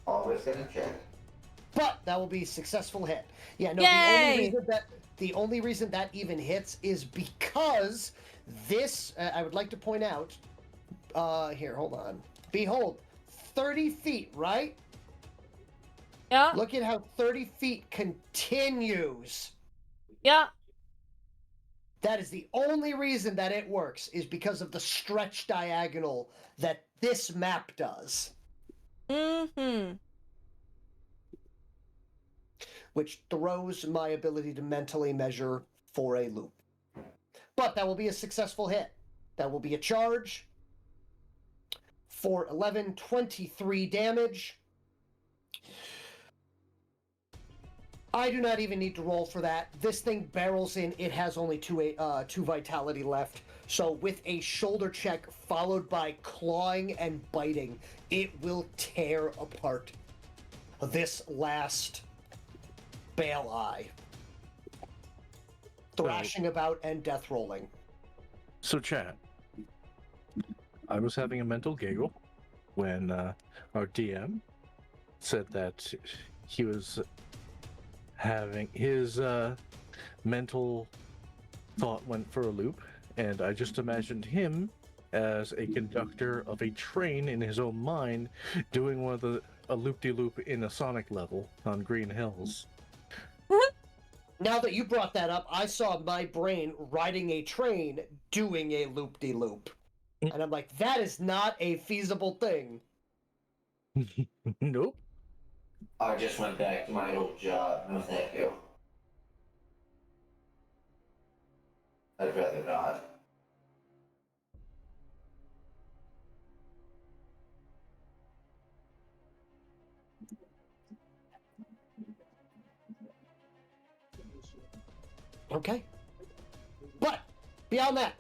Always gonna check. But that will be a successful hit. Yeah, no, Yay! the only reason that even hits is because this, I would like to point out, here, hold on. Behold, 30 feet, right? Yeah. Look at how 30 feet continues. Yeah. That is the only reason that it works, is because of the stretch diagonal that this map does. Mm-hmm. Which throws my ability to mentally measure for a loop. But that will be a successful hit. That will be a charge for 11, 23 damage. I do not even need to roll for that. This thing barrels in. It has only two vitality left. So with a shoulder check followed by clawing and biting, it will tear apart this last Bale Eye. Thrashing about and death rolling. So, chat. I was having a mental giggle when our DM said that he was having his mental thought went for a loop, and I just imagined him as a conductor of a train in his own mind, doing a loop-de-loop in a Sonic level on Green Hills. Now that you brought that up, I saw my brain riding a train doing a loop-de-loop. And I'm like, that is not a feasible thing. Nope. I just went back to my old job. No, thank you. I'd rather not. Okay. But, beyond that,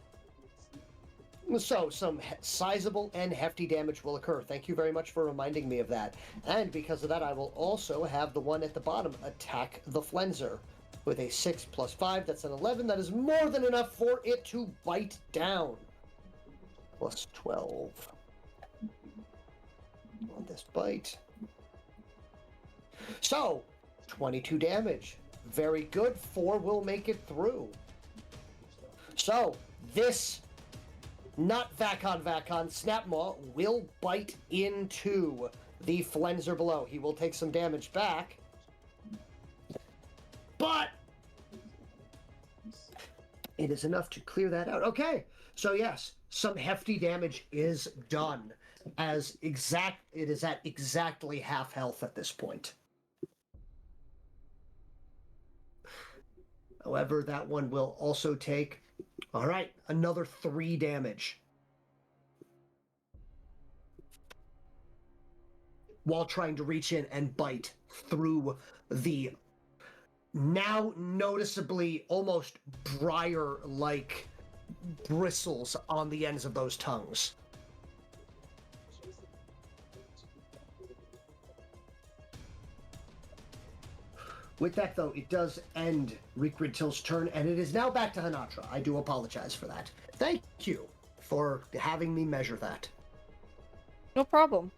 so some sizable and hefty damage will occur. Thank you very much for reminding me of that. And because of that, I will also have the one at the bottom attack the Flenser. With a 6 plus 5, that's an 11. That is more than enough for it to bite down. Plus 12. On this bite. So, 22 damage. Very good. 4 will make it through. So, this not Vacon Snapmaw will bite into the Flenser below. He will take some damage back. But it is enough to clear that out. Okay, so yes, some hefty damage is done. It is at exactly half health at this point. However, that one will also take, all right, another 3 damage. While trying to reach in and bite through the now noticeably almost briar-like bristles on the ends of those tongues. With that, though, it does end Rikridtil's turn, and it is now back to Hanatra. I do apologize for that. Thank you for having me measure that. No problem.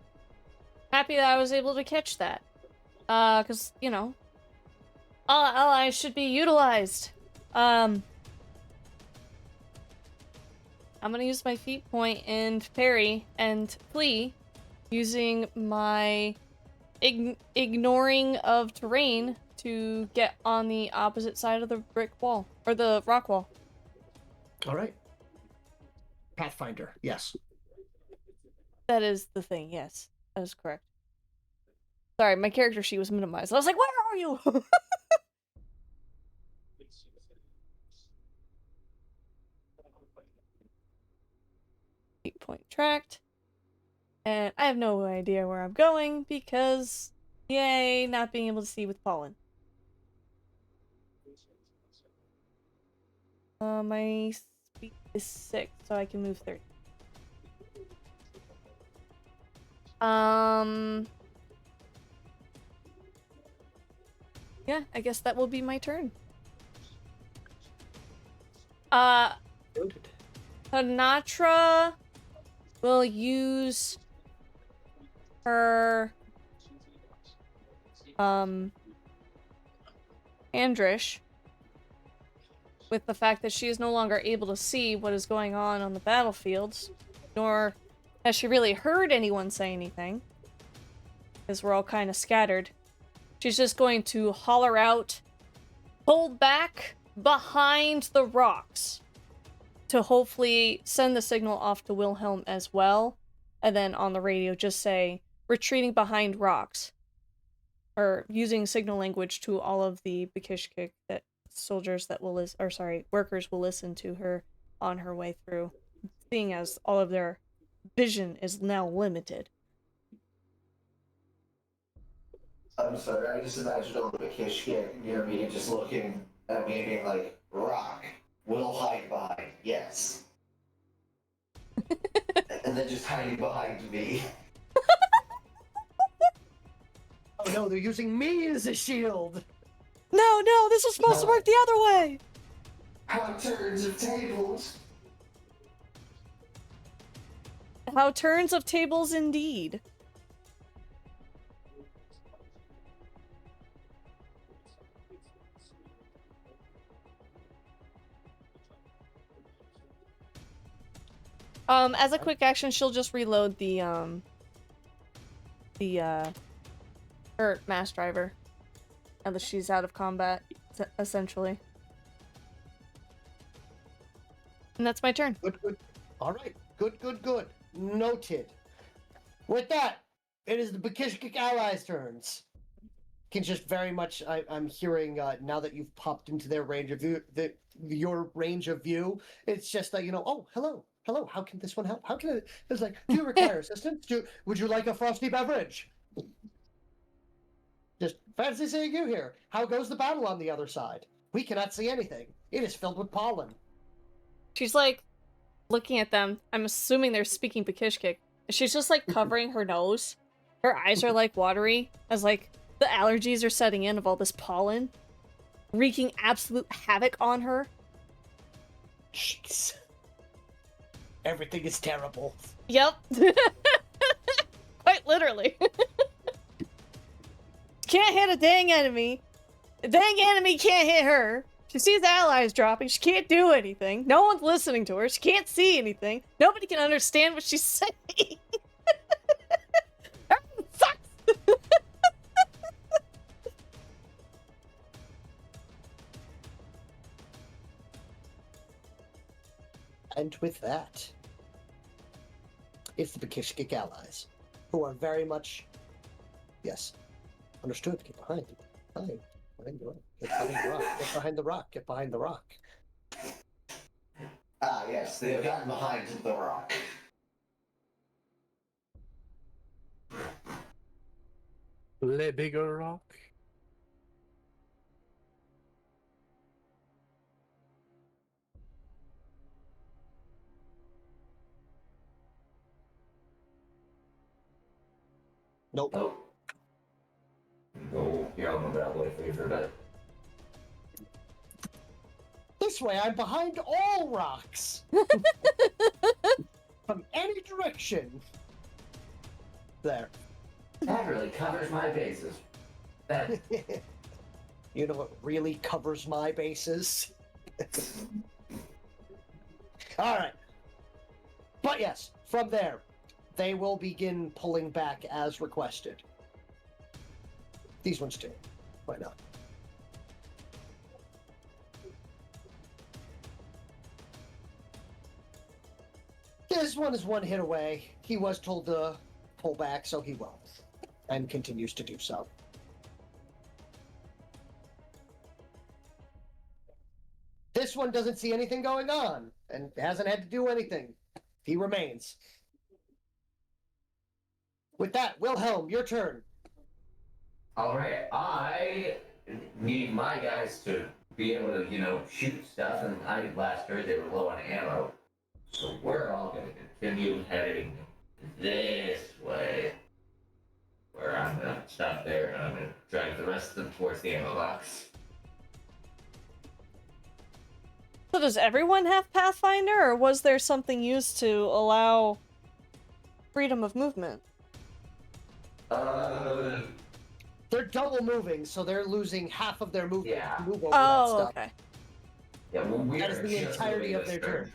Happy that I was able to catch that. Because, you know, all allies should be utilized. I'm gonna use my feat point and parry and flee using my ignoring of terrain to get on the opposite side of the brick wall, or the rock wall. All right. Pathfinder, yes. That is the thing, yes. That is correct. Sorry, my character sheet was minimized. I was like, where are you? 8-point tracked. And I have no idea where I'm going because, yay, not being able to see with pollen. My speed is 6, so I can move 30. Yeah, I guess that will be my turn. Hanatra will use her Andrish, with the fact that she is no longer able to see what is going on the battlefields, nor has she really heard anyone say anything, because we're all kind of scattered. She's just going to holler out, "Hold back behind the rocks," to hopefully send the signal off to Wilhelm as well, and then on the radio just say, "Retreating behind rocks," or using signal language to all of the Bakishkik that soldiers that will listen, or sorry, workers will listen to her on her way through, seeing as all of their vision is now limited. I'm sorry, I just imagined a little bit Kishkin near me just looking at me and being like, rock, we'll hide behind, yes. And then just hiding behind me. Oh no, they're using me as a shield! No, this was supposed to work the other way! How turns of tables. How turns of tables indeed. As a quick action, she'll just reload the mass driver. Now that she's out of combat, essentially. And that's my turn. Good. Alright, good. Noted. With that, it is the Bakishkik allies' turns. Can just very much, I'm hearing, now that you've popped into their range of view, your range of view, it's just like, oh, hello, how can this one help? How can it, it's like, do you require assistance? Would you like a frosty beverage? Just fancy seeing you here. How goes the battle on the other side? We cannot see anything. It is filled with pollen. She's like, looking at them. I'm assuming they're speaking Bakishkik. She's just like covering her nose. Her eyes are like watery as like the allergies are setting in of all this pollen, wreaking absolute havoc on her. Jeez. Everything is terrible. Yep. Quite literally. Can't hit a dang enemy. A dang enemy can't hit her. She sees allies dropping. She can't do anything. No one's listening to her. She can't see anything. Nobody can understand what she's saying. Everything sucks. And with that, it's the Bakishkik allies, who are very much, yes, understood. Get behind the rock. Get behind the rock. Get behind the rock. Get behind the rock. Ah, yes, they have gotten behind the rock. Le bigger rock. Nope. No, you're on that way for that. This way, I'm behind all rocks. From any direction. There. That really covers my bases. That. You know what really covers my bases? Alright. But yes, from there, they will begin pulling back as requested. These ones too. Why not? This one is one hit away. He was told to pull back, so he will. And continues to do so. This one doesn't see anything going on, and hasn't had to do anything. He remains. With that, Wilhelm, your turn. Alright, I need my guys to be able to, shoot stuff, and I last heard they were low on ammo. So we're all going to continue heading this way. Where I'm going to stop there, and I'm going to drive the rest of them towards the ammo box. So does everyone have Pathfinder, or was there something used to allow freedom of movement? They're double moving, so they're losing half of their movement to move over that Oh, stuff. okay. Yeah, well, That is the entirety of their turn.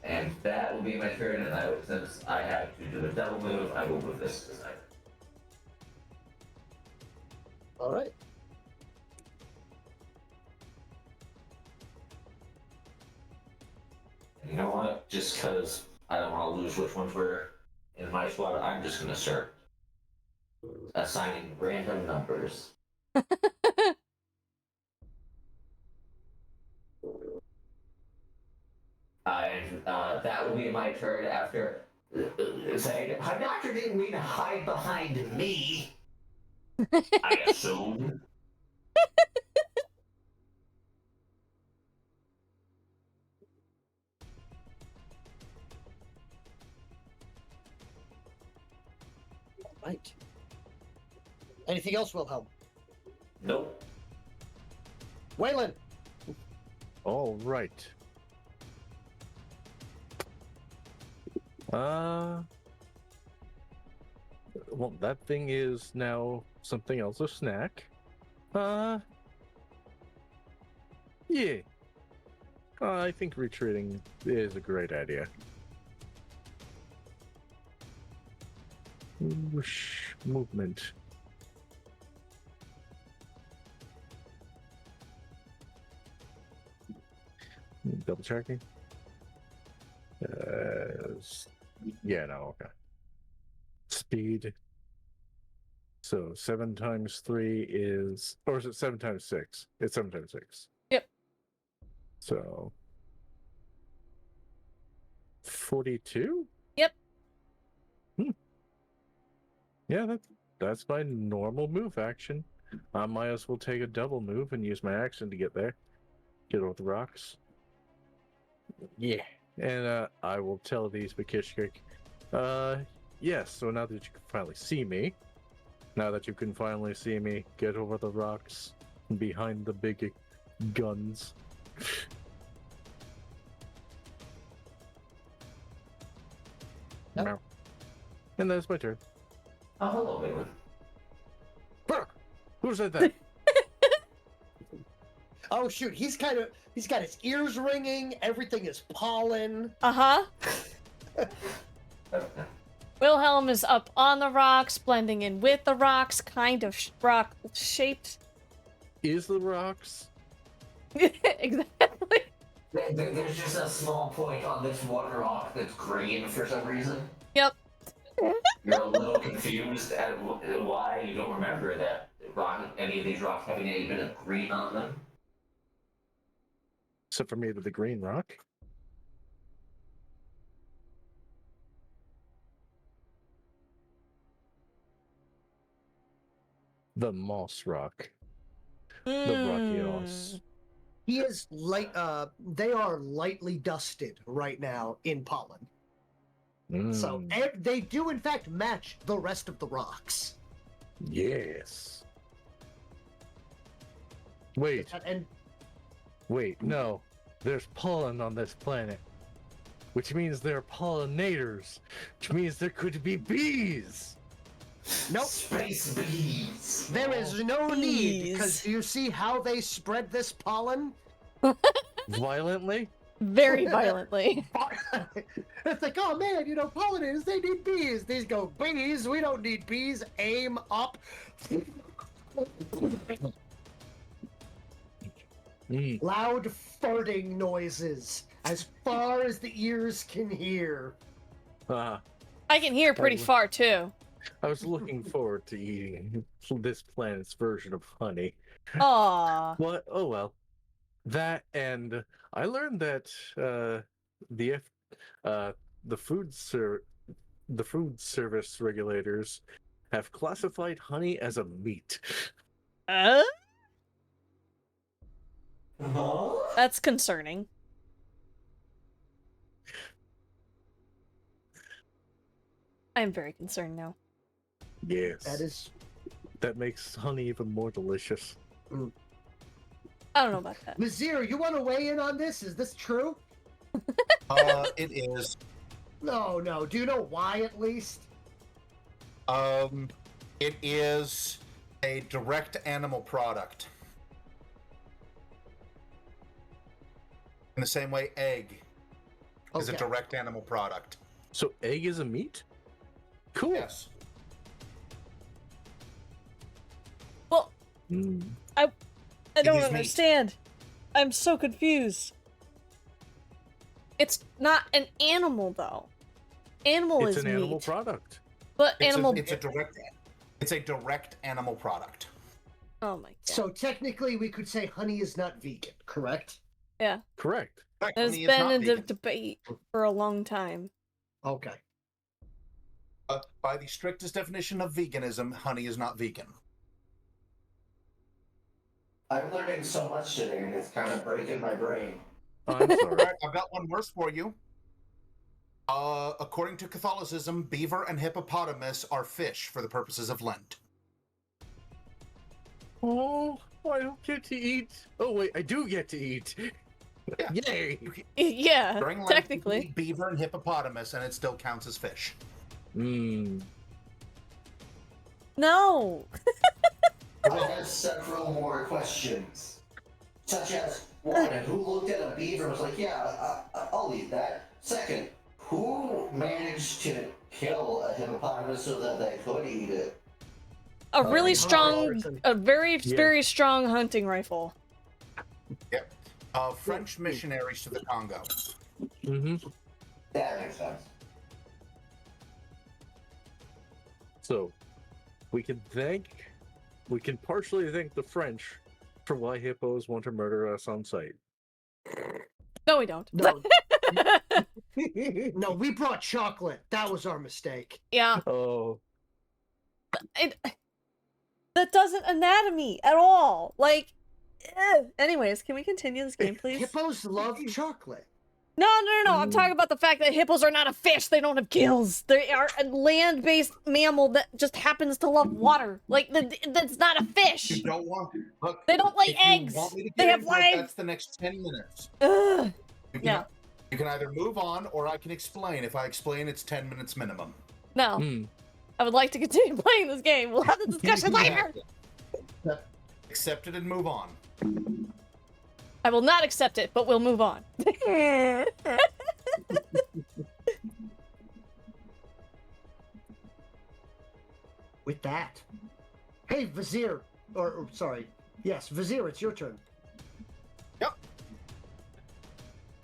And that will be my turn, and since I have to do a double move, I will move this to the side. Alright. You know what? Just because I don't want to lose which ones were in my squad, I'm just going to start assigning random numbers. that will be my turn after saying, "Doctor didn't mean to hide behind me." I assumed. Right. Anything else, Wilhelm? Nope. Waylon. All right. Well, that thing is now something else, a snack. Yeah. I think retreating is a great idea. Whoosh, movement. Double checking. Yeah, no, okay. Speed. So 7 times 3 is, or is it 7 times 6? It's 7 times 6. Yep. So 42? Yep. Yeah, that's my normal move action. I might as well take a double move and use my action to get there. Get over the rocks. Yeah. And I will tell these Bakishkik. Yes, so now that you can finally see me, get over the rocks behind the big guns. Yep. And that's my turn. Oh, hello, Waylon. Who said that? Oh shoot, he's got his ears ringing. Everything is pollen. Wilhelm is up on the rocks, blending in with the rocks, kind of rock shaped. Is the rocks? Exactly. There's just a small point on this one rock that's green for some reason. Yep. You're a little confused at why you don't remember that any of these rocks having any bit of green on them. Except for maybe the green rock. The moss rock. The Brachioss. He is light. They are lightly dusted right now in pollen. So they do in fact match the rest of the rocks. Yes. Wait. And Wait, no. There's pollen on this planet. Which means there are pollinators. Which means there could be bees. nope. Space bees. There is no need, because do you see how they spread this pollen? Violently? Very violently. It's like, oh man, pollinators, they need bees. These go, bees, we don't need bees. Aim up. Loud farting noises as far as the ears can hear. I can hear pretty far too. I was looking forward to eating this planet's version of honey. Aww. What? Oh well. That, and I learned that the food service regulators have classified honey as a meat. That's concerning. I'm very concerned now. Yes. That makes honey even more delicious. I don't know about that. Nazir, you want to weigh in on this? Is this true? It is. No. Do you know why, at least? It is a direct animal product. In the same way, egg is a direct animal product. So egg is a meat? Cool. Yes. Well, I don't is meat. understand. I'm so confused. It's not an animal, though. Animal It's is an animal meat. product. But It's animal. It's a direct animal product. Oh my god. So technically, we could say honey is not vegan, correct? Yeah. Correct. There's Honey is been not a vegan. debate for a long time. Okay. By the strictest definition of veganism, honey is not vegan. I'm learning so much today, and it's kind of breaking my brain. I'm All sorry. right, I've got one worse for you. According to Catholicism, beaver and hippopotamus are fish for the purposes of Lent. Oh, I don't get to eat. Oh wait, I do get to eat. Yeah. Yay! Yeah, During Lent, you can technically. eat beaver and hippopotamus, and it still counts as fish. Mmm. No. I have several more questions, such as, one, who looked at a beaver and was like, yeah, I'll eat that. Second, who managed to kill a hippopotamus so that they could eat it? A really Oh, strong, person. a very, Yeah. very strong hunting rifle. Yep. French missionaries to the Congo. Mm-hmm. That makes sense. So, we can partially thank the French for why hippos want to murder us on sight. No, we don't. No. No, we brought chocolate. That was our mistake. Yeah. Oh. That doesn't anatomy at all. Like, anyways, can we continue this game, please? Hippos love chocolate. No. I'm talking about the fact that hippos are not a fish. They don't have gills. They are a land-based mammal that just happens to love water. Like, that's not a fish. You don't want. Look, They don't lay if you eggs. want me to They get have into it, lives. That's the next 10 minutes. Ugh. You can, No. You can either move on, or I can explain. If I explain, it's 10 minutes minimum. No. Hmm. I would like to continue playing this game. We'll have the discussion later. Accept it and move on. I will not accept it, but we'll move on. With that. Hey, Vizier. Or sorry. Yes, Vizier, it's your turn. Yep.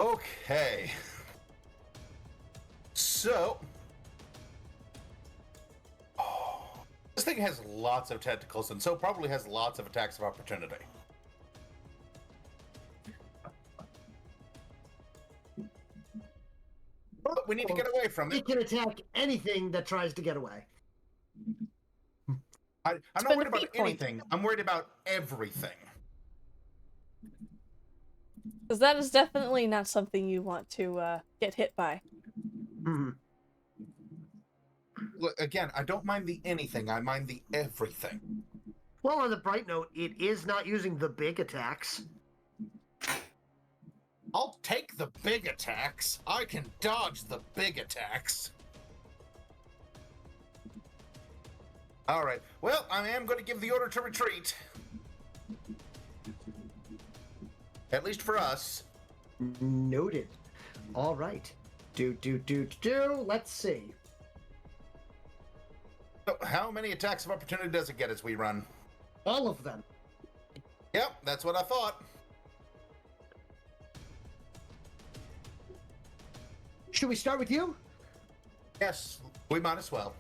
Okay. So. This thing has lots of tentacles, and so probably has lots of attacks of opportunity. But we need to get away from it. It can attack anything that tries to get away. I'm not Spend a worried about feat point. anything. I'm worried about everything. Because that is definitely not something you want to get hit by. Mhm. Look, again, I don't mind the anything. I mind the everything. Well, on the bright note, it is not using the big attacks. I'll take the big attacks. I can dodge the big attacks. All right. Well, I am going to give the order to retreat. At least for us. Noted. All right. Do. Let's see. So how many attacks of opportunity does it get as we run? All of them. Yep, that's what I thought. Should we start with you? Yes, we might as well.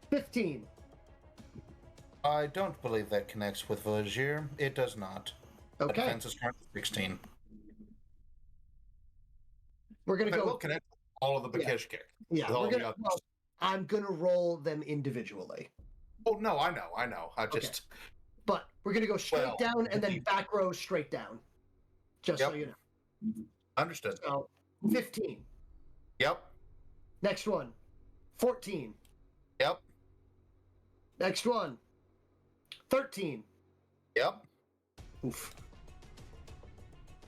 15. I don't believe that connects with Vizier. It does not. The Okay. defense is currently 16. We're gonna But go. we'll connect all of the Bakish kick. Yeah, with all we're the gonna. others. Well, I'm gonna roll them individually, Oh, no, I know. I just... but we're gonna go straight Well, down and then you- back row straight down. Just so Yep. you know. Understood. So 15. Yep. Next one. 14. Yep. Next one. 13. Yep. Oof.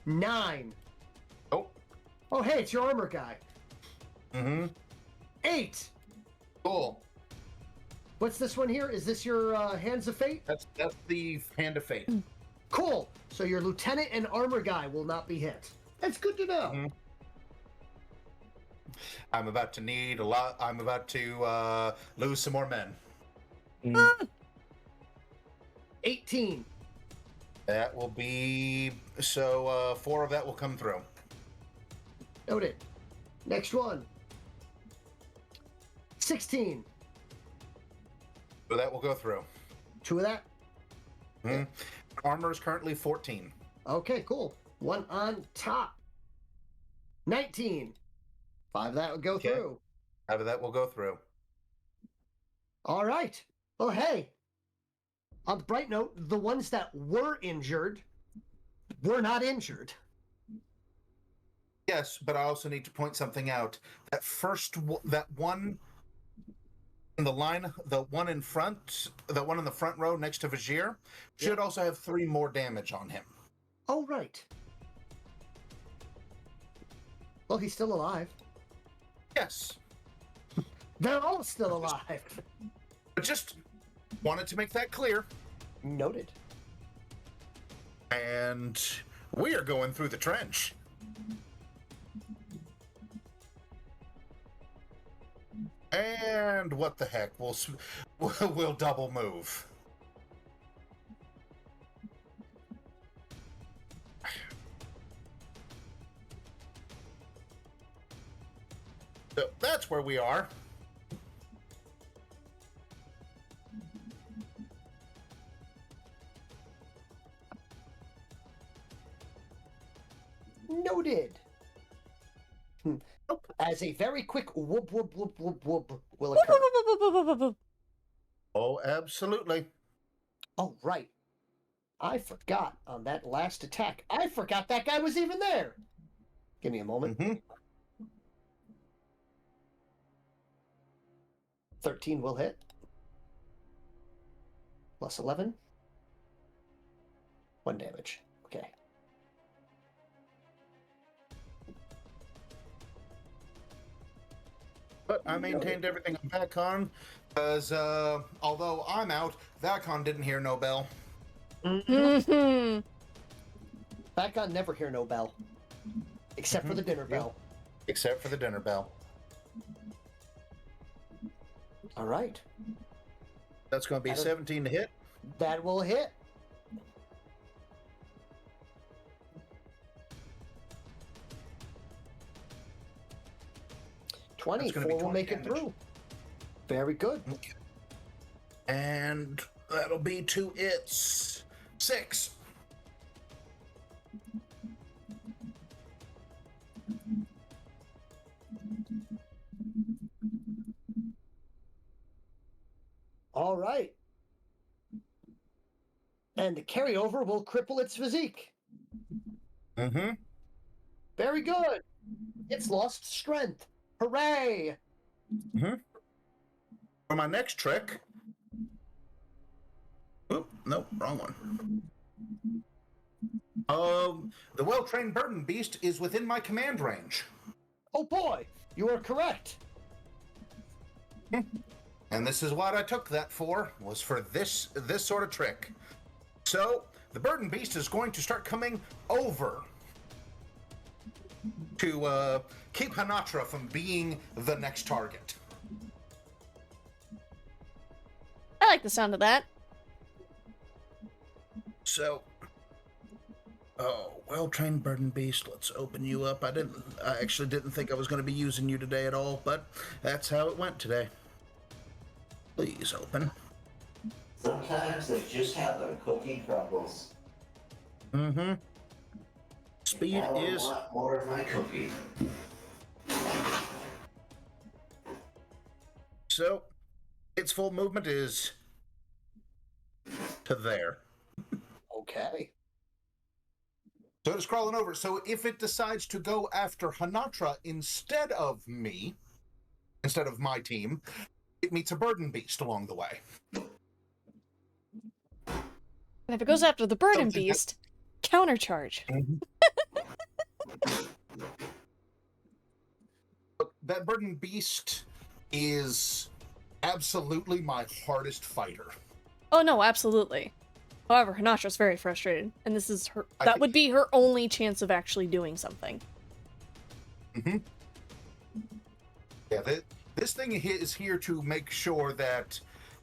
9. Oh. Oh, hey, it's your armor guy. Mm-hmm. 8. Cool. What's this one here? Is this your Hands of Fate? That's the Hand of Fate. Cool. So your lieutenant and armor guy will not be hit. That's good to know. Mhm. I'm about to need a lot. I'm about to lose some more men. 18. That will be... So 4 of that will come through. Noted. Next one. 16. So that will go through. 2 of that? Mhm. Armor is currently 14. Okay, cool. 1 on top. 19. 5 of that would go Okay. through. Out of that will go through. All right. Well, hey, on the bright note, the ones that were injured were not injured. Yes, but I also need to point something out. That one in the line, the one in front, the one in the front row next to Vajir, should also have 3 more damage on him. Oh, right. Well, he's still alive. Yes, They're all still alive. but just wanted to make that clear. Noted. And we are going through the trench. And what the heck? We'll double move. So that's where we are. Noted. As a very quick whoop, whoop, whoop, whoop, whoop will occur. Oh, absolutely. Oh, right. I forgot on that last attack. I forgot that guy was even there. Give me a moment. 13 will hit. Plus 11. 1 damage. Okay. But I maintained everything on Vacon, because although I'm out, Vacon didn't hear no bell. Back on never hear no bell. Except for the dinner bell. Except for the dinner bell. All right. That's going to be 17 to hit. That will hit. That's gonna 24 be will 20 make it damage. through. Very good. And that'll be 2 hits. 6. All right. And the carryover will cripple its physique. Very good. It's lost strength. Hooray! For my next trick. Oop, nope, wrong one. The well-trained burden beast is within my command range. Oh boy, you are correct. And this is what I took that for, was for this sort of trick. So, the burden beast is going to start coming over to keep Hanatra from being the next target. I like the sound of that. So, well-trained burden beast, let's open you up. I actually didn't think I was going to be using you today at all, but that's how it went today. Please open. Sometimes they just have their cookie crumbles. Speed Now I is... want more of my cookie. So, its full movement is to there. Okay. So it's crawling over. So if it decides to go after Hanatra instead of me, instead of my team, it meets a burden beast along the way. And if it goes after the burden beast, countercharge. That burden beast is absolutely my hardest fighter. Oh no, absolutely. However, Hanatra's very frustrated, and this is her. That would be her only chance of actually doing something. Yeah, this thing is here to make sure that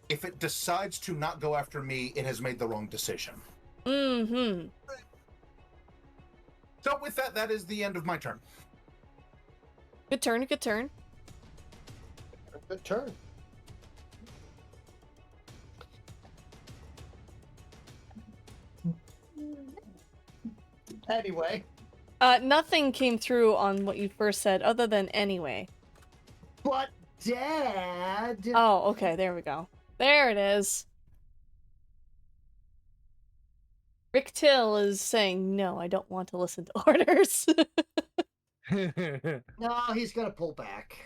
if it decides to not go after me, it has made the wrong decision. So with that, that is the end of my turn. Good turn, good turn. Good turn. Anyway. Nothing came through on what you first said, other than anyway. But, Dad... Oh, okay, there we go. There it is. Rick Till is saying, no, I don't want to listen to orders. No, he's gonna pull back.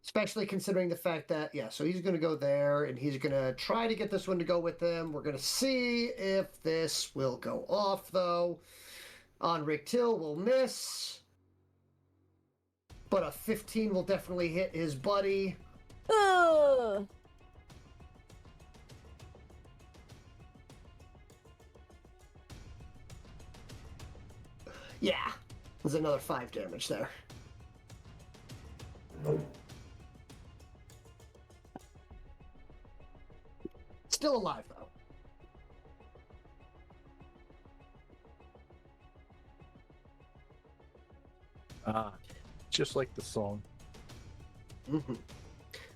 Especially considering the fact that, yeah, so he's gonna go there, and he's gonna try to get this one to go with him. We're gonna see if this will go off, though. On Rick Till will miss. But a 15 will definitely hit his buddy. Ugh. Yeah, there's another 5 damage there. Still alive, though. Just like the song. Mm-hmm.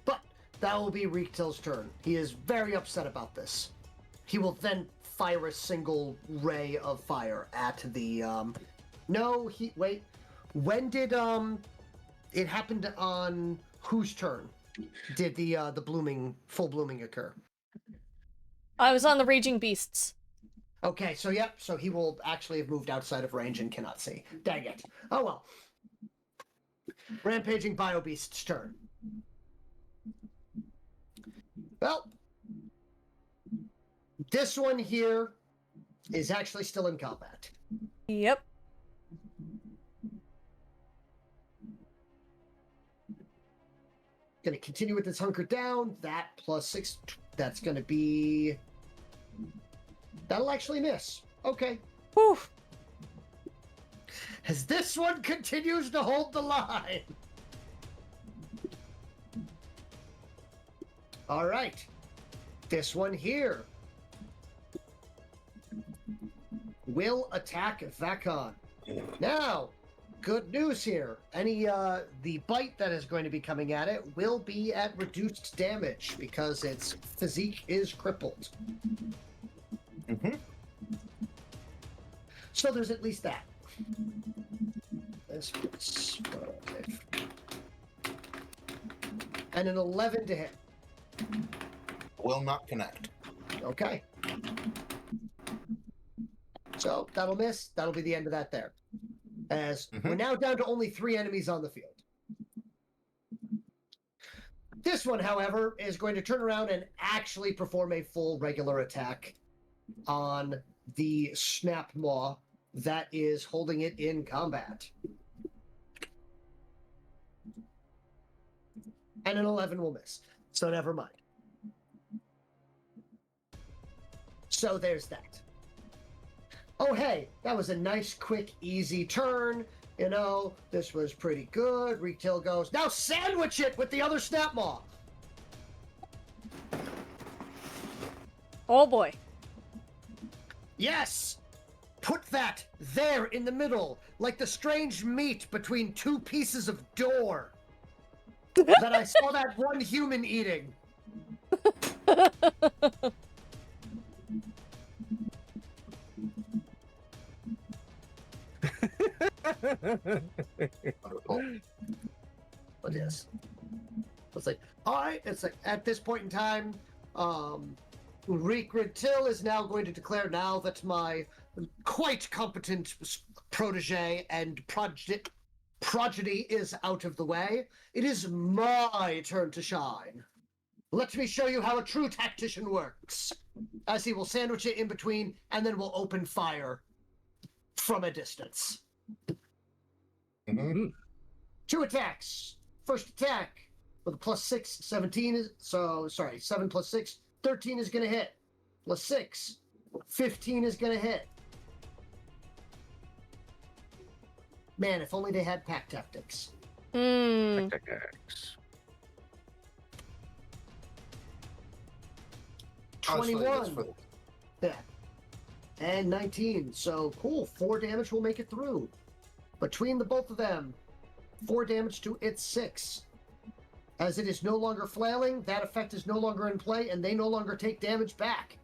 But that will be Reektil's turn. He is very upset about this. He will then fire a single ray of fire at the, No, wait. When did, it happened on whose turn? Did the full blooming occur? I was on the Raging Beasts. Okay, so yep, so he will actually have moved outside of range and cannot see. Dang it. Oh well. Rampaging Biobeast's turn. Well, this one here is actually still in combat. Yep. Gonna continue with this hunker down. That +6, that's gonna be... That'll actually miss. Okay. Whew. As this one continues to hold the line. All right. This one here will attack Vakon. Now, good news here. The bite that is going to be coming at it will be at reduced damage because its physique is crippled. Mm-hmm. So there's at least that. This was 5. And an 11 to hit. Will not connect. Okay. So that'll miss. That'll be the end of that there. As we're now down to only 3 enemies on the field. This one, however, is going to turn around and actually perform a full regular attack on the Snap Maw that is holding it in combat. And an 11 will miss. So never mind. So there's that. Oh, hey, that was a nice, quick, easy turn. You know, this was pretty good. Retail goes, now sandwich it with the other Snap Maw. Oh boy. Yes! Put that there in the middle, like the strange meat between 2 pieces of door that I saw that one human eating. Wonderful. What is? It's like, all right. It's like at this point in time, Reekrid Till is now going to declare now that my quite competent protege and progeny is out of the way. It is my turn to shine. Let me show you how a true tactician works. As he will sandwich it in between, and then will open fire from a distance. Mm-hmm. 2 attacks. First attack with a +6, 17 is, so, sorry, 7 + 6, 13 is going to hit. +6, 15 is going to hit. Man, if only they had pack tactics. Hmm. Tactics. 21. Yeah. And 19. So, cool. 4 damage will make it through. Between the both of them, 4 damage to its 6. As it is no longer flailing, that effect is no longer in play, and they no longer take damage back.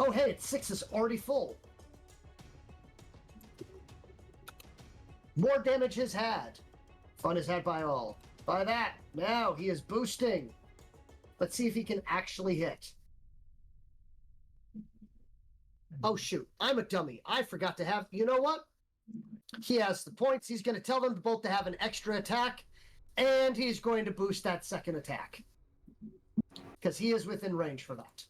Oh, hey, it's 6 is already full. More damage is had. Fun is had by all. By that, now he is boosting. Let's see if he can actually hit. Oh, shoot. I'm a dummy. I forgot to have... You know what? He has the points. He's going to tell them both to have an extra attack, and he's going to boost that second attack. Because he is within range for that.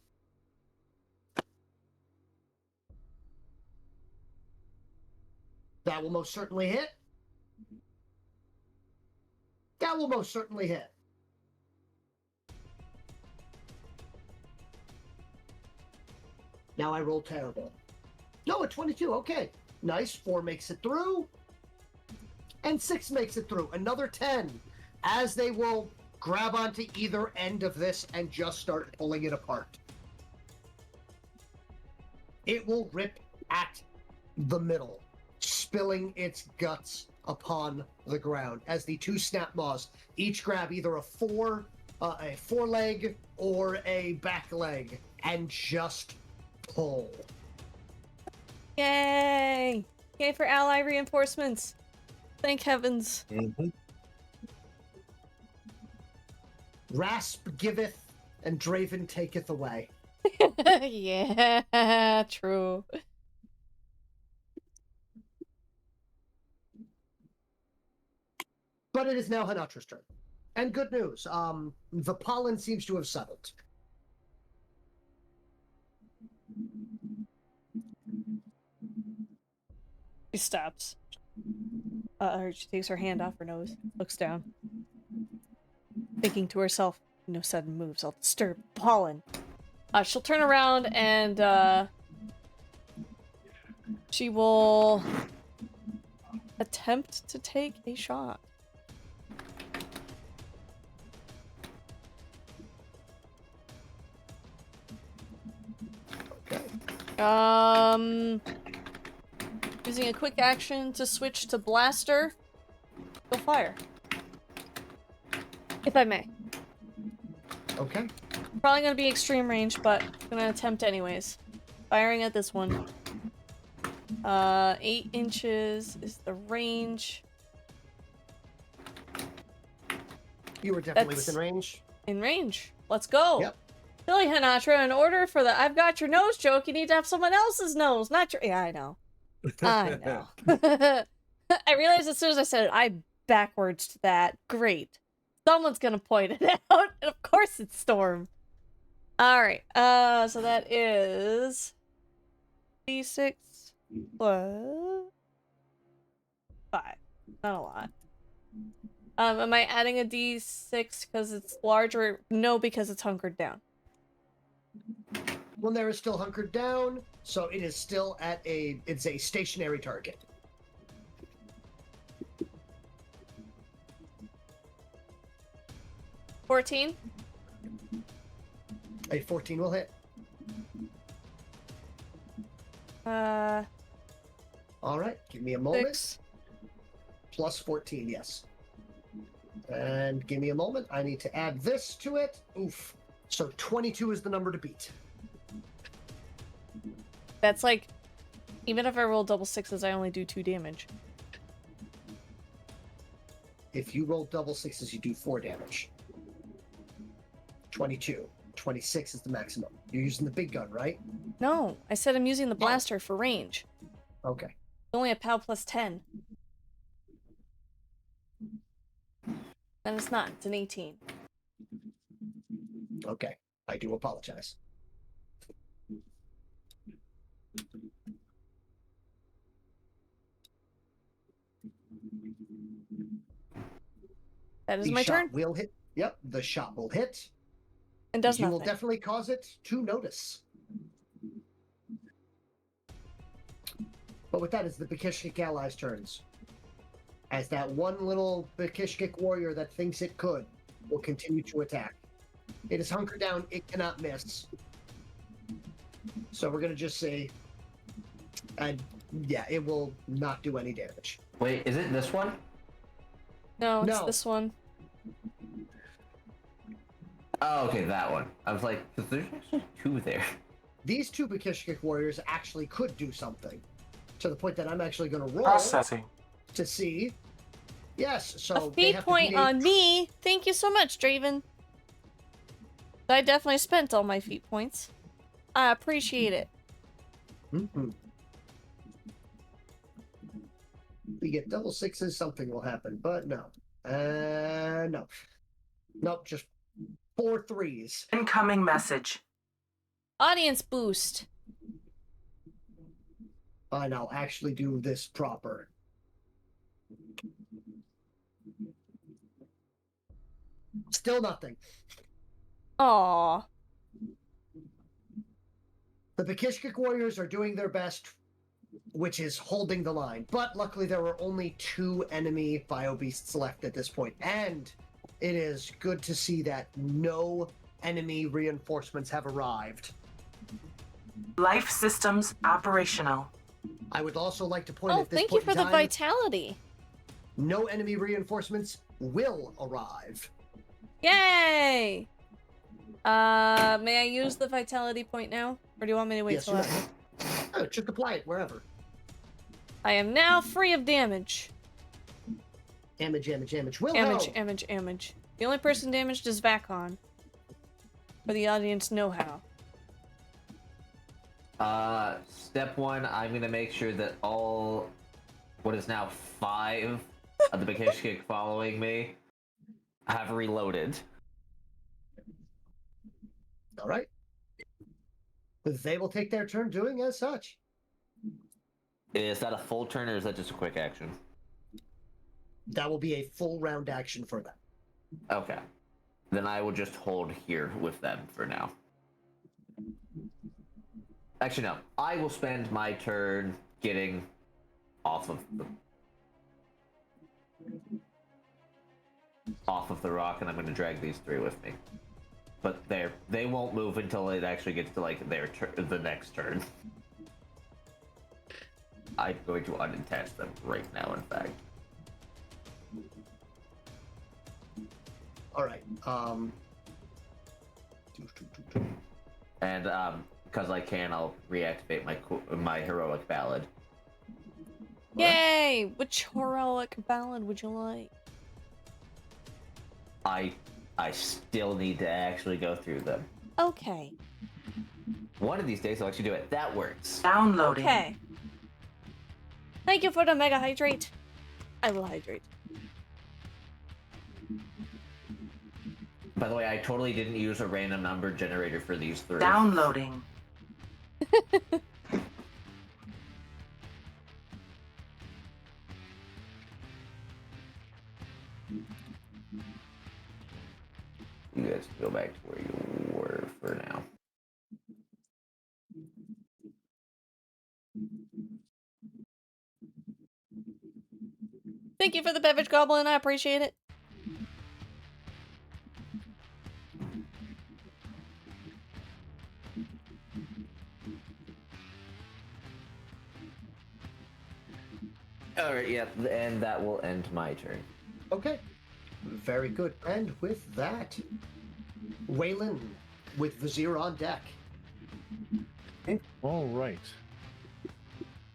That will most certainly hit. That will most certainly hit. Now I roll terrible. No, a 22. Okay. Nice. 4 makes it through. And 6 makes it through. Another 10. As they will grab onto either end of this and just start pulling it apart. It will rip at the middle, spilling its guts upon the ground as the 2 snap maws each grab either a foreleg or a back leg and just pull. Yay! Yay for ally reinforcements. Thank heavens. Rasp giveth and Draven taketh away. Yeah, true. But it is now Hanatra's turn. And good news, the pollen seems to have settled. She stops. She takes her hand off her nose, looks down. Thinking to herself, no sudden moves, I'll disturb pollen. She'll turn around and she will attempt to take a shot. Using a quick action to switch to blaster. Go fire. If I may. Okay. Probably gonna be extreme range, but I'm gonna attempt anyways. Firing at this one. 8 inches is the range. You were definitely within range. In range. Let's go. Yep. Billy Hanatra, in order for the I've got your nose joke, you need to have someone else's nose, not your... Yeah, I know. I know. I realized as soon as I said it, I backwards to that. Great. Someone's gonna point it out, and of course it's Storm. Alright, so that is... D6 plus... 5. Not a lot. Am I adding a D6 because it's larger? No, because it's hunkered down. Well, there is still hunkered down, so it is still at it's a stationary target. $14. A 14 will hit. All right, give me a moment. 6. Plus 14, yes. And give me a moment. I need to add this to it. Oof. So 22 is the number to beat. That's like, even if I roll double 6s, I only do 2 damage. If you roll double 6s, you do 4 damage. 22. 26 is the maximum. You're using the big gun, right? No, I said I'm using the blaster for range. Okay. It's only a POW plus 10. And it's not. It's an 18. Okay. I do apologize. That is The my shot turn. will hit. Yep, the shot will hit. And does you nothing. will definitely cause it to notice. But with that, it's the Bekishkik allies' turns. As that one little Bekishkik warrior that thinks it could will continue to attack. It is hunkered down. It cannot miss. So we're going to just say, yeah, it will not do any damage. Wait, is it this one? No, it's No. this one. Oh, okay, that one. I was like, 'cause there's actually 2 there. these two Bakishkik warriors actually could do something. To the point that I'm actually going to roll Processing. to see. Yes, so A they feat have point to beat on me. Thank you so much, Draven. I definitely spent all my feat points. I appreciate it. We get double sixes, something will happen, but no. No. Nope, just 4 3s. Incoming message. Audience boost. Fine, I'll actually do this proper. Still nothing. Aww. The Bakishkik warriors are doing their best, which is holding the line. But luckily there were only 2 enemy bio beasts left at this point. And it is good to see that no enemy reinforcements have arrived. Life systems operational. I would also like to point Oh, at this thank you point for in the time, vitality. no enemy reinforcements will arrive. Yay! May I use the vitality point now? Or do you want me to wait Yes, till you after? may. Oh, just apply it wherever. I am now free of damage. Damage. Damage. The only person damaged is Vakon. For the audience know-how. Step 1, I'm gonna make sure that all, what is now 5 of the Bakishkik following me have reloaded. All right. They will take their turn doing as such. Is that a full turn or is that just a quick action? That will be a full round action for them. Okay. Then I will just hold here with them for now. Actually, no. I will spend my turn getting off of the rock, and I'm going to drag these 3 with me. But they won't move until it actually gets to like the next turn. I'm going to unattach them right now, in fact. All right. And because I can, I'll reactivate my heroic ballad. Yay! Which heroic ballad would you like? I still need to actually go through them. Okay. One of these days I'll actually do it. That works. Downloading. Okay. Thank you for the mega hydrate. I will hydrate. By the way, I totally didn't use a random number generator for these 3. Downloading. You guys can go back to where you were for now. Thank you for the beverage goblin. I appreciate it. Alright, yeah, and that will end my turn. Okay. Very good. And with that, Waylon with Vizier on deck. All right.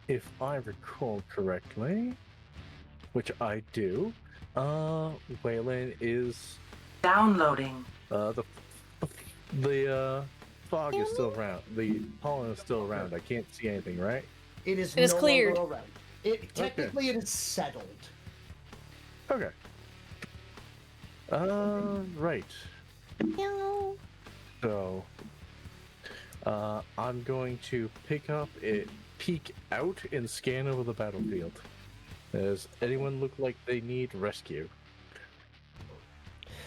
If I recall correctly, which I do, Waylon is Downloading. the fog is still around. The pollen is still around. I can't see anything, right? It is It is no cleared. longer around. Technically, it is settled. Okay. Right. Meow. So, I'm going to peek out and scan over the battlefield. Does anyone look like they need rescue?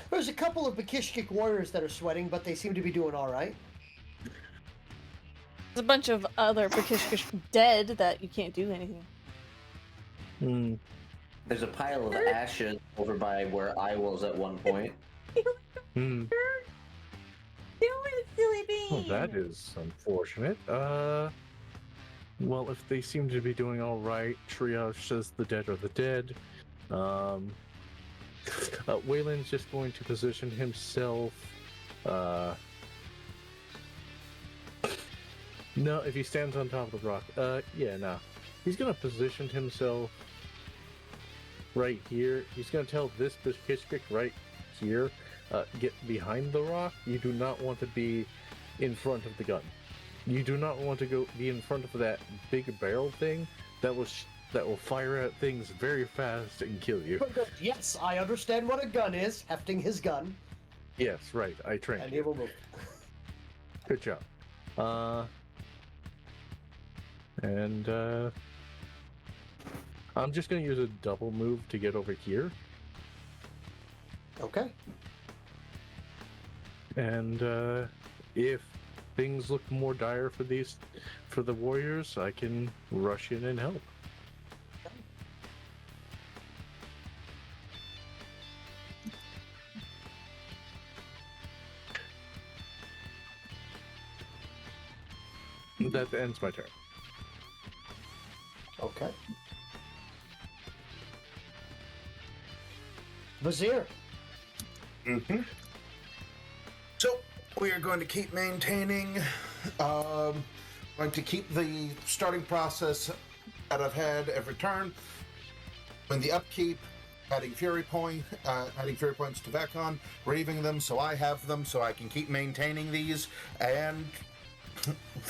There's a couple of Bakishkik warriors that are sweating, but they seem to be doing all right. There's a bunch of other Bakishkish dead that you can't do anything. Hmm. There's a pile of ashes over by where I was at one point. Hmm. Silly bean. Well, that is unfortunate. Well, if they seem to be doing all right, triage says the dead are the dead. Waylon's just going to position himself No, if he stands on top of the rock, yeah, no. He's gonna position himself right here. He's gonna tell this Kishkik right here, get behind the rock. You do not want to be in front of the gun. You do not want to be in front of that big barrel thing that will fire at things very fast and kill you. Yes, I understand what a gun is. Hefting his gun. Yes, right. I trained And you. he will move. Good job. I'm just gonna use a double move to get over here. Okay. And if things look more dire for the warriors, I can rush in and help. That ends my turn. Okay. Vizier. Mm-hmm. So we are going to keep maintaining, going to keep the starting process that I've had every turn. When the upkeep, adding fury points to Vecon, reaving them so I have them so I can keep maintaining these, and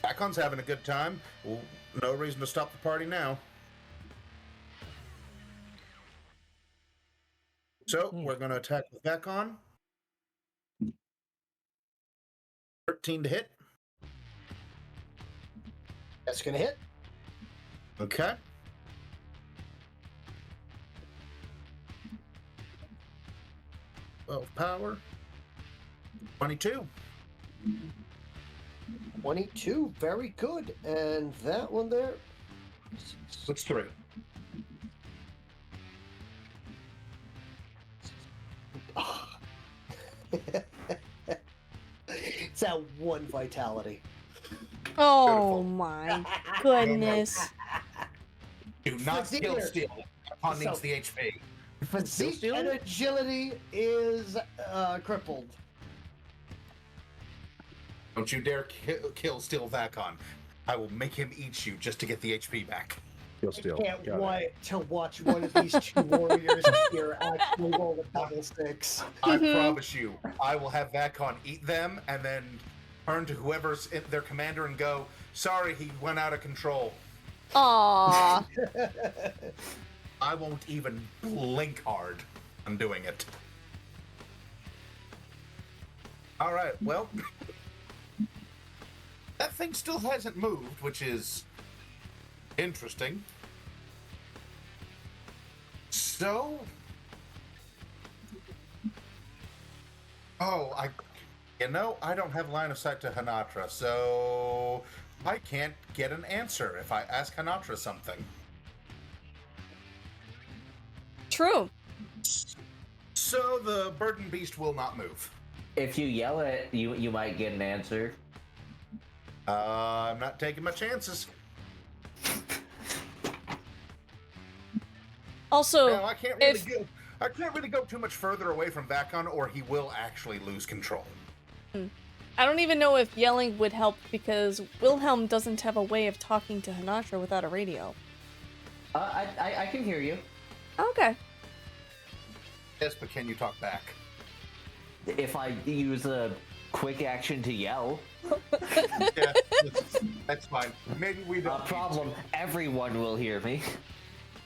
Vacon's having a good time. No reason to stop the party now. So we're going to attack with Vecon. 13 to hit. That's gonna hit. Okay. Well, power. 22. 22. Very good. And that one there. What's 3? It's that one vitality. Oh my goodness. Do not kill Vizier. Steel. Vecon needs So- the HP. Physique and agility is crippled. Don't you dare kill Steel Vacon. I will make him eat you just to get the HP back. Kill Steel. Can't Got it. wait to watch one of these two warriors here actually roll a double 6. I promise you, I will have Vacon eat them and then turn to whoever's their commander and go, sorry, he went out of control. Aww. I won't even blink hard on doing it. All right, well, that thing still hasn't moved, which is interesting. So, I don't have line of sight to Hanatra, so I can't get an answer if I ask Hanatra something. True. So the burden beast will not move. If you yell it, you might get an answer. I'm not taking my chances. Also, No, I can't really go too much further away from Vacon, or he will actually lose control. I don't even know if yelling would help because Wilhelm doesn't have a way of talking to Hanatra without a radio. I can hear you. Okay. Yes, but can you talk back? If I use a quick action to yell. Yeah, that's fine. Maybe we don't. Problem. Everyone will hear me.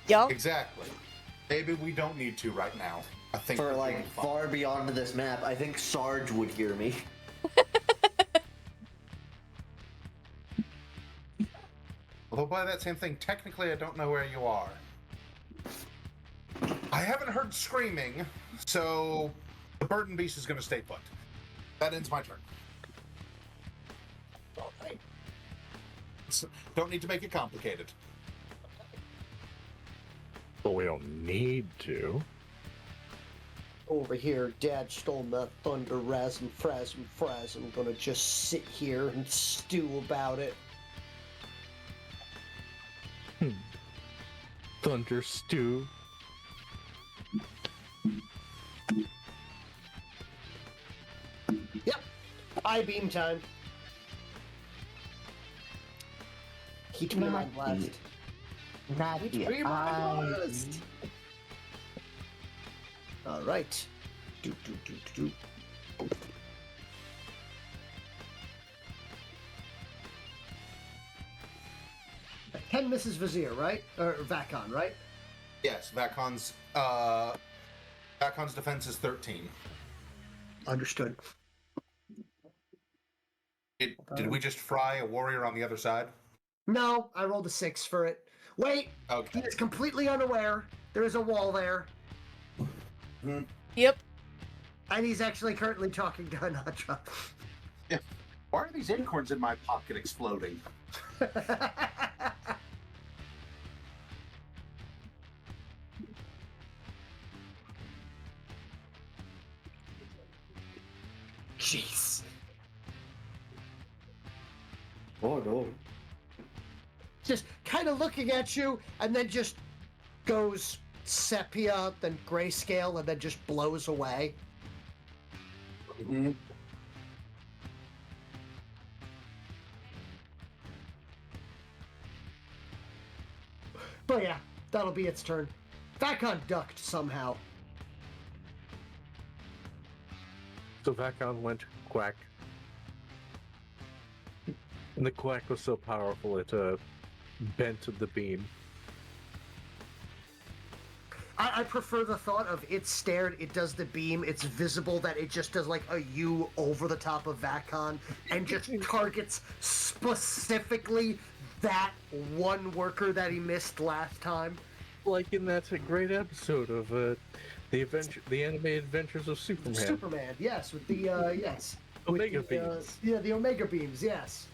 Yup. Exactly. Maybe we don't need to right now. I think For we're like doing fine. far beyond this map, I think Sarge would hear me. Although by that same thing, technically I don't know where you are. I haven't heard screaming, so the burden beast is going to stay put. That ends my turn. Don't need to make it complicated. But we don't need to. Over here, Dad stole my thunder, Razm, Frasm, Fraz. I'm gonna just sit here and stew about it. Thunder stew. Yep. I beam time. Keep me in mind blast. Not Keep the me in mind eye. blast. All right. Do, do, do, do, do. Ken misses Vizier, right? Or Vakon, right? Yes, Vacon's defense is 13. Understood. Did we just fry a warrior on the other side? No, I rolled a 6 for it. Wait, Okay. he is completely unaware. There is a wall there. Yep. And he's actually currently talking to Hanatra. Yeah. Why are these acorns in my pocket exploding? Jeez. Oh no. Just kind of looking at you, and then just goes sepia, then grayscale, and then just blows away. But yeah, that'll be its turn. Vakon ducked somehow. So Vakon went quack. And the quack was so powerful it bent the beam. I prefer the thought of it stared, it does the beam, it's visible that it just does like a U over the top of Vakon and just targets specifically that one worker that he missed last time. Like in that great episode of the animated adventures of Superman. Superman, yes, with the yes. Omega With the, beams. Yeah, the Omega beams, yes.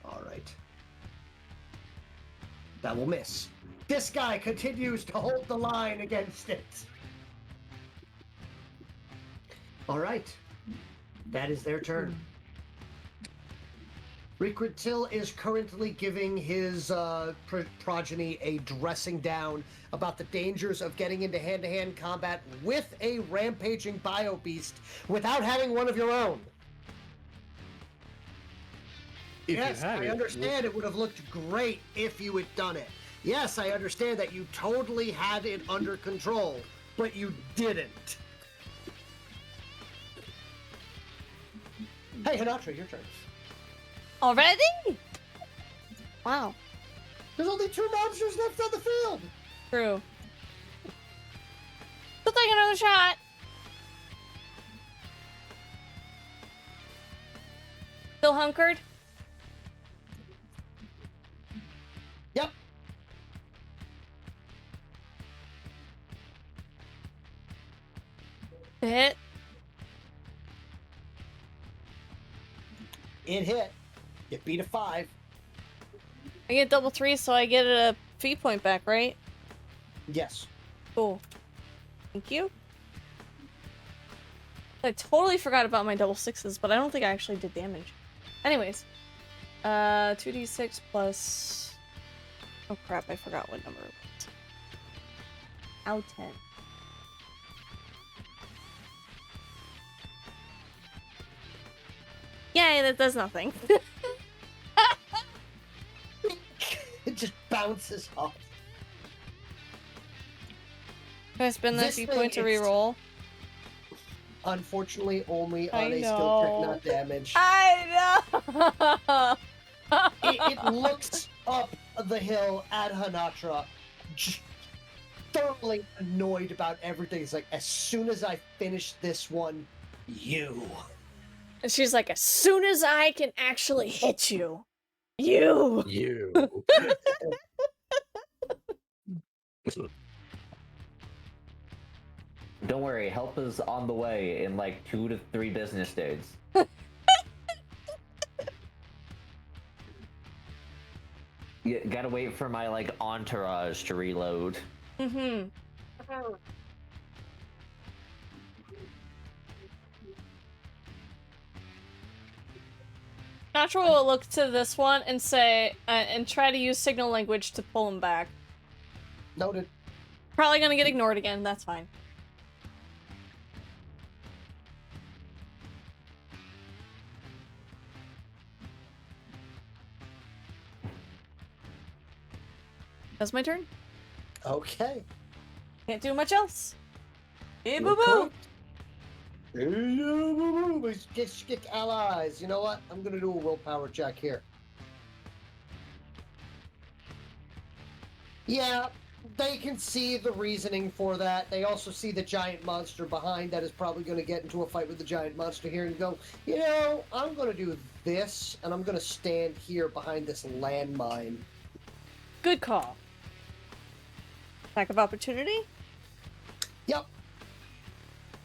All right. That will miss. This guy continues to hold the line against it. All right. That is their turn. Requintil is currently giving his progeny a dressing down about the dangers of getting into hand-to-hand combat with a rampaging bio beast without having one of your own. If Yes, you had I understand it would have looked great if you had done it. Yes, I understand that you totally had it under control, but you didn't. Hey, Hanatra, your turn. Already? Wow. There's only 2 monsters left on the field. True. We'll take another shot. Still hunkered? Yep. Hit. It hit. It beat a 5. I get double 3, so I get a feat point back, right? Yes. Cool. Thank you. I totally forgot about my double 6s, but I don't think I actually did damage. Anyways. 2d6 plus... Oh crap, I forgot what number it was. Ow, 10. Yay, that does nothing. It just bounces off. Can I spend that This feat thing point to is- reroll? Unfortunately, only on I a skill check, know. not damage. I know! It looks up the hill at Hanatra, just thoroughly annoyed about everything. It's like, as soon as I finish this one, you. And she's like, as soon as I can actually hit you, you. You. Don't worry, help is on the way in like 2 to 3 business days. You gotta wait for my like entourage to reload. Mm-hmm. Natural will look to this one and say, and try to use signal language to pull him back. Noted. Probably gonna get ignored again, that's fine. That's my turn. Okay. Can't do much else. Hey, You're boo boo. correct. Get allies. You know what? I'm gonna do a willpower check here. Yeah, they can see the reasoning for that. They also see the giant monster behind that is probably going to get into a fight with the giant monster here and go, you know, I'm going to do this, and I'm going to stand here behind this landmine. Good call. Attack of opportunity? Yep.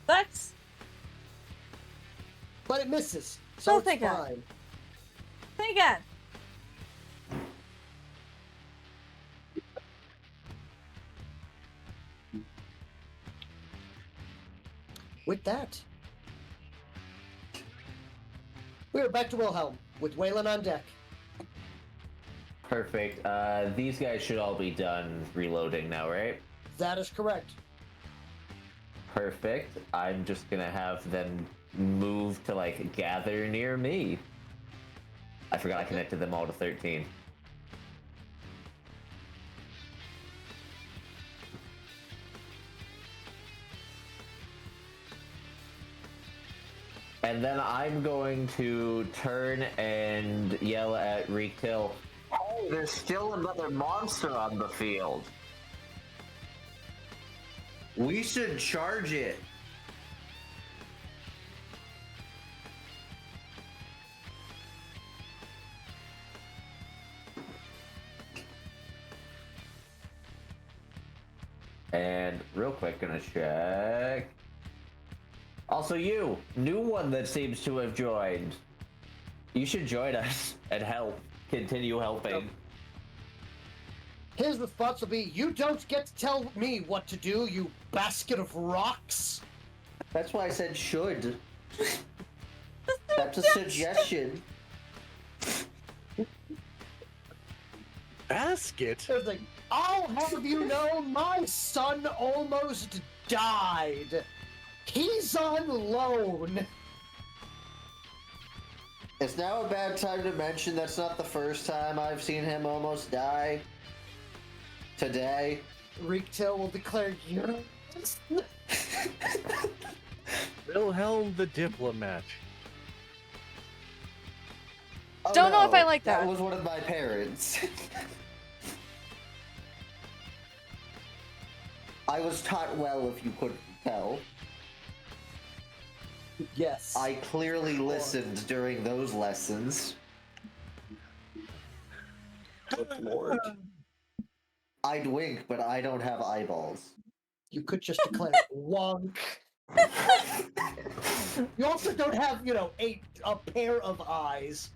That's. But it misses, so it's fine. Think again. With that, we are back to Wilhelm, with Waylon on deck. Perfect. These guys should all be done reloading now, right? That is correct. Perfect. I'm just gonna have them move to, like, gather near me. I forgot I connected them all to 13. And then I'm going to turn and yell at Reektill, "Hey, there's still another monster on the field." We should charge it. And real quick, gonna check. Also, you, new one that seems to have joined. You should join us and help. Continue helping. His response will be, you don't get to tell me what to do, you basket of rocks. That's why I said should. That's a suggestion. Basket? There's like, I'll have you know my son almost died. He's on loan. It's now a bad time to mention that's not the first time I've seen him almost die. Today. Reektill will declare yours. Wilhelm the Diplomat. Oh, Don't know if no, I like that. That was one of my parents. I was taught well, if you couldn't tell. Yes. I clearly listened during those lessons. Good lord. I'd wink, but I don't have eyeballs. You could just declare wonk. You also don't have, you know, a pair of eyes.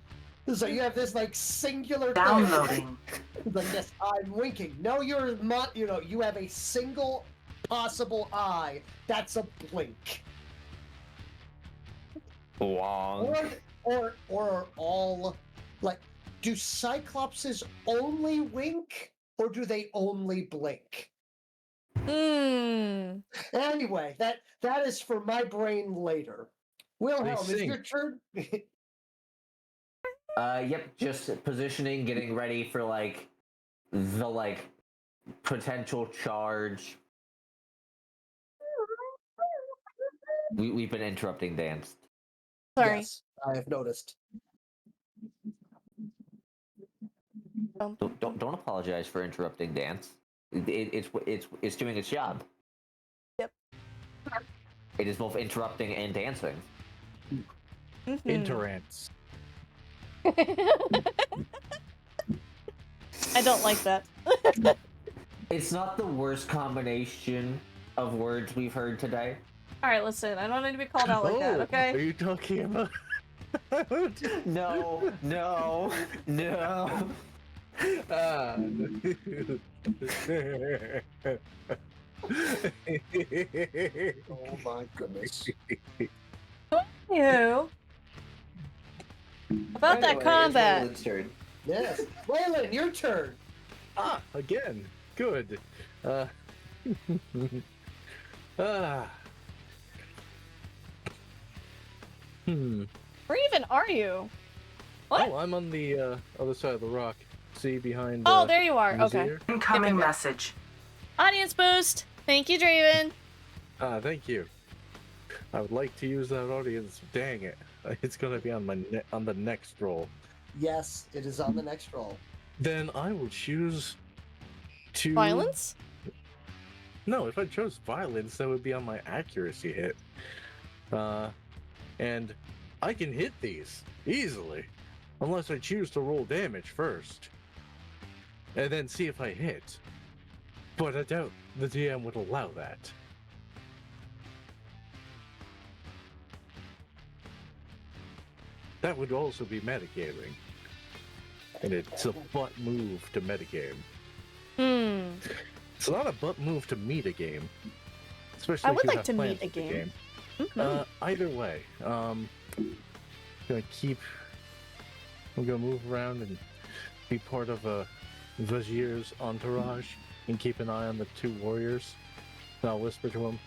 So you have this like singular Downloading. Like this, I'm winking. No, you're not. You know, you have a single possible eye. That's a blink. Wong. Or all like, do Cyclopses only wink or do they only blink? Anyway, that is for my brain later. Wilhelm, is your turn? Yep, just positioning, getting ready for, like, the, like, potential charge. We've been interrupting dance. Sorry. Yes, I have noticed. Don't apologize for interrupting dance. It's doing its job. Yep. It is both interrupting and dancing. Interance. I don't like that. It's not the worst combination of words we've heard today. Alright, listen, I don't need to be called out like that, okay? Are you talking about... No. Oh my goodness. Ew. About that combat. It's turn. Yes. Waylon, your turn. Again. Good. Where even are you? What? Oh, I'm on the other side of the rock. see behind. Oh, there you are. Okay. Vizier? Incoming Yep. message. Audience boost. Thank you, Draven. Thank you. I would like to use that audience. Dang it! It's gonna be on on the next roll. Yes, it is on the next roll. Then I will choose to Violence? No, if I chose violence, that would be on my accuracy hit. And I can hit these easily, unless I choose to roll damage first, and then see if I hit. But I doubt the DM would allow that. That would also be metagaming. And it's a butt move to metagame. It's not a butt move to meet a game. Especially I would if you like have to plans meet a with the game. Either way, I'm gonna move around and be part of Vazir's entourage and keep an eye on the two warriors. And I'll whisper to him,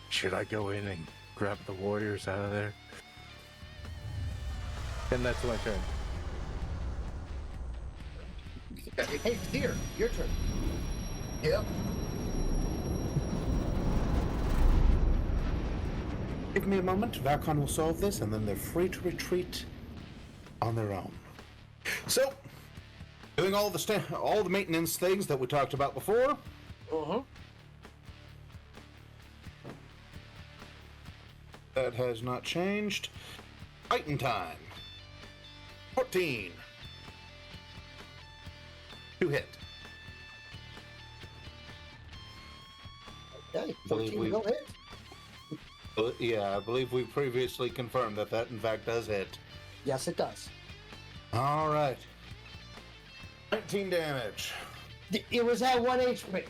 should I go in and grab the warriors out of there? And that's my turn. Hey, Vizier, your turn. Yep. Give me a moment. Vakon will solve this, and then they're free to retreat on their own. So, doing all the maintenance things that we talked about before. That has not changed. Fighting time. 14. 2 hit. Okay, Believe 14 we- will hit. Yeah, I believe we previously confirmed that in fact does hit. Yes, it does. All right. 19 damage. It was at 1 HP.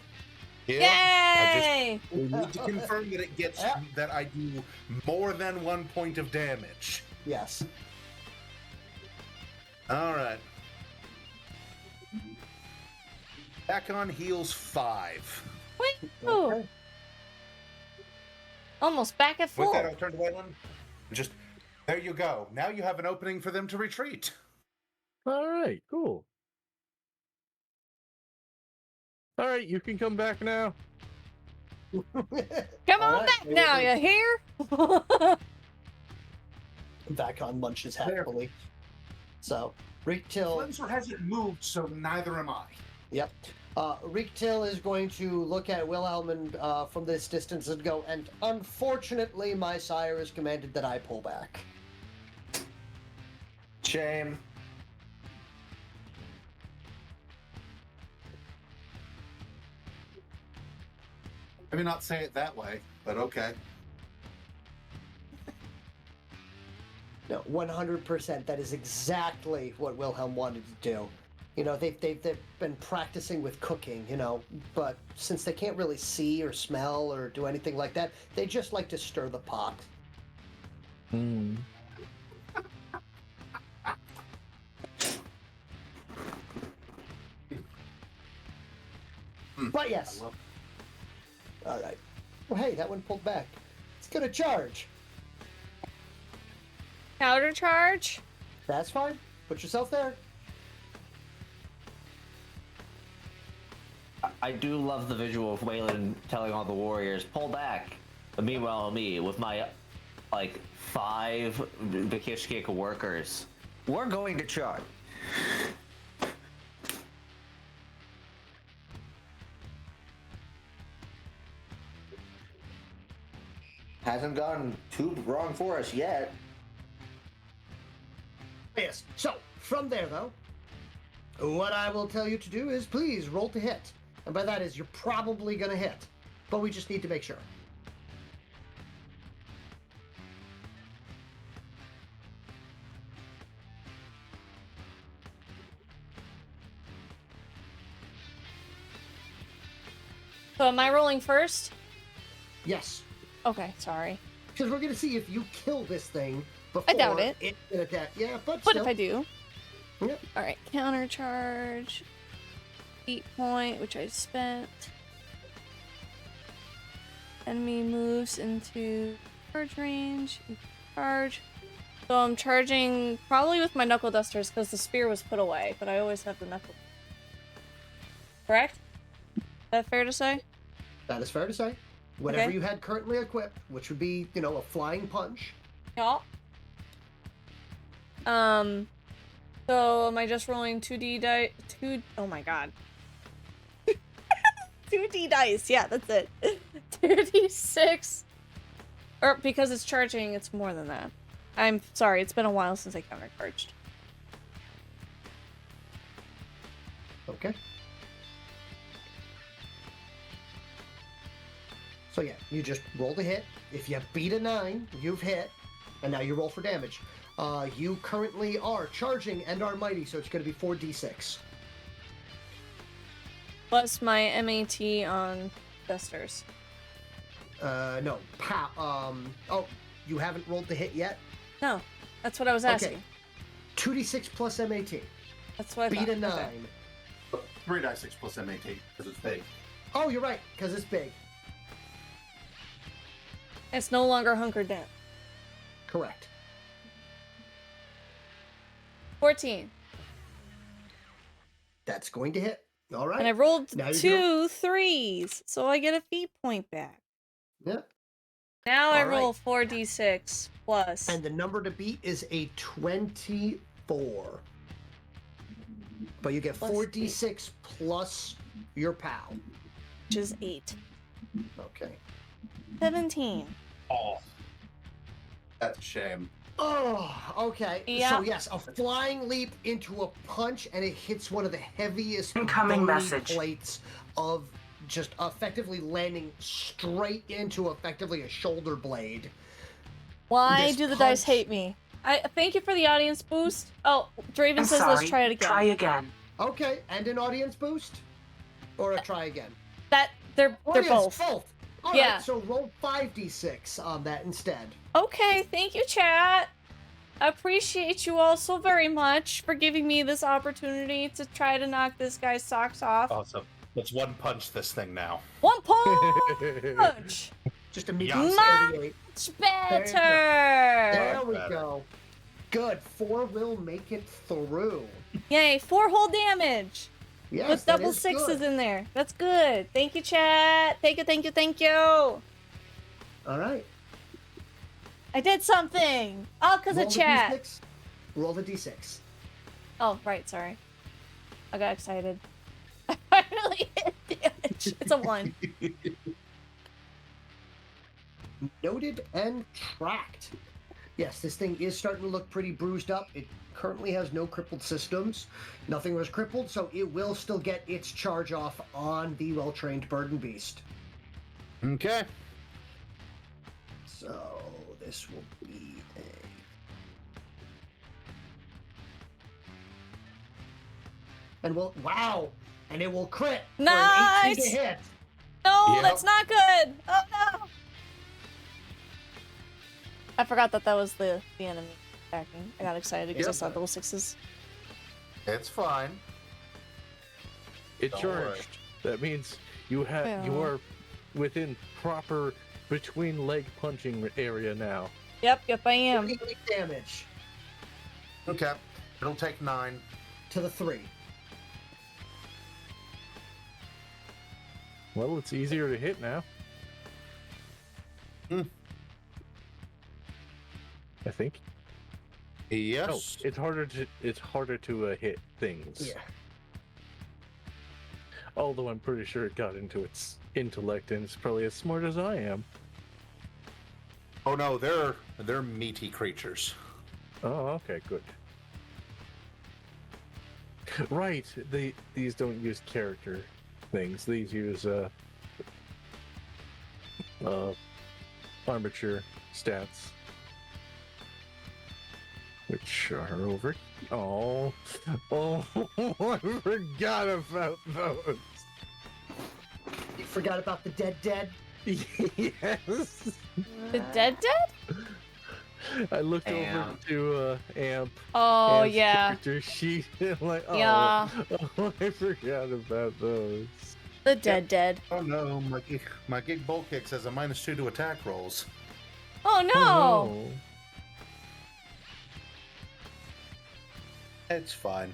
Yay! We need to confirm that it gets that I do more than 1 point of damage. Yes. All right. Back on heals 5. Wait. Okay. Almost back at full. With that, I'll turn to Waylon. Just there you go. Now you have an opening for them to retreat. All right, cool. All right, you can come back now. Come on Alright, back now, you hear? Vakon munches happily. So, Reektil. Cleanser hasn't moved, so neither am I. Yep. Reektil is going to look at Wilhelm and, from this distance and go, and unfortunately, my sire has commanded that I pull back. Shame. Maybe not say it that way, but okay. No, 100%. That is exactly what Wilhelm wanted to do. You know, they've been practicing with cooking, you know, but since they can't really see or smell or do anything like that, they just like to stir the pot. But yes. All right. Well, hey, that one pulled back. It's gonna charge. Counter charge? That's fine. Put yourself there. I do love the visual of Waylon telling all the warriors, pull back. But meanwhile, me, with my, 5 Bakishkik workers, we're going to charge. Hasn't gone too wrong for us yet. Yes. So, from there, though, what I will tell you to do is please roll to hit. And by that is you're probably going to hit. But we just need to make sure. So am I rolling first? Yes. Okay, sorry. Because we're going to see if you kill this thing before I doubt it. It can attack. Yeah, but What still. if I do? Yep. Alright, counter charge. 8 point, which I spent. Enemy moves into charge range. Charge. So I'm charging probably with my knuckle dusters because the spear was put away, but I always have the knuckle. Correct? Is that fair to say? That is fair to say. Whatever Okay. you had currently equipped, which would be, a flying punch. Yeah. So am I just rolling 2d dice? Oh my god. 2d dice. Yeah, that's it. 2d6. Or because it's charging, it's more than that. I'm sorry, it's been a while since I countercharged. Okay. So yeah, you just roll the hit. If you beat a 9, you've hit, and now you roll for damage. You currently are charging and are mighty, so it's going to be 4d6. Plus my MAT on Dusters. No, oh, you haven't rolled the hit yet? No, that's what I was asking. Okay. 2d6 plus MAT. That's what I Beat thought. a 9. Okay. 3d6 plus MAT, because it's big. Oh, you're right, because it's big. It's no longer hunkered down. Correct. 14. That's going to hit. All right. And I rolled Now you're 2 3s, so I get a feat point back. Yeah. Now I All roll right. 4d6 plus. And the number to beat is a 24. But you get Plus 4d6 plus your POW. Which is 8. Okay. 17. Oh. That's a shame. Oh, okay. Yeah. So yes, a flying leap into a punch, and it hits one of the heaviest Incoming bony message. plates of just effectively landing straight into effectively a shoulder blade. Why This do the dice punch- hate me? I thank you for the audience boost. Oh, Draven I'm says sorry. let's try it again. Try again. Okay, and an audience boost, or a try again. That they're Audience, both. All Yeah. right, so roll 5d6 on that instead. Okay, thank you, chat. I appreciate you all so very much for giving me this opportunity to try to knock this guy's socks off. Awesome. Let's one punch this thing now. 1 punch! Just immediately Much 38. better! There we Better. go. Good. 4 will make it through. Yay, 4 whole damage! Yes, With that double is sixes good. in there. That's good. Thank you, chat. Thank you, thank you, thank you. All right. I did something. All because Roll of the chat. D6. Roll the d6. Oh, right, sorry. I got excited. I finally hit damage. It's a 1. Noted and tracked. Yes, this thing is starting to look pretty bruised up. It currently has no crippled systems. Nothing was crippled, so it will still get its charge off on the well-trained Burden Beast. Okay. So this will be a... And we'll... Wow! And it will crit for an 18 to Nice! hit. No, Yep. that's not good. Oh no. I forgot that was the enemy attacking. I got excited because I Yep. saw double sixes. It's fine. It Don't charged. worry. That means you you Yeah. are within proper between leg punching area now. Yep, I am. 38 damage Okay. It'll take 9. to the 3. Well, it's easier to hit now. Hmm. I think. Yes. No, it's harder to hit things. Yeah. Although I'm pretty sure it got into its intellect and it's probably as smart as I am. Oh no, they're meaty creatures. Oh, okay, good. Right, these don't use character things. These use armature stats, which are over. Oh, I forgot about those. You forgot about the dead? Yes. The dead? I looked over Amp. to Amp. Oh Amp's yeah. character sheet. And I'm like, oh, Yeah. oh, I forgot about those. The dead. Oh no, my gig bolt kick says a -2 to attack rolls. Oh no. Oh, It's fine.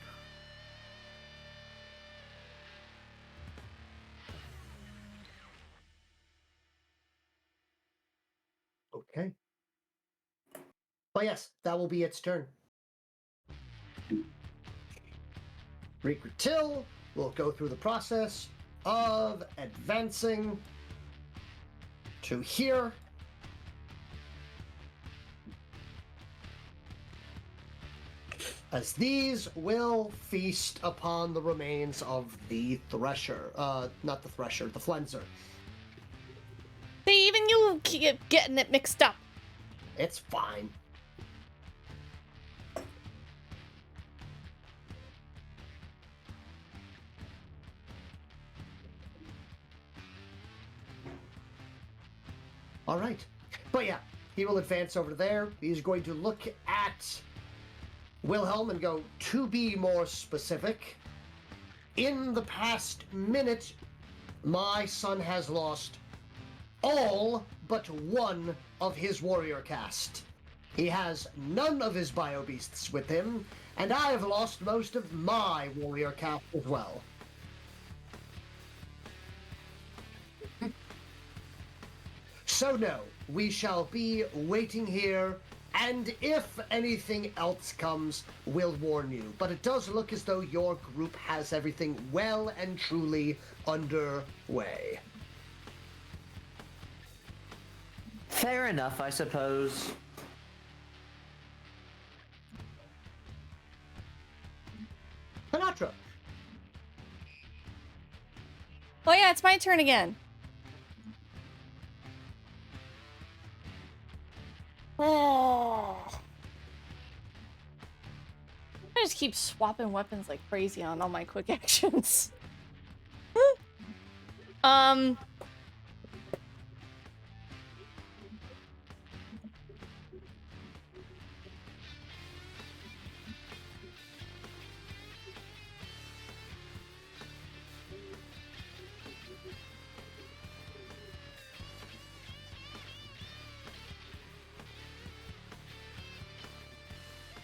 Okay. But yes, that will be its turn. Recruit Till will go through the process of advancing to here. As these will feast upon the remains of the Thresher. Not the Thresher, the Flenser. See, even you keep getting it mixed up. It's fine. All right. But yeah, he will advance over there. He's going to look at Wilhelm and go, to be more specific, in the past minute, my son has lost all but one of his warrior caste. He has none of his biobeasts with him, and I have lost most of my warrior caste as well. So no, we shall be waiting here, and if anything else comes, we'll warn you. But it does look as though your group has everything well and truly underway. Fair enough, I suppose. Panatra. Oh yeah, it's my turn again. Oh. I just keep swapping weapons like crazy on all my quick actions.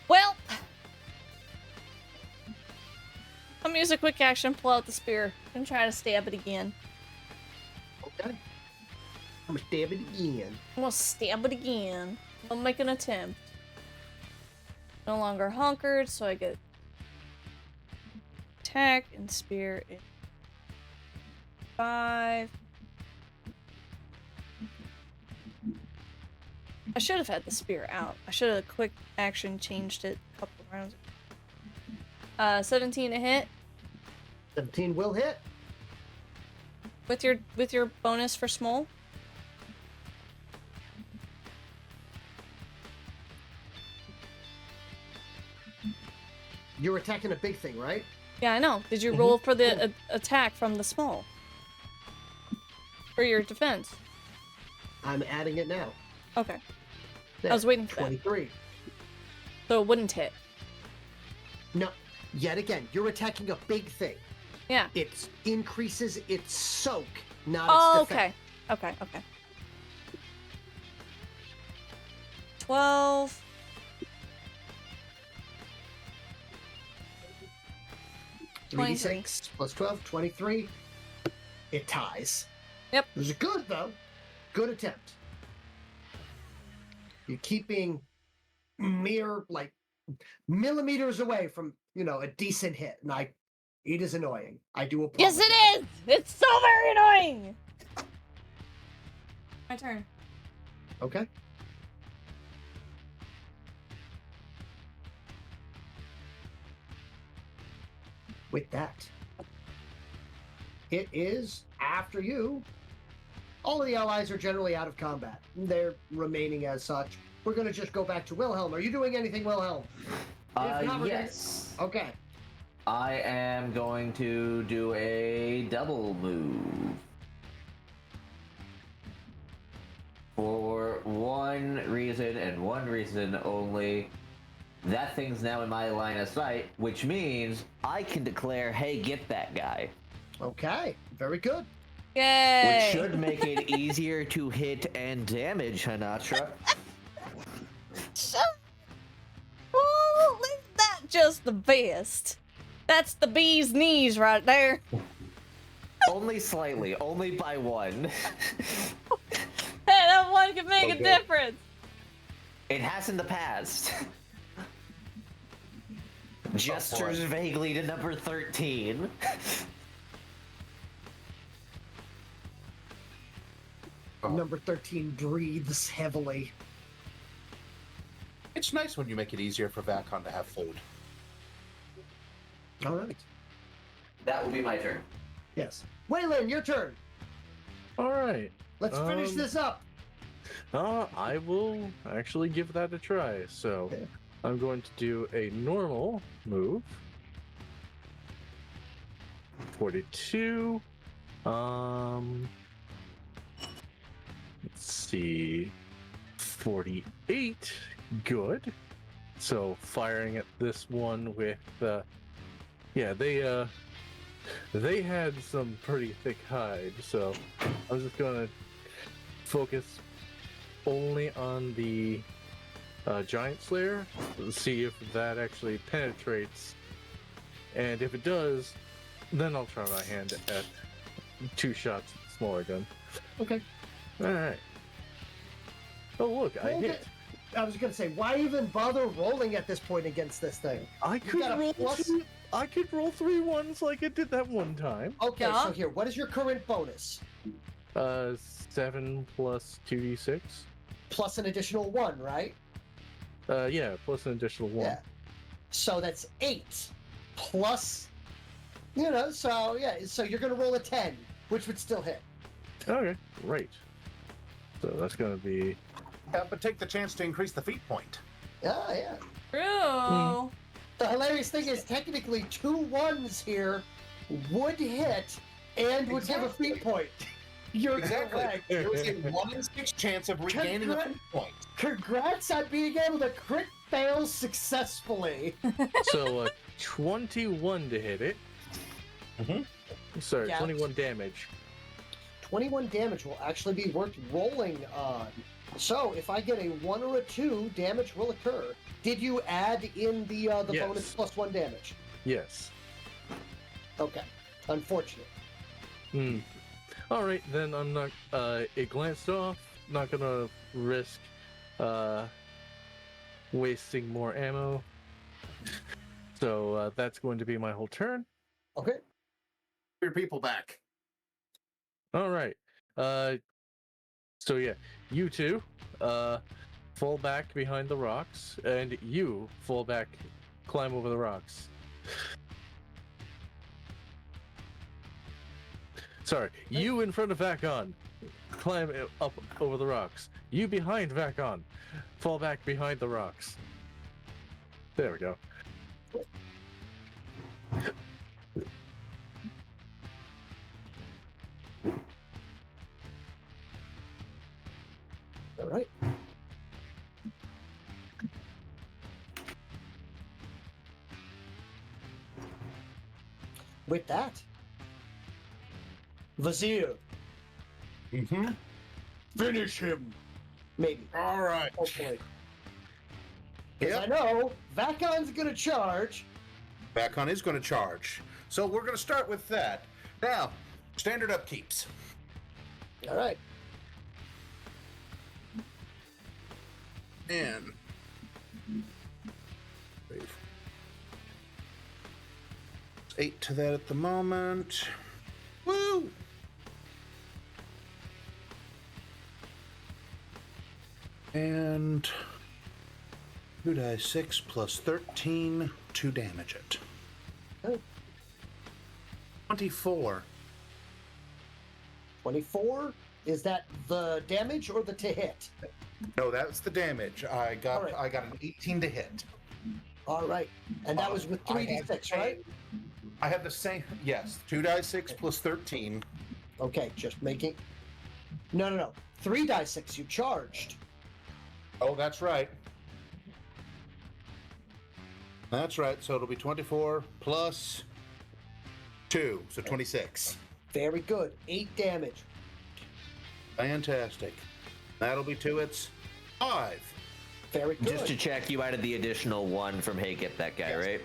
Well, I'm gonna use a quick action, pull out the spear, and try to stab it again. Okay. I'm gonna stab it again. I'm gonna stab it again. I'll make an attempt. No longer hunkered, so I get attack and spear in 5. I should have had the spear out. I should have quick action changed it a couple of rounds. 17 to hit. 17 will hit. With your bonus for small. You're attacking a big thing, right? Yeah, I know. Did you roll for the attack from the small? For your defense? I'm adding it now. Okay. There, I was waiting for 23. that. So it wouldn't hit. No. Yet again, you're attacking a big thing. Yeah. It increases its soak, not Oh, its defense. okay. Okay. 12. Three d6 plus 12, 23. It ties. Yep. It was good, though. Good attempt. You keep being mere, like, millimeters away from, a decent hit. And it is annoying. I do apologize. Yes, it is! It's so very annoying! My turn. Okay. With that, it is after you. All of the allies are generally out of combat. They're remaining as such. We're going to just go back to Wilhelm. Are you doing anything, Wilhelm? Yes. Okay. I am going to do a double move. For one reason and one reason only. That thing's now in my line of sight, which means I can declare, hey, get that guy. Okay. Very good. Yay! Which should make it easier to hit and damage, Hanatra. Oh, isn't that just the best? That's the bee's knees right there. Only slightly, only by one. And one can make a Okay. difference. It has in the past. Gestures vaguely to number 13. Number 13 breathes heavily. It's nice when you make it easier for Vacon to have food. All right. That will be my turn. Yes. Waylon, your turn. All right. Let's finish this up. I will actually give that a try. So Okay. I'm going to do a normal move. 42. Let's see. 48. Good. So firing at this one with yeah, they had some pretty thick hide, so I'm just gonna focus only on the Giant Slayer, see if that actually penetrates, and if it does, then I'll try my hand at 2 shots with the smaller gun. Okay. Alright. Oh look, I Roll hit. it. I was gonna say, why even bother rolling at this point against this thing? I You got a could roll plus- I could roll 3 ones like I did that one time. Okay, Yeah. so here, what is your current bonus? 7 plus 2d6. Plus an additional 1, right? Yeah, plus an additional 1. Yeah. So that's 8 plus, so yeah, so you're gonna roll a 10, which would still hit. Okay, great. So that's gonna be But take the chance to increase the feat point. Yeah. True. The hilarious thing is, technically, 2 1s here would hit and would give a feat point. You're Exactly. correct. There was a 1 in 6 chance of regaining a feat point. Congrats on being able to crit fail successfully. so 21 to hit it. Sorry, Yeah. 21 damage. 21 damage will actually be worth rolling on. So if I get a 1 or a 2, damage will occur. Did you add in the Yes. bonus plus 1 damage? Yes. Okay. Unfortunate. All right, then I'm not. It glanced off. Not gonna risk wasting more ammo. So that's going to be my whole turn. Okay. Your people back. All right. So yeah, you two fall back behind the rocks, and you fall back, climb over the rocks. Sorry, you in front of Vakon, climb up over the rocks. You behind Vakon, fall back behind the rocks. There we go. All right. With that, Vizier, Finish him. maybe. All right. Hopefully. Because Yep. I know Vakon's gonna charge. Vacon is going to charge. So we're going to start with that. Now, standard upkeeps. All right. And 8 to that at the moment. Woo! And 2d6 plus 13 to damage it. Oh. 24. 24. Is that the damage or the to hit? No, that's the damage. I got All right. I got an 18 to hit. All right. And that was with I had 3d6, the right? same- I have the same. Yes, 2d6 plus 13. Okay, just making. No. 3d6. You charged. Oh, that's right. That's right. So it'll be 24 plus 2, so 26. Very good. 8 damage. Fantastic. That'll be 2 hits. 5. Very good. Just to check, you added the additional 1 from Hey Get That Guy, Yes. right?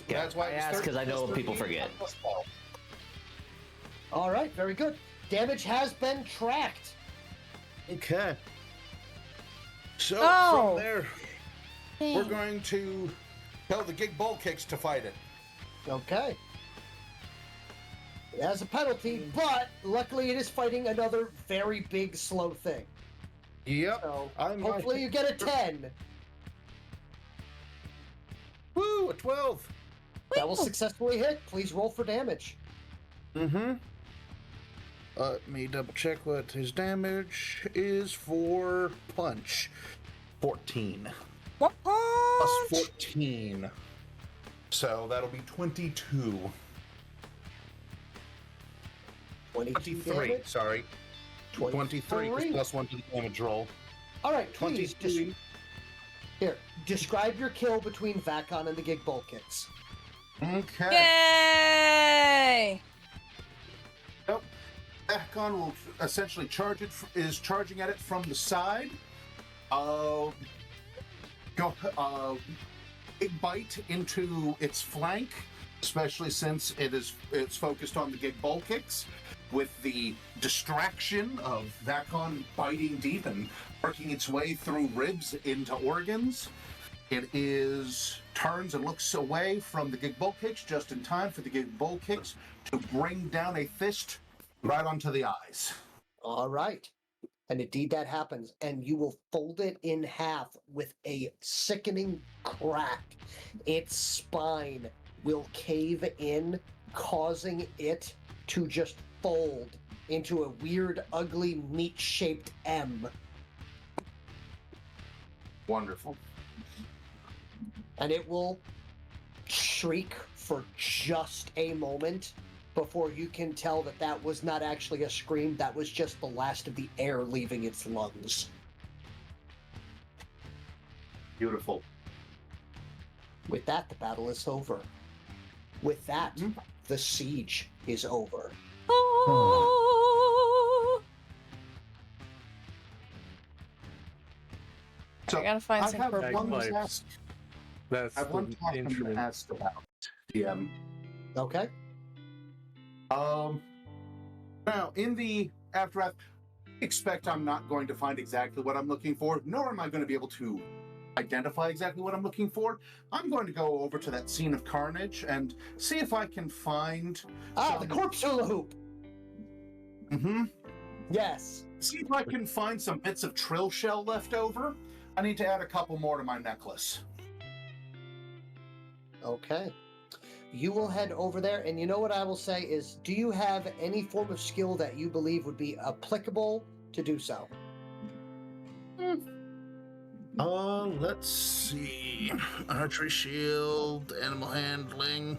That's why I it was asked 13 because I know plus people 13 forget. plus 12. All right. Very good. Damage has been tracked. Okay. So Oh. from there, Dang. we're going to tell the Gig Bull Kicks to fight it. Okay. It has a penalty, but luckily it is fighting another very big, slow thing. Yep. So I'm hopefully you get a 10. Woo, a 12. That will successfully hit. Please roll for damage. Mm-hmm. Let me double check what his damage is for punch. 14. What? Plus 14. So that'll be 22. 23, damage? sorry. 23 plus 1 to the damage roll. All right, please. 23. Here, describe your kill between Vacon and the Gig Bull Kicks. Okay. Yay! Nope. Vacon will essentially is charging at it from the side. Big bite into its flank, especially since it's focused on the Gig Bull Kicks, with the distraction of Vacon biting deep and working its way through ribs into organs. It turns and looks away from the Gig Bull Kicks just in time for the Gig Bull Kicks to bring down a fist right onto the eyes. All right. And indeed that happens, and you will fold it in half with a sickening crack. Its spine will cave in, causing it to just fold into a weird, ugly, meat-shaped M. Wonderful. And it will shriek for just a moment before you can tell that that was not actually a scream, that was just the last of the air leaving its lungs. Beautiful. With that, the battle is over. With that, the siege is over. Oh. So I gotta find I some have purple. one Bagpipes. task. That's I have one the task I'm going instrument. to ask about, DM. Okay? Now, in the aftermath, expect I'm not going to find exactly what I'm looking for, nor am I going to be able to identify exactly what I'm looking for. I'm going to go over to that scene of carnage and see if I can find... the corpse hula hoop! Mm-hmm. Yes. See if I can find some bits of trill shell left over. I need to add a couple more to my necklace. Okay. You will head over there, and you know what I will say is, do you have any form of skill that you believe would be applicable to do so? Let's see. Archery shield, animal handling,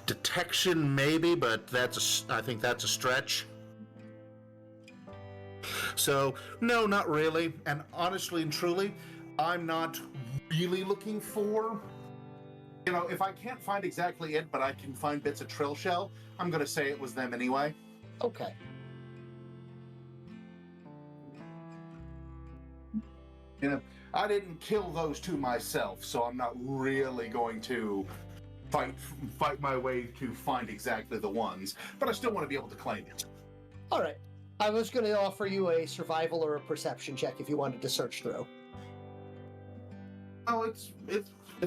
detection maybe, but I think that's a stretch. So, no, not really. And honestly and truly, I'm not really looking for... if I can't find exactly it, but I can find bits of trill shell, I'm going to say it was them anyway. Okay. I didn't kill those two myself, so I'm not really going to fight my way to find exactly the ones, but I still want to be able to claim it. All right. I was going to offer you a survival or a perception check if you wanted to search through. Oh, it's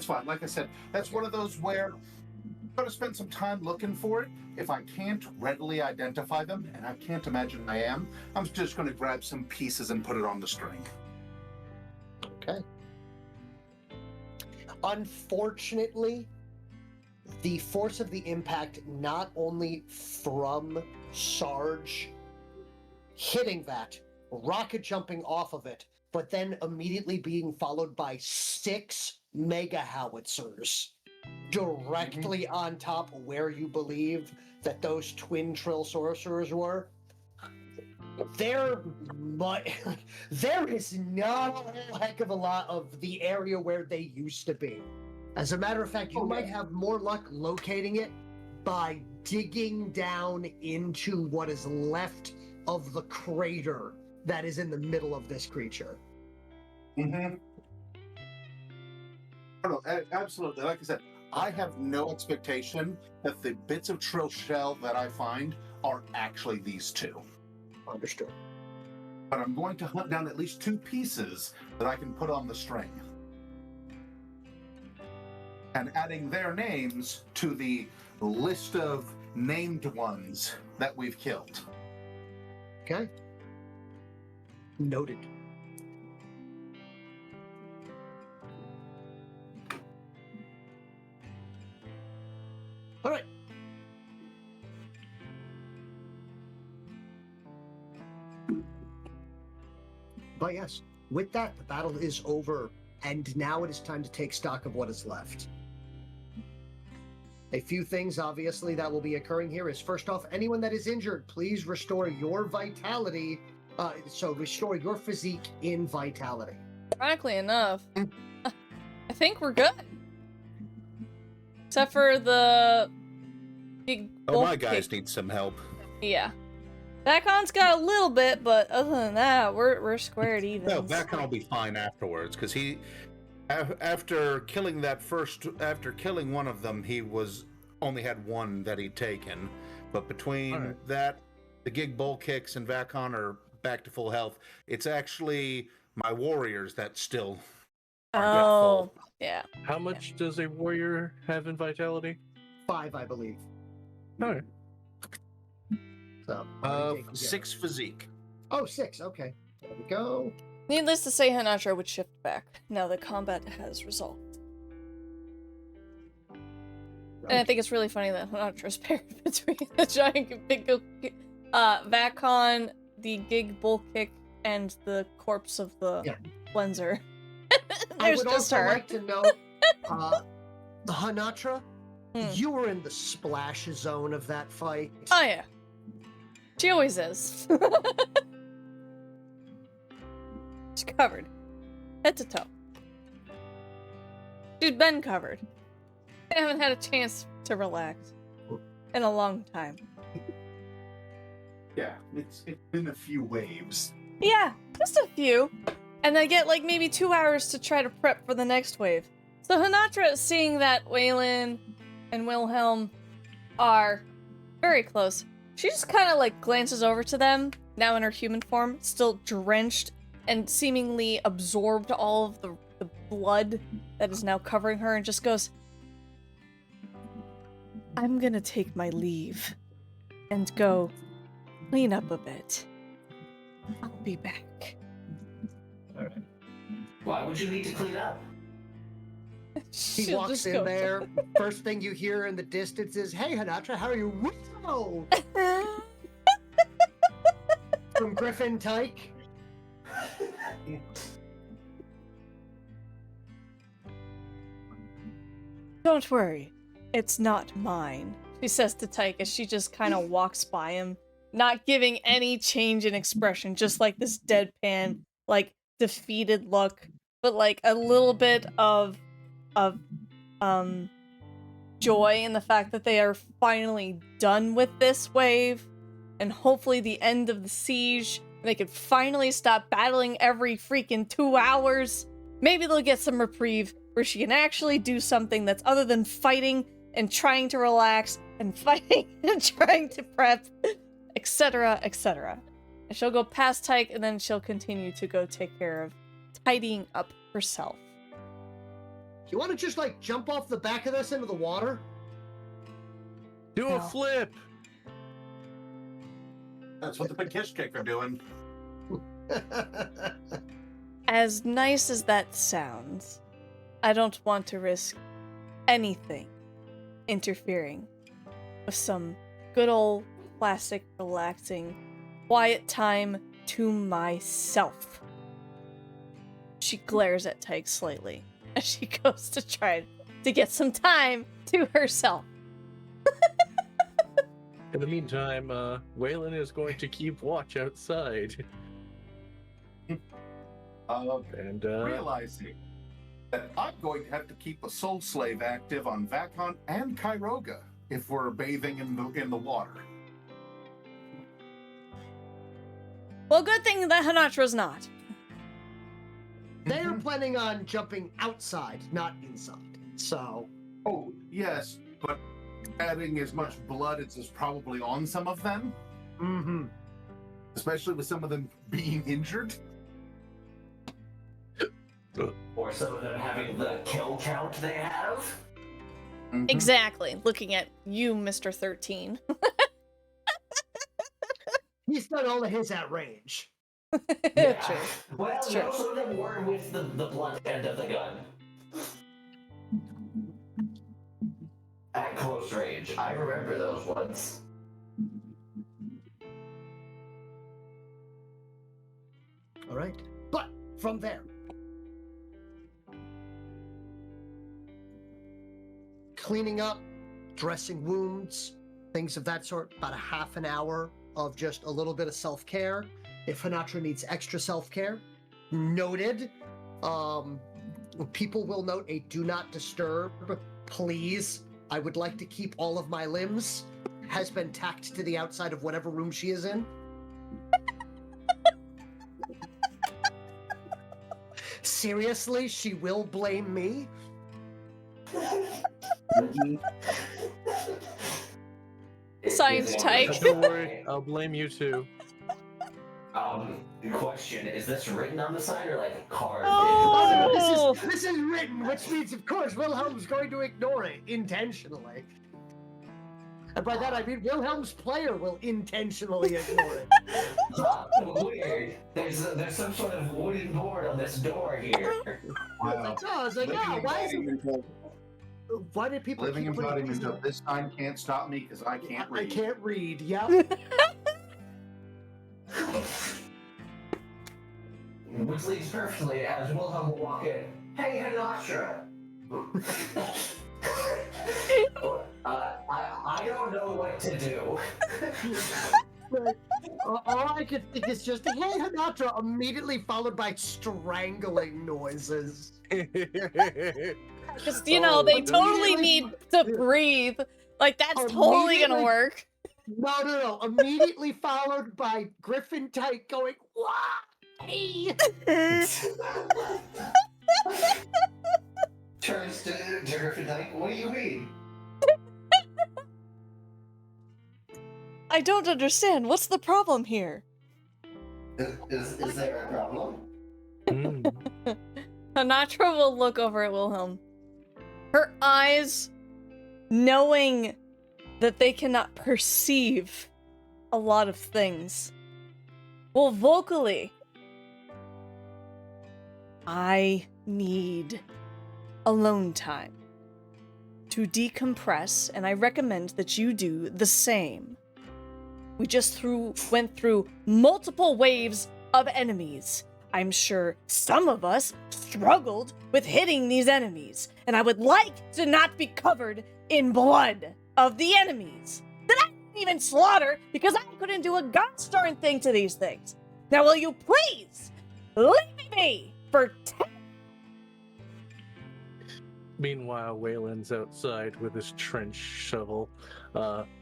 fine. Like I said, that's one of those where I'm going to spend some time looking for it. If I can't readily identify them, and I can't imagine I am, I'm just going to grab some pieces and put it on the string. Okay. Unfortunately, the force of the impact, not only from Sarge hitting that, rocket jumping off of it, but then immediately being followed by 6 mega howitzers directly on top where you believe that those twin trill sorcerers were. There is not a whole heck of a lot of the area where they used to be. As a matter of fact, you might have more luck locating it by digging down into what is left of the crater that is in the middle of this creature. Mm-hmm. No, absolutely. Like I said, I have no expectation that the bits of trill shell that I find are actually these two. Understood. but I'm going to hunt down at least 2 pieces that I can put on the string. And adding their names to the list of named ones that we've killed. Okay. Noted. All right. But yes, with that, the battle is over, and now it is time to take stock of what is left. A few things, obviously, that will be occurring here is, first off, anyone that is injured, please restore your vitality. So restore your physique in vitality. Ironically enough, I think we're good. Except for the big. Oh, my guys need some help. Yeah. Vacon's got a little bit, but other than that, we're squared even. No, Vacon will be fine afterwards, because he, after killing one of them, he only had one that he'd taken. But between that, the gig bull kicks and Vacon are back to full health. It's actually my warriors that still aren't yet full. Yeah. How much does a warrior have in vitality? 5, I believe. All right. So, 6 physique. Oh, 6. Okay. There we go. Needless to say, Hanatra would shift back now that combat has resolved. Right. And I think it's really funny that Hanatra's paired between the giant big Vacon, the gig bull kick, and the corpse of the cleanser. I There's would just also her. like to know, Hanatra, you were in the splash zone of that fight. Oh yeah. She always is. She's covered. Head to toe. She's been covered. I haven't had a chance to relax in a long time. Yeah, it's been a few waves. Yeah, just a few. And I get like maybe 2 hours to try to prep for the next wave. So Hanatra, seeing that Waylon and Wilhelm are very close, she just kind of like glances over to them, now in her human form, still drenched and seemingly absorbed all of the blood that is now covering her, and just goes, I'm gonna take my leave and go clean up a bit. I'll be back. Alright. Why would you need to clean up? He She'll walks just in go- there. First thing you hear in the distance is, "Hey, Hanatra, how are you?" Whoa! From Griffin Tyke. Don't worry, it's not mine, she says to Tyke as she just kind of walks by him, not giving any change in expression, just like this deadpan, like defeated look, but like a little bit of joy in the fact that they are finally done with this wave, and hopefully the end of the siege. They could finally stop battling every freaking 2 hours. Maybe they'll get some reprieve where she can actually do something that's other than fighting and trying to relax and fighting and trying to prep, etc., etc. And she'll go past Tyke, and then she'll continue to go take care of tidying up herself. You want to just like jump off the back of this into the water? Do a flip. That's what the big kiss kick are doing. As nice as that sounds, I don't want to risk anything interfering with some good old classic relaxing quiet time to myself. She glares at Tyke slightly as she goes to try to get some time to herself. In the meantime, Waylon is going to keep watch outside. And realizing that I'm going to have to keep a soul slave active on Vacon and Kyroga if we're bathing in the water. Well, good thing that Hanatra's not. They are planning on jumping outside, not inside. So. Oh, yes, but adding as much blood as is probably on some of them. Mm-hmm. especially with some of them being injured. Or some of them having the kill count they have. Mhm. Exactly. Looking at you, Mr. 13. He's done all of his at range. Yeah. True. Well, It's true. most of them were with the blunt end of the gun. At close range. I remember those ones. All right. But from there, cleaning up, dressing wounds, things of that sort, about a half an hour of just a little bit of self-care. If Hanatra needs extra self-care, noted. People will note a do not disturb, please. I would like to keep all of my limbs. Has been tacked to the outside of whatever room she is in. Seriously, she will blame me? Science type. Don't worry, I'll blame you too. Question, is this written on the side or like carved? Oh, into no, Oh. this is written, which means, of course, Wilhelm's going to ignore it intentionally. And by that I mean Wilhelm's player will intentionally ignore it. Weird. There's some sort of wooden board on this door here. Wow. I was like, yeah, why did people Living keep putting embodiment these of this sign can't stop me because I can't I read. can't read, yeah. Which leads perfectly as Wilhelm will walk in. Hey, Hanatra! I don't know what to do. All I could think is just, hey, Hanatra, immediately followed by strangling noises. Because, you know, they totally need to breathe. Like, that's totally gonna Immediately- work. No. Immediately followed by Griffin Tyke going, why? Turns to Griffin like, what do you mean? I don't understand. What's the problem here? Is there a problem? Hanatra will look over at Wilhelm. Her eyes, knowing that they cannot perceive a lot of things, will vocally, I need alone time to decompress, and I recommend that you do the same. We just went through multiple waves of enemies. I'm sure some of us struggled with hitting these enemies, and I would like to not be covered in blood of the enemies that I didn't even slaughter because I couldn't do a gosh darn thing to these things. Now will you please leave me be for 10 Meanwhile, Waylon's outside with his trench shovel,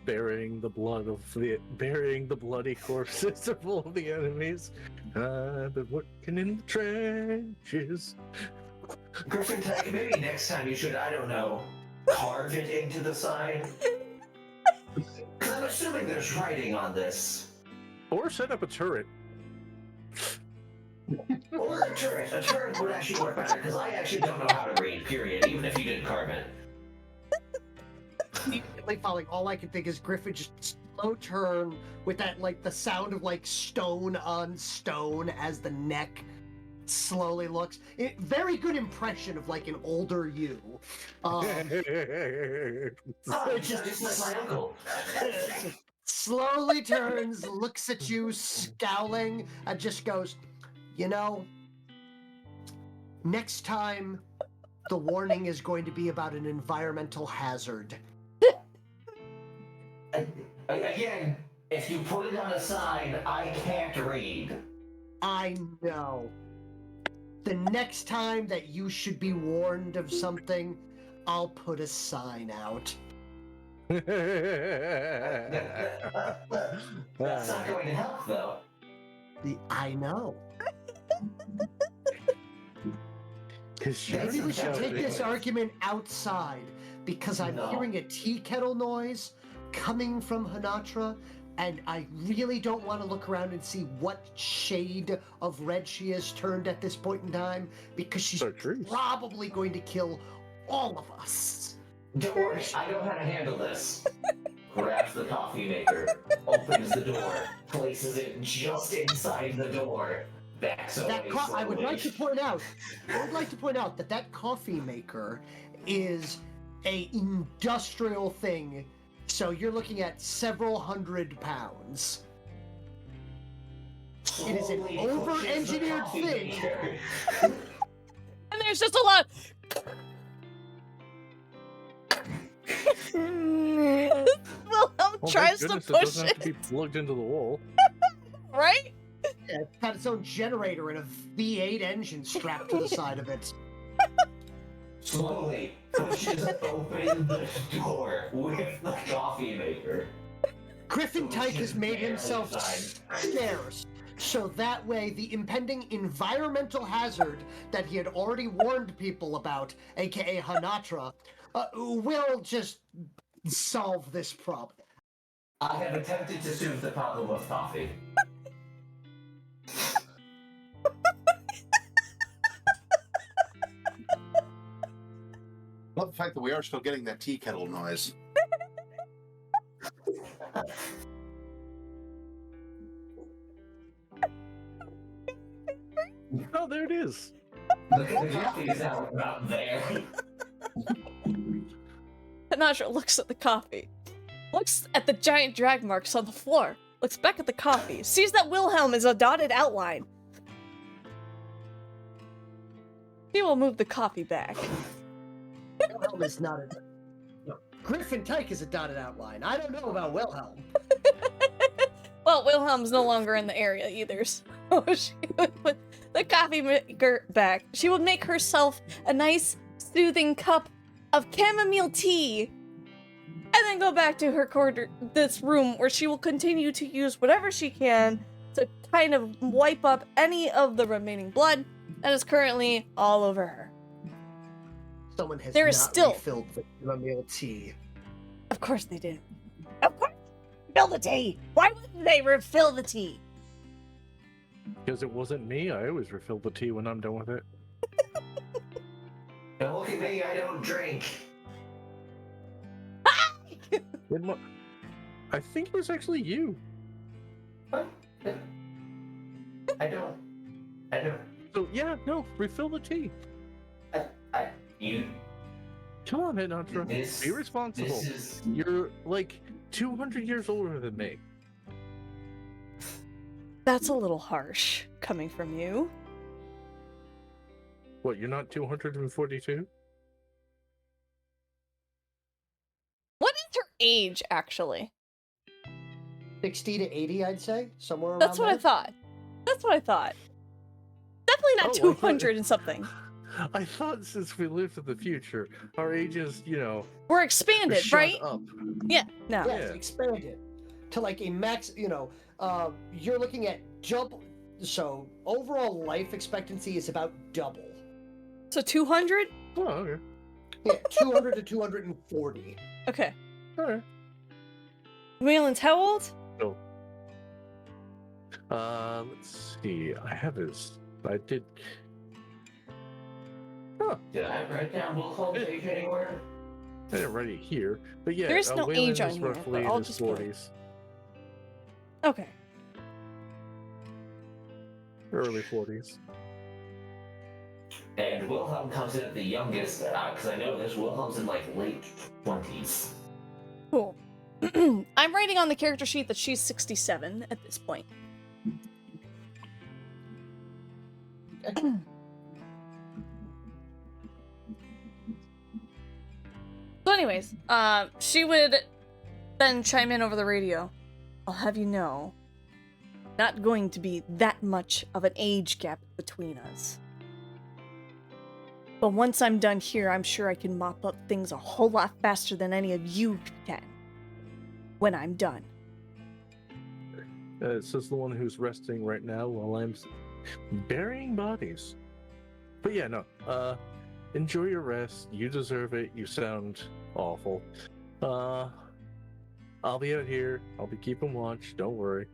burying the bloody corpses of all the enemies. I've been working in the trenches. Griffin Tech, maybe next time you should, I don't know, carve it into the sign? Because I'm assuming there's writing on this. Or set up a turret. Or a turret. A turret would actually work better, because I actually don't know how to read, period, even if you did carve it. Immediately following, all I can think is Griffin just slow turn with that, like, the sound of, like, stone on stone as the neck slowly looks. Very good impression of, like, an older you. It's just like my uncle. Slowly turns, looks at you, scowling, and just goes, you know, next time the warning is going to be about an environmental hazard. Again, if you put it on a sign, I can't read. I know. The next time that you should be warned of something, I'll put a sign out. That's not going to help, though. I know. Maybe Maybe we should take this argument outside, because I'm No. hearing a tea kettle noise coming from Hanatra, and I really don't want to look around and see what shade of red she is turned at this point in time, because she's probably going to kill all of us. Don't worry, I know how to handle this. Grabs the coffee maker, opens the door, places it just inside the door, backs away slowly. I would like to point out that coffee maker is a industrial thing, so you're looking at several hundred pounds. It is an over-engineered thing. And there's just a lot. Wilhelm tries to push it. Doesn't have it. to be plugged into the wall. Right? Yeah, it's got its own generator and a V8 engine strapped to the side of it. Slowly pushes open the door with the coffee maker. Griffin Tyke has made himself scarce, so that way the impending environmental hazard that he had already warned people about, aka Hanatra, will just solve this problem. I have attempted to soothe the problem of coffee. I love the fact that we are still getting that tea kettle noise. Oh, there it is. The coffee is out about there. Hanatra looks at the coffee, looks at the giant drag marks on the floor, looks back at the coffee, sees that Wilhelm is a dotted outline. He will move the coffee back. Wilhelm is not a... No. Griffin Tyke is a dotted outline. I don't know about Wilhelm. Well, Wilhelm's no longer in the area either, so she would put the coffee maker back. She would make herself a nice, soothing cup of chamomile tea, and then go back to her corner, this room, where she will continue to use whatever she can to kind of wipe up any of the remaining blood that is currently all over her. Someone has There is not still... refilled the chamomile tea. Of course they did. Of course, refill the tea. Why wouldn't they refill the tea? Because it wasn't me. I always refill the tea when I'm done with it. Don't look at me, I don't drink. I think it was actually you. What? I don't. So yeah, no, refill the tea. You. Come on, Hanatra. Be responsible. You're like 200 years older than me. That's a little harsh, coming from you. What, you're not 242? What is her age, actually? 60 to 80, I'd say. Somewhere around That's what there. I thought. That's what I thought. Definitely not 200 and something. I thought since we lived in the future, our ages, We're expanded, shot right? up. Yeah, no. Yeah, it's expanded to like a max, you're looking at double. So overall life expectancy is about double. So 200? Oh, okay. Yeah, 200 to 240. Okay. Alright. Waylon's how old? Oh. Let's see. I did. Huh. Did I write down Wilhelm's age anywhere? I didn't write it here, but yeah, There is no Waylon age on is here, roughly but in I'll his just put- 40s, Okay. early 40s. And Wilhelm comes in at the youngest, because I know this. Wilhelm's in like late 20s. Cool. I'm writing on the character sheet that she's 67 at this point. So anyways, she would then chime in over the radio. I'll have you know, not going to be that much of an age gap between us. But once I'm done here, I'm sure I can mop up things a whole lot faster than any of you can. When I'm done. It says the one who's resting right now while I'm burying bodies. But yeah, no. Enjoy your rest. You deserve it. You sound awful. I'll be out here. I'll be keeping watch. Don't worry.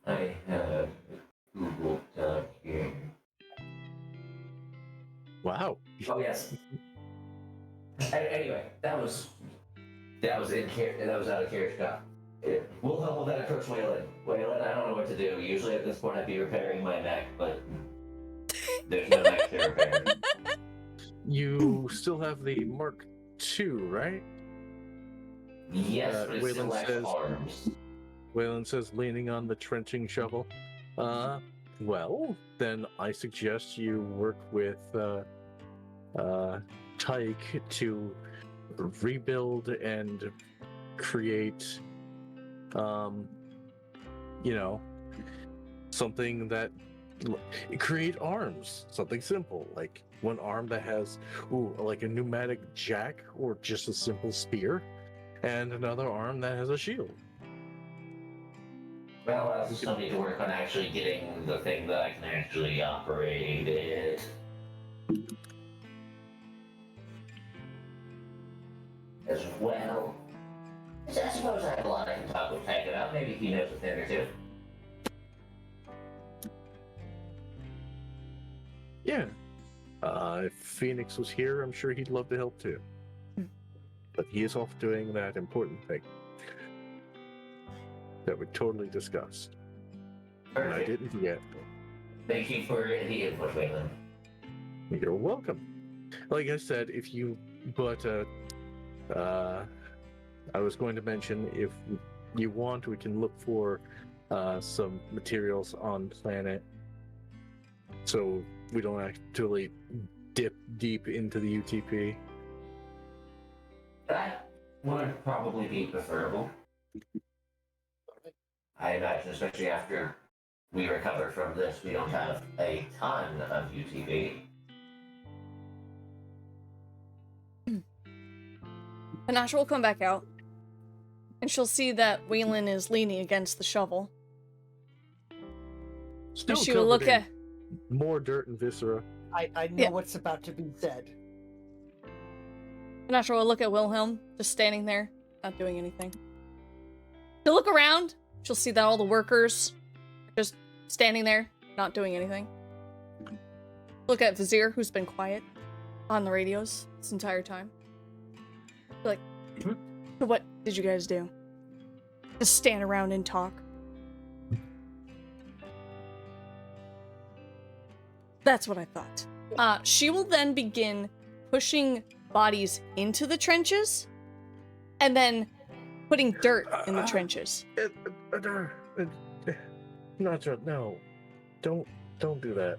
I have Google here. Wow. Oh yes. Anyway, that was out of character. Wilhelm will then approach Waylon. Waylon, I don't know what to do. Usually at this point I'd be repairing my neck, but there's no neck to repair. You still have the Mark II, right? Yes, but it still Waylon lacks says, arms. Waylon says, leaning on the trenching shovel. Well, then I suggest you work with Tyke to rebuild and create, something that create arms, something simple, like one arm that has, like a pneumatic jack or just a simple spear, and another arm that has a shield. Well, I still need to work on actually getting the thing that I can actually operate it. As well. I suppose I have a lot I can talk with Tyke about. Maybe he knows a thing or two. Yeah. If Phoenix was here, I'm sure he'd love to help too. But he is off doing that important thing that we totally discussed. And I didn't forget. Thank you for the input, Waylon. You're welcome. Like I said, I was going to mention, if you want, we can look for some materials on planet, so we don't actually dip deep into the UTP. That would probably be preferable. I imagine, especially after we recover from this, we don't have a ton of UTP. Panasha will come back out, and she'll see that Waylon is leaning against the shovel. Still She will look covered at... in more dirt and viscera. I know what's about to be said. Panasha will look at Wilhelm, just standing there, not doing anything. She'll look around. She'll see that all the workers are just standing there, not doing anything. Look at Vizier, who's been quiet on the radios this entire time. Be like, so what did you guys do? Just stand around and talk? That's what I thought. She will then begin pushing bodies into the trenches, and then putting dirt in the trenches. No, don't do that.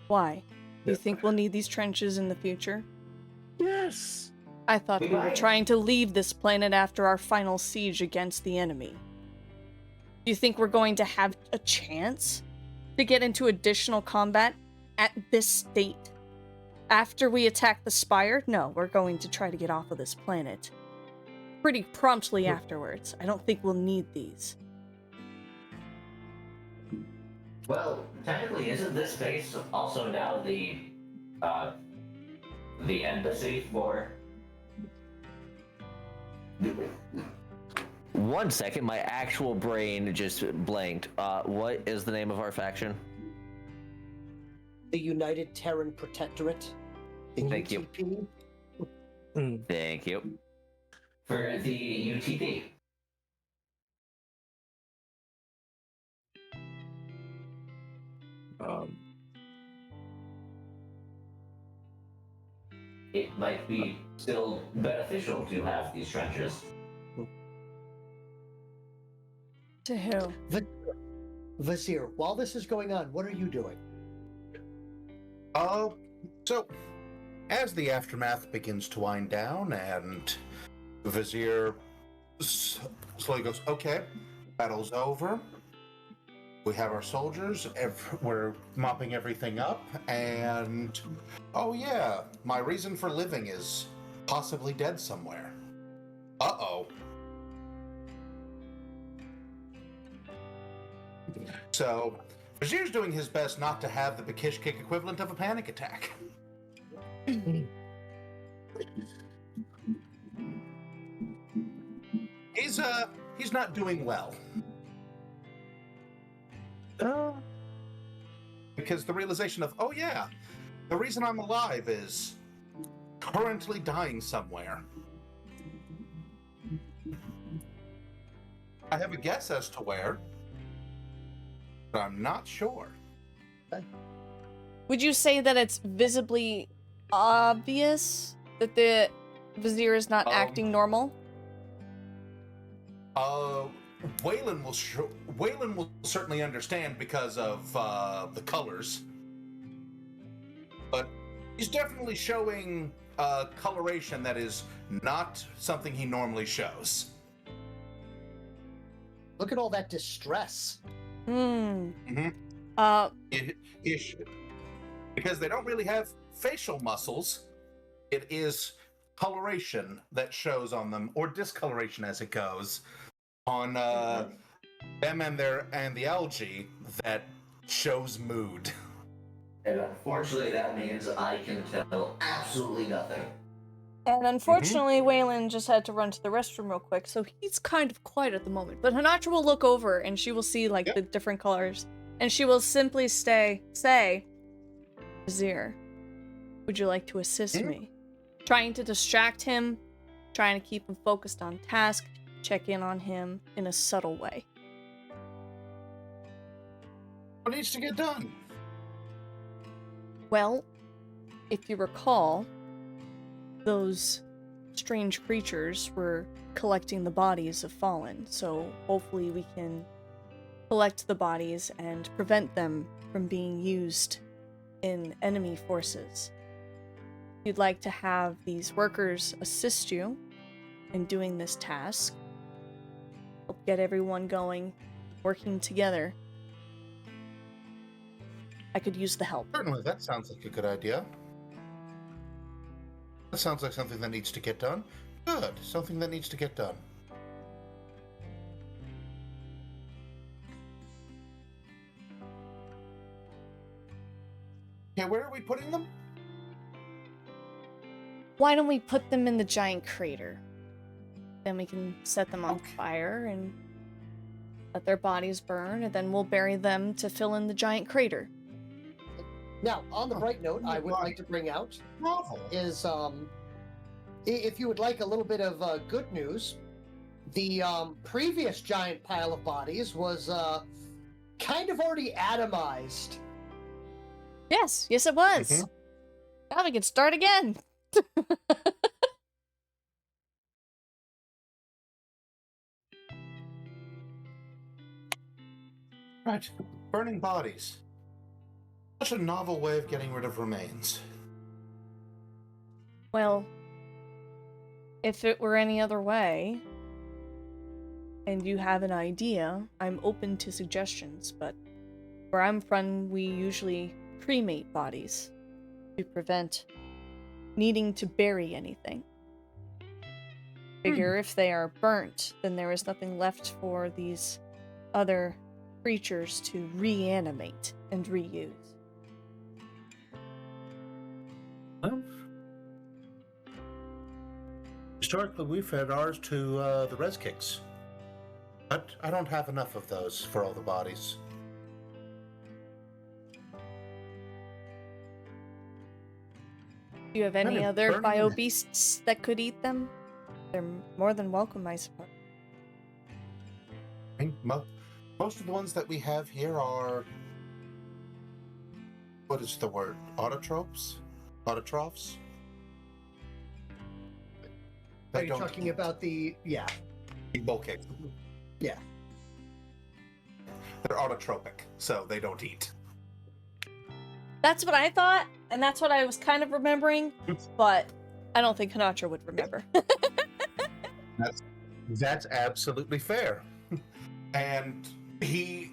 Why? Do you think we'll need these trenches in the future? Yes. I thought we were trying to leave this planet after our final siege against the enemy. Do you think we're going to have a chance to get into additional combat at this state? After we attack the Spire? No, we're going to try to get off of this planet pretty promptly afterwards. I don't think we'll need these. Well, technically, isn't this base also now the embassy for... 1 second, my actual brain just blanked. What is the name of our faction? The United Terran Protectorate. The Thank UTP. you. Thank you. For the UTP. It might be still beneficial to have these trenches. To who? Vizier, while this is going on, what are you doing? So, as the aftermath begins to wind down, and Vizier slowly goes, okay, battle's over. We have our soldiers, we're mopping everything up, and oh yeah, my reason for living is possibly dead somewhere. Uh-oh. So, Bashir's doing his best not to have the Bakish kick equivalent of a panic attack. He's not doing well. Because the realization of, oh yeah, the reason I'm alive is currently dying somewhere. I have a guess as to where, but I'm not sure. Would you say that it's visibly obvious that the Vizier is not acting normal? Waylon will certainly understand because of the colors, but he's definitely showing coloration that is not something he normally shows. Look at all that distress. Because they don't really have facial muscles, it is coloration that shows on them, or discoloration as it goes, on them and the algae that shows mood. And unfortunately, that means I can tell absolutely nothing. And unfortunately, Waylon just had to run to the restroom real quick, so he's kind of quiet at the moment. But Hanatra will look over, and she will see, like, the different colors. And she will simply say, Vizier, would you like to assist me? Trying to distract him, trying to keep him focused on task, check in on him in a subtle way. What needs to get done? Well, if you recall, those strange creatures were collecting the bodies of fallen, so hopefully we can collect the bodies and prevent them from being used in enemy forces. If you'd like to have these workers assist you in doing this task, help get everyone going, working together, I could use the help. Certainly, that sounds like a good idea. That sounds like something that needs to get done. Good, something that needs to get done. Okay, where are we putting them? Why don't we put them in the giant crater? Then we can set them on fire and let their bodies burn, and then we'll bury them to fill in the giant crater. Now, on the bright note, I would like to bring out is, if you would like a little bit of good news, the previous giant pile of bodies was kind of already atomized. Yes, it was. Now we can start again. Right, burning bodies. Such a novel way of getting rid of remains. Well, if it were any other way, and you have an idea, I'm open to suggestions, but where I'm from, we usually cremate bodies to prevent needing to bury anything. Figure if they are burnt, then there is nothing left for these other creatures to reanimate and reuse. Well, historically, we fed ours to the res kicks, but I don't have enough of those for all the bodies. Do you have any other bio beasts that could eat them? They're more than welcome, I suppose. I mean, most of the ones that we have here are... What is the word? Autotrophs? Are you talking about the... Yeah. Bulkhead. Yeah. They're autotropic, so they don't eat. That's what I thought, and that's what I was kind of remembering, but I don't think Hanatra would remember. That's absolutely fair. And he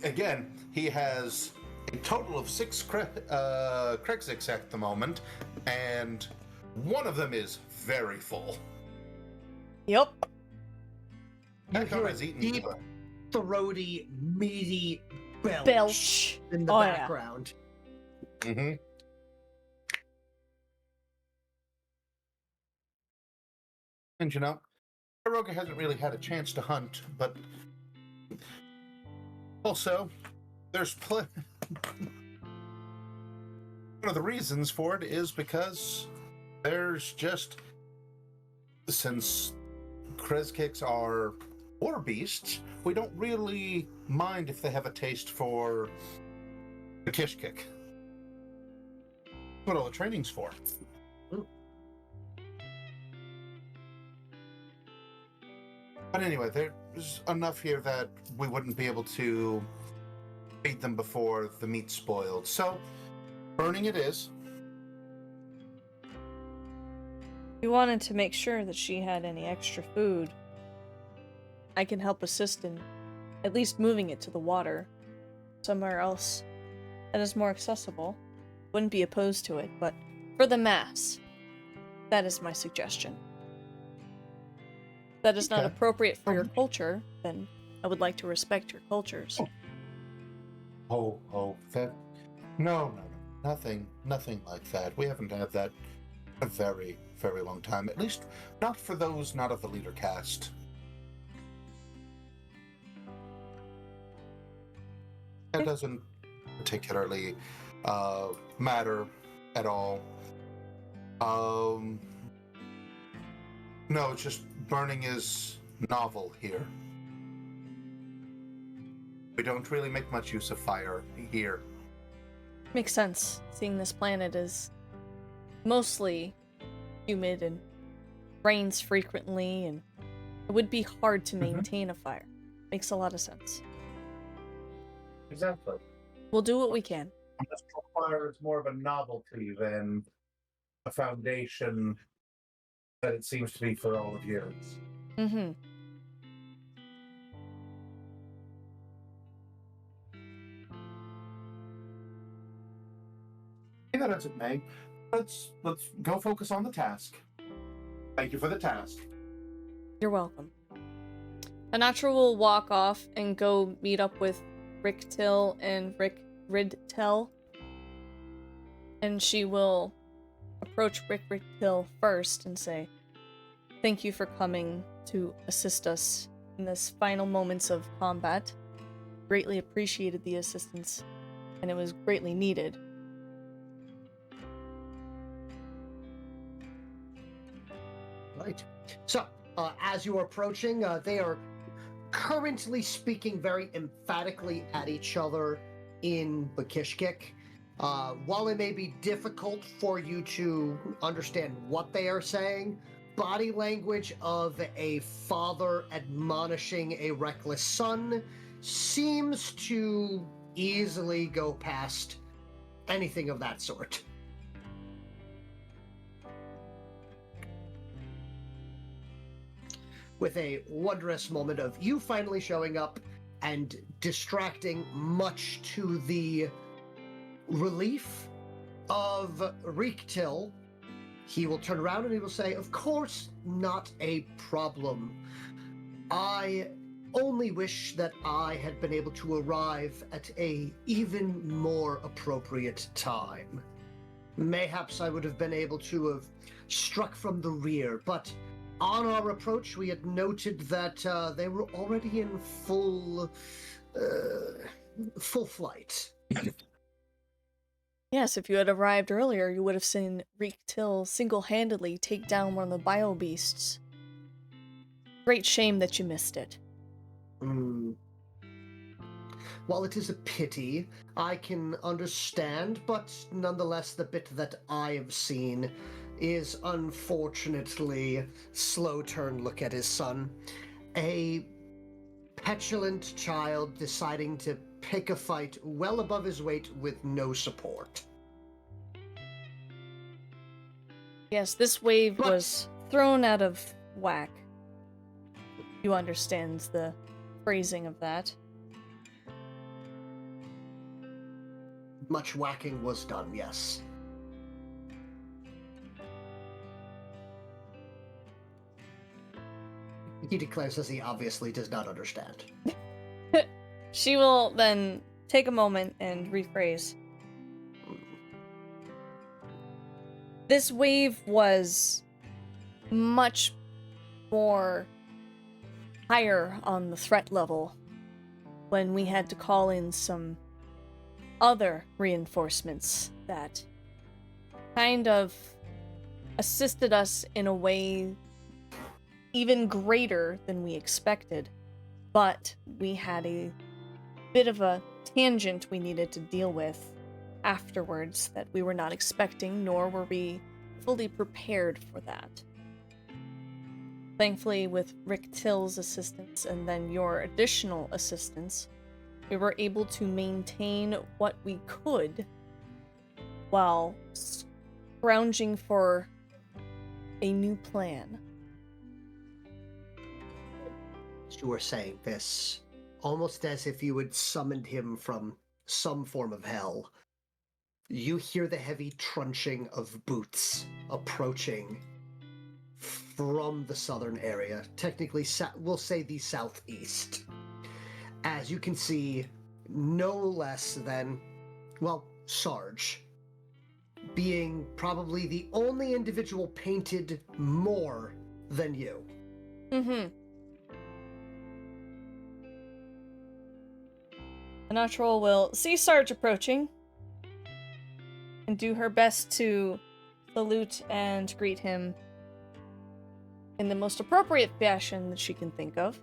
has a total of 6 Krexix at the moment, and one of them is very full. Yep. You hear a deep, throaty, meaty belch in the Oh, yeah. background. Mm-hmm. And you know, Hiroga hasn't really had a chance to hunt, but also, there's one of the reasons for it is because there's just, since Krezkicks are war beasts, we don't really mind if they have a taste for the Kishkik. That's what all the training's for. But anyway, there's enough here that we wouldn't be able to feed them before the meat spoiled. So, burning it is. We wanted to make sure that she had any extra food. I can help assist in at least moving it to the water. Somewhere else that is more accessible. Wouldn't be opposed to it, but for the mass, that is my suggestion. If that is not Okay. appropriate for your culture, then I would like to respect your cultures. That. No. Nothing like that. We haven't had that in a very, very long time. At least, not for those not of the leader caste. That doesn't particularly matter at all. No, it's just burning is novel here. We don't really make much use of fire here. Makes sense, seeing this planet is mostly humid and rains frequently, and it would be hard to maintain a fire. Makes a lot of sense. Exactly. We'll do what we can. Fire is more of a novelty than a foundation that it seems to be for all of years. Mm-hmm. Be that as it may, let's go focus on the task. Thank you for the task. You're welcome. Anatra will walk off and go meet up with Rick Till and Rick Ridtel. And she will approach Rick Till first and say, "Thank you for coming to assist us in this final moments of combat. Greatly appreciated the assistance, and it was greatly needed." Right. So, as you are approaching, they are currently speaking very emphatically at each other in Bakishkik. While it may be difficult for you to understand what they are saying, body language of a father admonishing a reckless son seems to easily go past anything of that sort. With a wondrous moment of you finally showing up and distracting, much to the relief of Reektil, he will turn around and he will say, "Of course, not a problem. I only wish that I had been able to arrive at a even more appropriate time. Mayhaps I would have been able to have struck from the rear, but on our approach, we had noted that they were already in full flight." Yes, if you had arrived earlier, you would have seen Reek Till single-handedly take down one of the bio beasts. Great shame that you missed it. While it is a pity, I can understand, but nonetheless, the bit that I have seen is unfortunately slow turn look at his son. A petulant child deciding to pick a fight well above his weight with no support. Yes, this wave was thrown out of whack. You understand the phrasing of that. Much whacking was done, yes. He declares as he obviously does not understand. She will then take a moment and rephrase. This wave was much more higher on the threat level when we had to call in some other reinforcements that kind of assisted us in a way even greater than we expected. But we had a bit of a tangent we needed to deal with afterwards that we were not expecting, nor were we fully prepared for that. Thankfully, with Rick Till's assistance and then your additional assistance, we were able to maintain what we could while scrounging for a new plan. You were saying this almost as if you had summoned him from some form of hell. You hear the heavy trunching of boots approaching from the southern area, technically we'll say the southeast. As you can see, no less than, well, Sarge, being probably the only individual painted more than you. Mm-hmm. The natural will see Sarge approaching and do her best to salute and greet him in the most appropriate fashion that she can think of.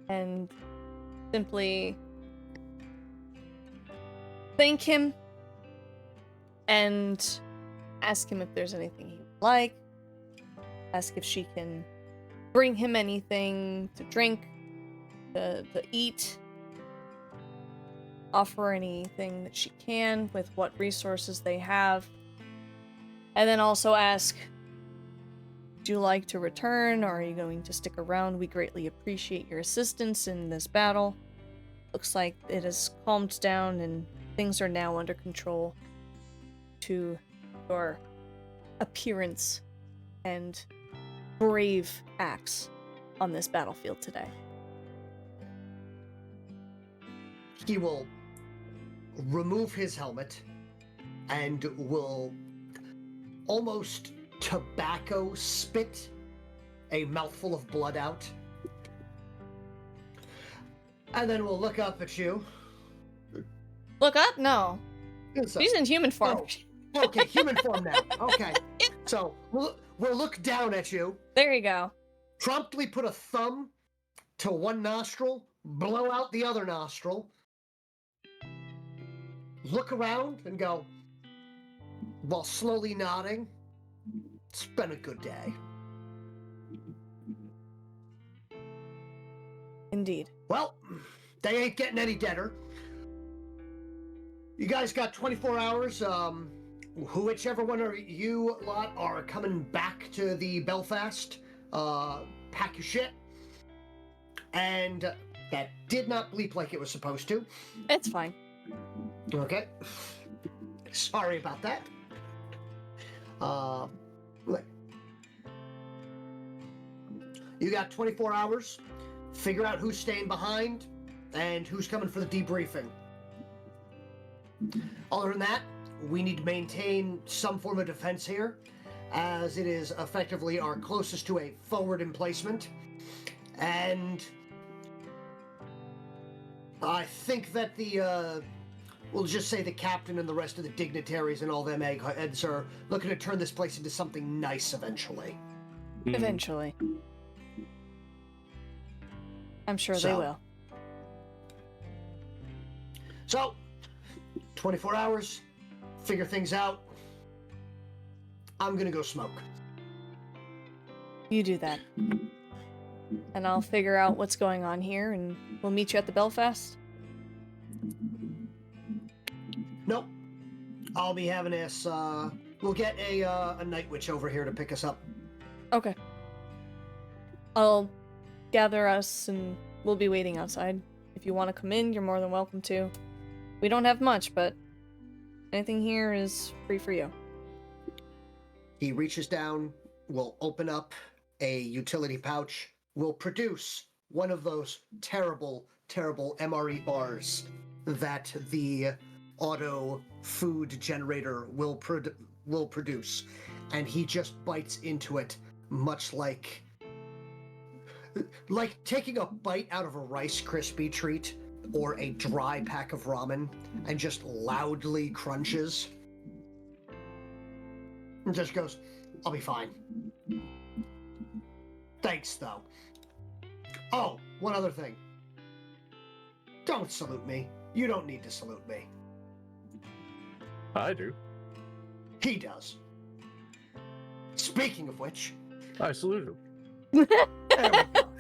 And simply thank him and ask him if there's anything he would like. Ask if she can bring him anything to drink, to eat. Offer anything that she can with what resources they have. And then also ask, would you like to return, or are you going to stick around? We greatly appreciate your assistance in this battle. Looks like it has calmed down and things are now under control to your appearance and brave acts on this battlefield today. He will remove his helmet and will almost tobacco spit a mouthful of blood out. And then we'll look up at you. Look up? No. So, She's in human form. Oh, okay, human form now. Okay. So we'll look down at you. There you go. Promptly put a thumb to one nostril, blow out the other nostril, look around and go, while slowly nodding, it's been a good day. Indeed. Well, they ain't getting any deader. You guys got 24 hours. Whichever one of you lot are coming back to the Belfast, pack your shit. And that did not bleep like it was supposed to. It's fine. Okay. Sorry about that. You got 24 hours. Figure out who's staying behind and who's coming for the debriefing. Other than that, we need to maintain some form of defense here, as it is effectively our closest to a forward emplacement. And I think that we'll just say the captain and the rest of the dignitaries and all them eggheads are looking to turn this place into something nice eventually. Eventually. I'm sure they will. So, 24 hours, figure things out. I'm gonna go smoke. You do that. And I'll figure out what's going on here, and we'll meet you at the Belfast. Nope. I'll be having this, we'll get a night witch over here to pick us up. Okay. I'll gather us and we'll be waiting outside. If you want to come in, you're more than welcome to. We don't have much, but anything here is free for you. He reaches down, will open up a utility pouch, will produce one of those terrible, terrible MRE bars that the auto food generator will produce, and he just bites into it, much like taking a bite out of a Rice Krispie treat or a dry pack of ramen, and just loudly crunches. And just goes, "I'll be fine. Thanks, though. Oh, one other thing. Don't salute me. You don't need to salute me. I do. He does. Speaking of which, I salute him. there we go.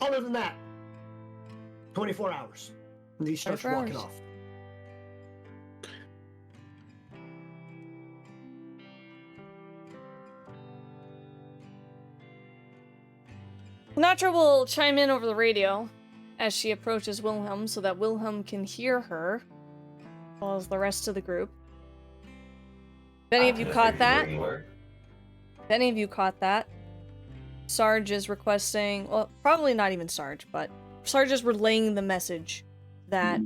Other than that, 24 hours. And he starts 24 walking hours. off. Natra will chime in over the radio as she approaches Wilhelm so that Wilhelm can hear her, as well as the rest of the group. If any of you caught that, Sarge is requesting, well, probably not even Sarge, but Sarge is relaying the message that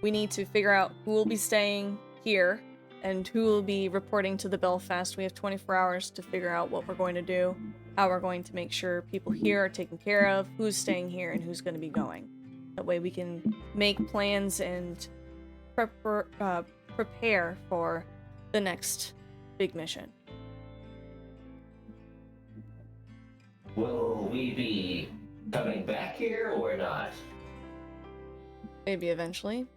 we need to figure out who will be staying here and who will be reporting to the Belfast. We have 24 hours to figure out what we're going to do, how we're going to make sure people here are taken care of, who's staying here, and who's going to be going. That way we can make plans and prepare for the next big mission. Will we be coming back here or not? Maybe eventually.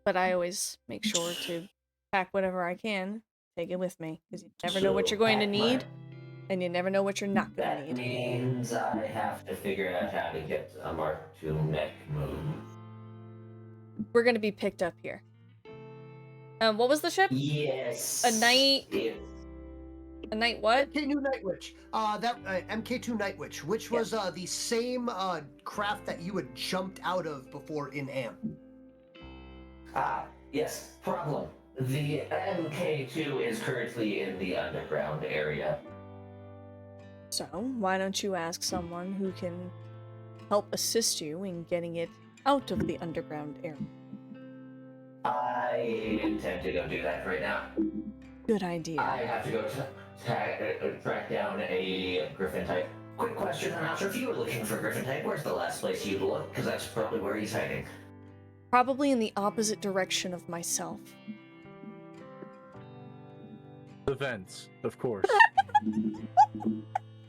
But I always make sure to pack whatever I can, take it with me, because you never know what you're going to need, and you never know what you're not going to That need. means I have to figure out how to get a Mark II mech move. We're going to be picked up here. What was the ship? Yes. A night... A night what? MK2 Night Witch. MK2 Night Witch, which was the same craft that you had jumped out of before in AMP. Ah, yes. Problem. The MK2 is currently in the underground area. So, why don't you ask someone who can help assist you in getting it out of the underground area? I intend to go do that right now. Good idea. I have to go track down a Griffin type. Quick question, I'm not sure if you were looking for Griffin type. Where's the last place you'd look? Because that's probably where he's hiding. Probably in the opposite direction of myself. The vents, of course.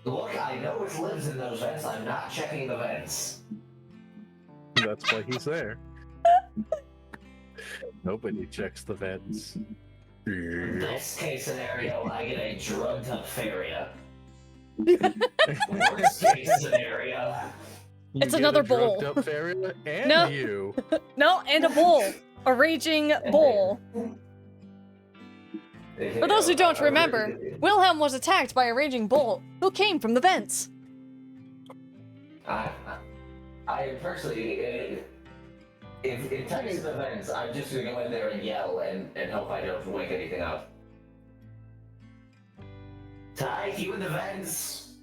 Look, I know which lives in those vents. I'm not checking the vents. That's why he's there. Nobody checks the vents. Best case scenario, I get a drugged up Faria. Worst case scenario. It's another bowl. Drugged up Faria and No. you. No, and a bowl. A raging bowl. For those who don't remember, Wilhelm was attacked by a raging bull who came from the vents. I personally, if it takes the vents, I'm just gonna go in there and yell and hope I don't wake anything up. Ty, you in the vents?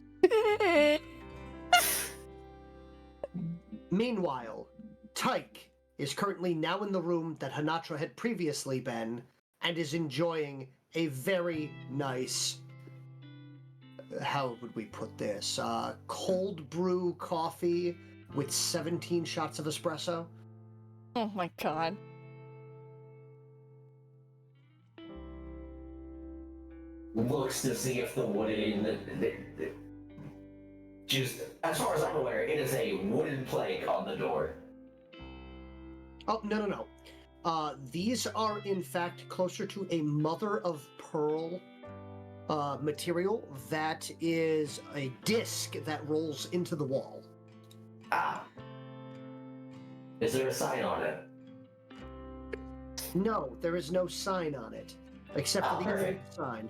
Meanwhile, Tyke is currently now in the room that Hanatra had previously been, and is enjoying a very nice, how would we put this, cold brew coffee with 17 shots of espresso. Oh my god. Looks to see if the wooden... Just, as far as I'm aware, it is a wooden plaque on the door. Oh, no. These are, in fact, closer to a mother-of-pearl material that is a disc that rolls into the wall. Ah. Is there a sign on it? No, there is no sign on it, except for the perfect. sign.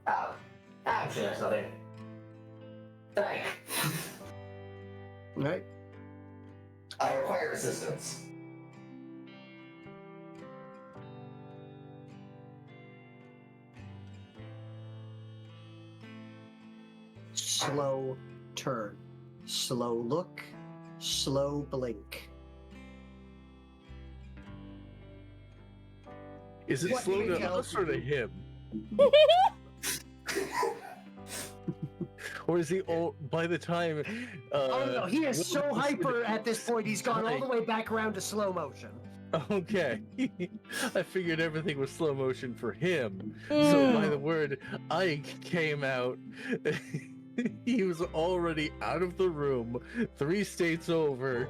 Oh, I'm sure that's nothing. Thanks. Right? I require assistance. slow turn. Slow look, slow blink. Is it What slow did to you us or to do? him? Or is he all by the time? Oh no, he is so Will- hyper at this point. He's gone all the way back around to slow motion. Okay, I figured everything was slow motion for him. So by the word Ike came out, he was already out of the room, 3 states over.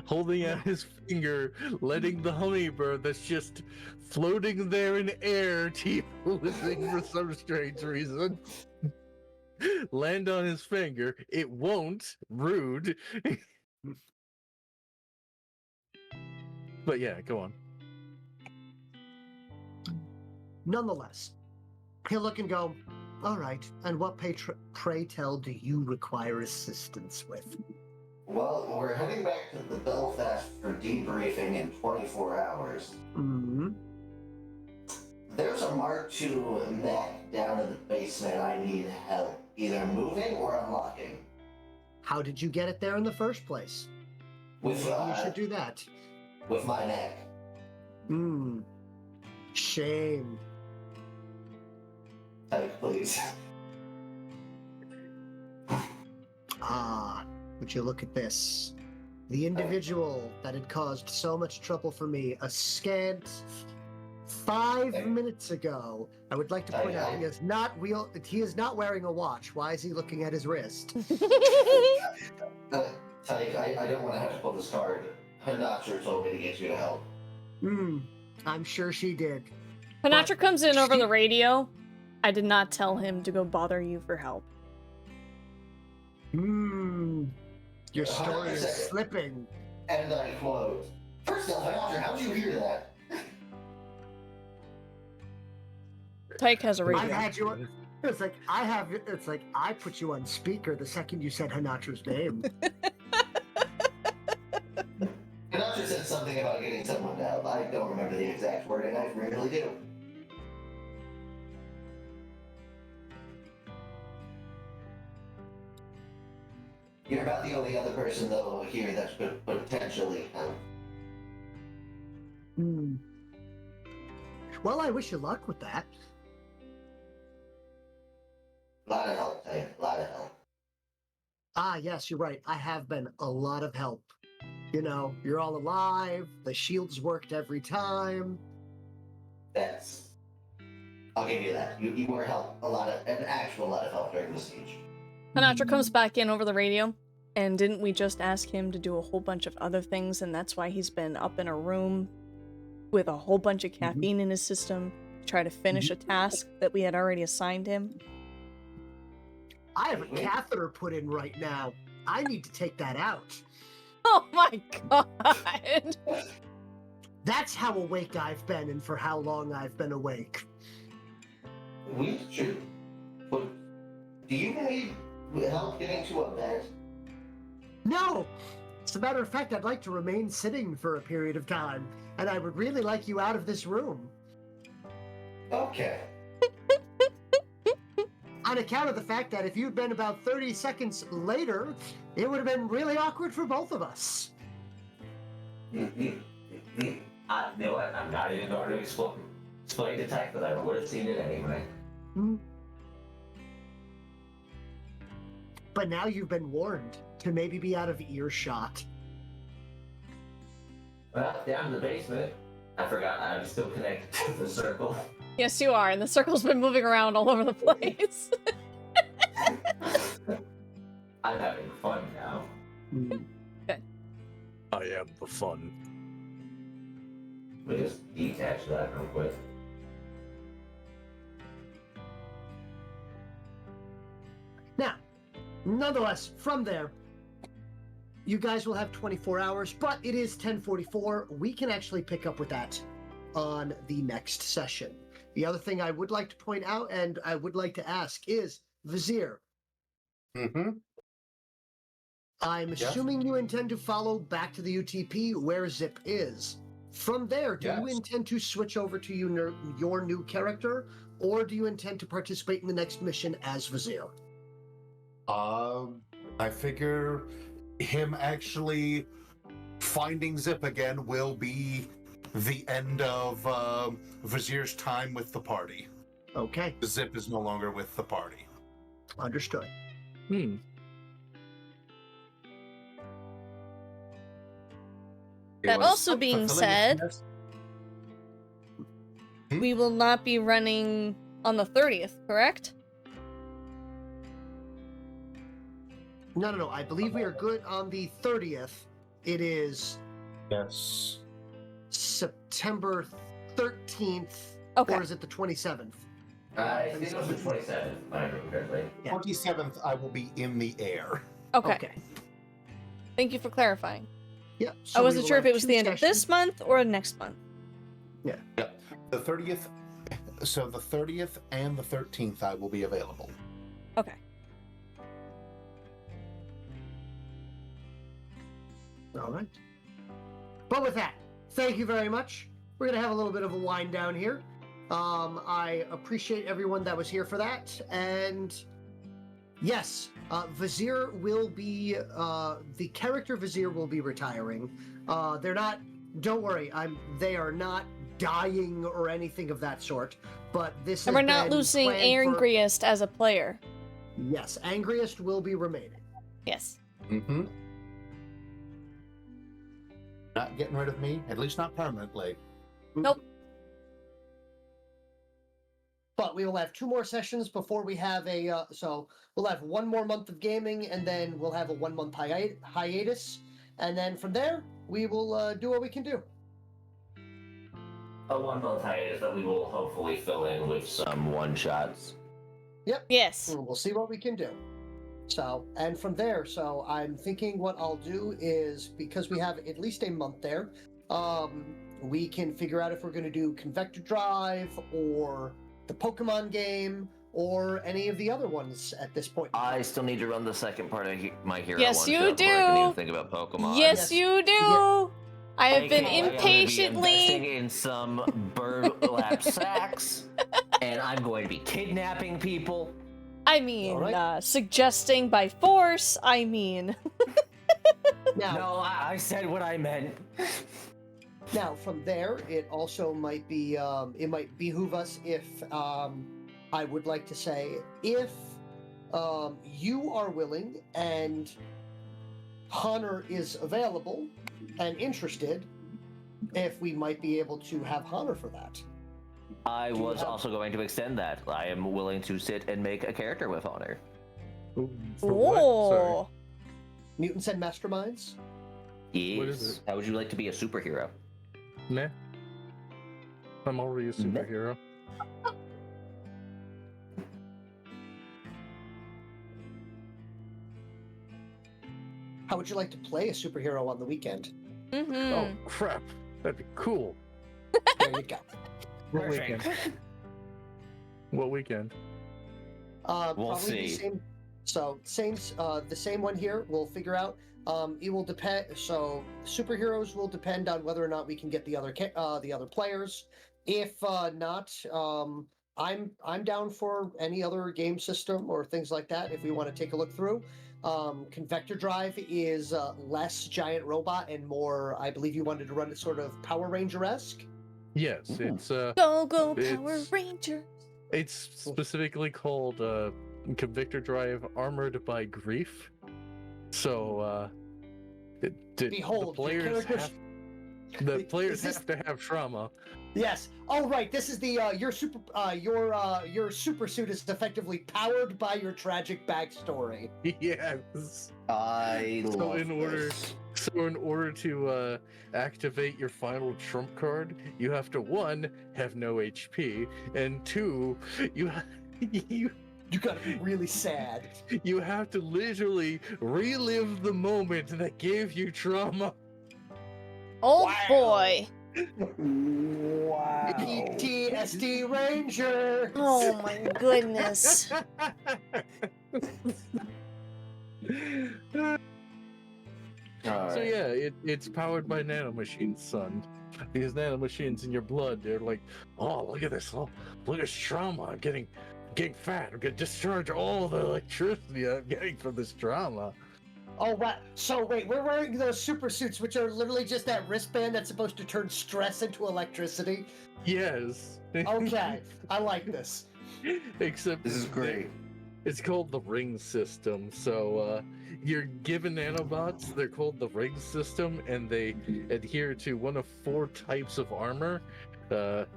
Holding out his finger, letting the hummingbird that's just floating there in air, T-posing for some strange reason, land on his finger. It won't. Rude. But yeah, go on. Nonetheless, he'll look and go, all right, and what pray tell do you require assistance with? Well, we're heading back to the Belfast for debriefing in 24 hours. Mm-hmm. There's a Mark II mech down in the basement I need help either moving or unlocking. How did you get it there in the first place? With, You should do that. With my neck. Shame. Please. Would you look at this? The individual that had caused so much trouble for me a scant 5 minutes ago. I would like to point out he is not wearing a watch. Why is he looking at his wrist? Tyke, I don't want to have to pull this card. Hanatra told me to get you to help. I'm sure she did. Hanatra comes in over the radio. I did not tell him to go bother you for help. Your story is slipping. And I quote, first off, Hanatra, how'd you hear that? Tyke has a radio. I've had you. It's like I put you on speaker the second you said Hanatra's name. Hanatra said something about getting someone to help. I don't remember the exact wording. I really do. You're about the only other person, though, here that could potentially help. Well, I wish you luck with that. A lot of help, Tyke. A lot of help. Yes, you're right. I have been a lot of help. You know, you're all alive. The shields worked every time. I'll give you that. You were help. An actual lot of help during the siege. Hanatra comes back in over the radio, and didn't we just ask him to do a whole bunch of other things, and that's why he's been up in a room with a whole bunch of caffeine in his system to try to finish a task that we had already assigned him? I have a catheter put in right now. I need to take that out. Oh my god! That's how awake I've been and for how long I've been awake. We should. But do you need help getting to a bed? No! As a matter of fact, I'd like to remain sitting for a period of time, and I would really like you out of this room. Okay. On account of the fact that if you'd been about 30 seconds later, it would have been really awkward for both of us. You know what? I'm not even going to explain to Tyke, but I would have seen it anyway. But now you've been warned to maybe be out of earshot. Well, down in the basement. I forgot I'm still connected to the circle. Yes, you are, and the circle's been moving around all over the place. I'm having fun now. Okay. I am the fun. Let me just detach that real quick. Now, nonetheless, from there, you guys will have 24 hours, but it is 10:44. We can actually pick up with that on the next session. The other thing I would like to point out and I would like to ask is, Vizier, I'm assuming you intend to follow back to the UTP where Zip is. From there, do you intend to switch over to your new character, or do you intend to participate in the next mission as Vizier? I figure him actually finding Zip again will be the end of Vizier's time with the party. Okay, Zip is no longer with the party. understood. That also being said, we will not be running on the 30th, correct? No. I believe we are good on the 30th. It is Yes. September 13th, Okay. or is it the 27th? I think it was the 27th, if I remember correctly. Yeah. 27th, I will be in the air. Okay. Thank you for clarifying. Yeah. I wasn't sure if it was two the end of sessions. this month or next month. Yeah. The 30th. So the 30th and the 13th, I will be available. Okay. All right. But with that, thank you very much. We're going to have a little bit of a wind down here. I appreciate everyone that was here for that. And yes, Vizier will be, the character Vizier will be retiring. They're not, don't worry, they are not dying or anything of that sort. But this And has we're not been losing planned for- Angriest as a player. Yes, Angriest will be remaining. Yes. Mm-hmm. Not getting rid of me, at least not permanently. Nope. But we will have 2 more sessions before we have a. So we'll have 1 more month of gaming, and then we'll have a 1-month hiatus, and then from there we will do what we can do. A 1-month hiatus that we will hopefully fill in with some one-shots. Yep. Yes. And we'll see what we can do. So, and from there, so I'm thinking what I'll do is, because we have at least a month there, we can figure out if we're going to do Convector Drive or the Pokemon game or any of the other ones at this point. I still need to run the second part of my hero Yes, one you shot before I can do. even think about Pokemon. Yes, you do. I have been I'm going to be investing impatiently. in some burlap sacks, and I'm going to be kidnapping people. I mean, Alright. suggesting by force. I mean. Now, No, I said what I meant. Now, from there, it also might be, it might behoove us if, I would like to say, if you are willing and Hunter is available and interested, if we might be able to have Hunter for that. I was also going to extend that. I am willing to sit and make a character with Honor. For what? Sorry. Oh. Mutants and Masterminds? Yes. What is it? How would you like to be a superhero? Meh. I'm already a superhero. How would you like to play a superhero on the weekend? Mm-hmm. Oh crap! That'd be cool. There you go. What Perfect. weekend? What weekend? We'll Probably the see. same. So the same one here. We'll figure out. It will depend. So superheroes will depend on whether or not we can get the other players. If not, I'm down for any other game system or things like that. If we want to take a look through, Convector Drive is less giant robot and more. I believe you wanted to run it sort of Power Ranger-esque. Yes, it's Go Power it's- Ranger. it's specifically called Convictor Drive Armored by Grief. So Behold, the your players characters- players Is this- have to have trauma. Yes. Oh, right. This is the your super suit is effectively powered by your tragic backstory. Yes. I So love in order to activate your final trump card, you have to 1, have no HP, and 2, you gotta be really sad. You have to literally relive the moment that gave you trauma. Oh Wow. boy. Wow. PTSD Ranger. Oh my goodness. So yeah, it's powered by nanomachines, son. These nanomachines in your blood, they're like, oh, look at this, oh, look at this trauma. I'm getting fat. I'm gonna discharge all the electricity I'm getting from this trauma. Oh, wow. So, wait, we're wearing those super suits, which are literally just that wristband that's supposed to turn stress into electricity? Yes. Okay, I like this. Except This is great. It's called the ring system. So you're given nanobots. They're called the ring system, and they adhere to one of 4 types of armor. The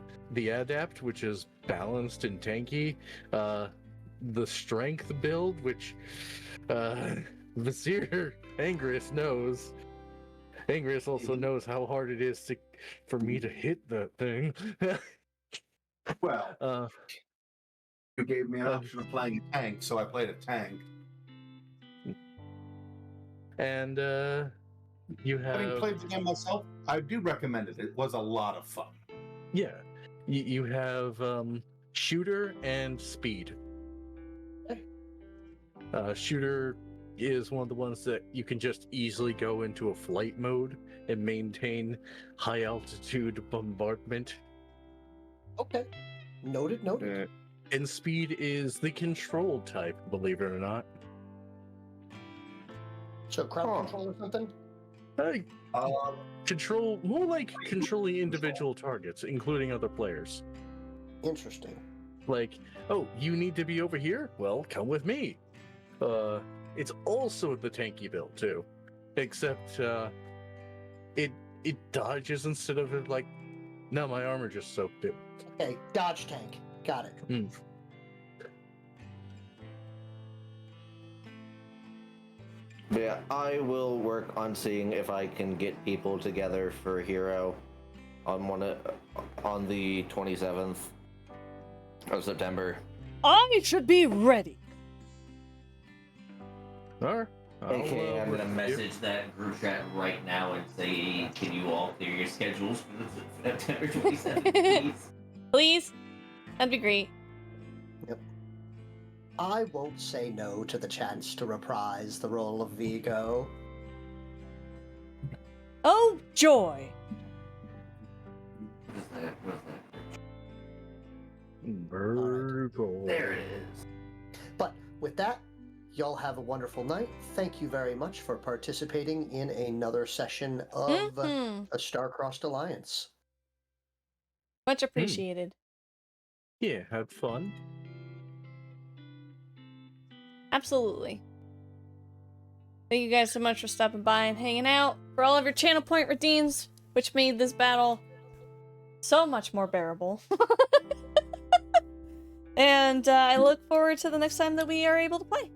adapt, which is balanced and tanky. The strength build, which Vizier Angrius knows. Angrius also knows how hard it is for me to hit that thing. Well, you gave me an option of playing a tank, so I played a tank. And you have... Having played the game myself, I do recommend it. It was a lot of fun. Yeah. You have shooter and speed. Shooter is one of the ones that you can just easily go into a flight mode and maintain high altitude bombardment. Okay. Noted. And speed is the control type, believe it or not. So crowd control or something? Control, more like controlling individual targets, including other players. Interesting. Like, oh, you need to be over here? Well, come with me. It's also the tanky build too, except it dodges instead of it like, no, my armor just soaked it. Okay, dodge tank. Got it. Yeah, I will work on seeing if I can get people together for Hero on the 27th of September. I should be ready. Alright. Okay, I'm gonna message that group chat right now and say, can you all clear your schedules for September 27th, please? Please? That'd be great. Yep. I won't say no to the chance to reprise the role of Vigo. Oh, joy! What is that? Virgo. There it is. But with that, y'all have a wonderful night. Thank you very much for participating in another session of a Star-Crossed Alliance. Much appreciated. Yeah, have fun. Absolutely. Thank you guys so much for stopping by and hanging out, for all of your channel point redeems, which made this battle so much more bearable. And I look forward to the next time that we are able to play.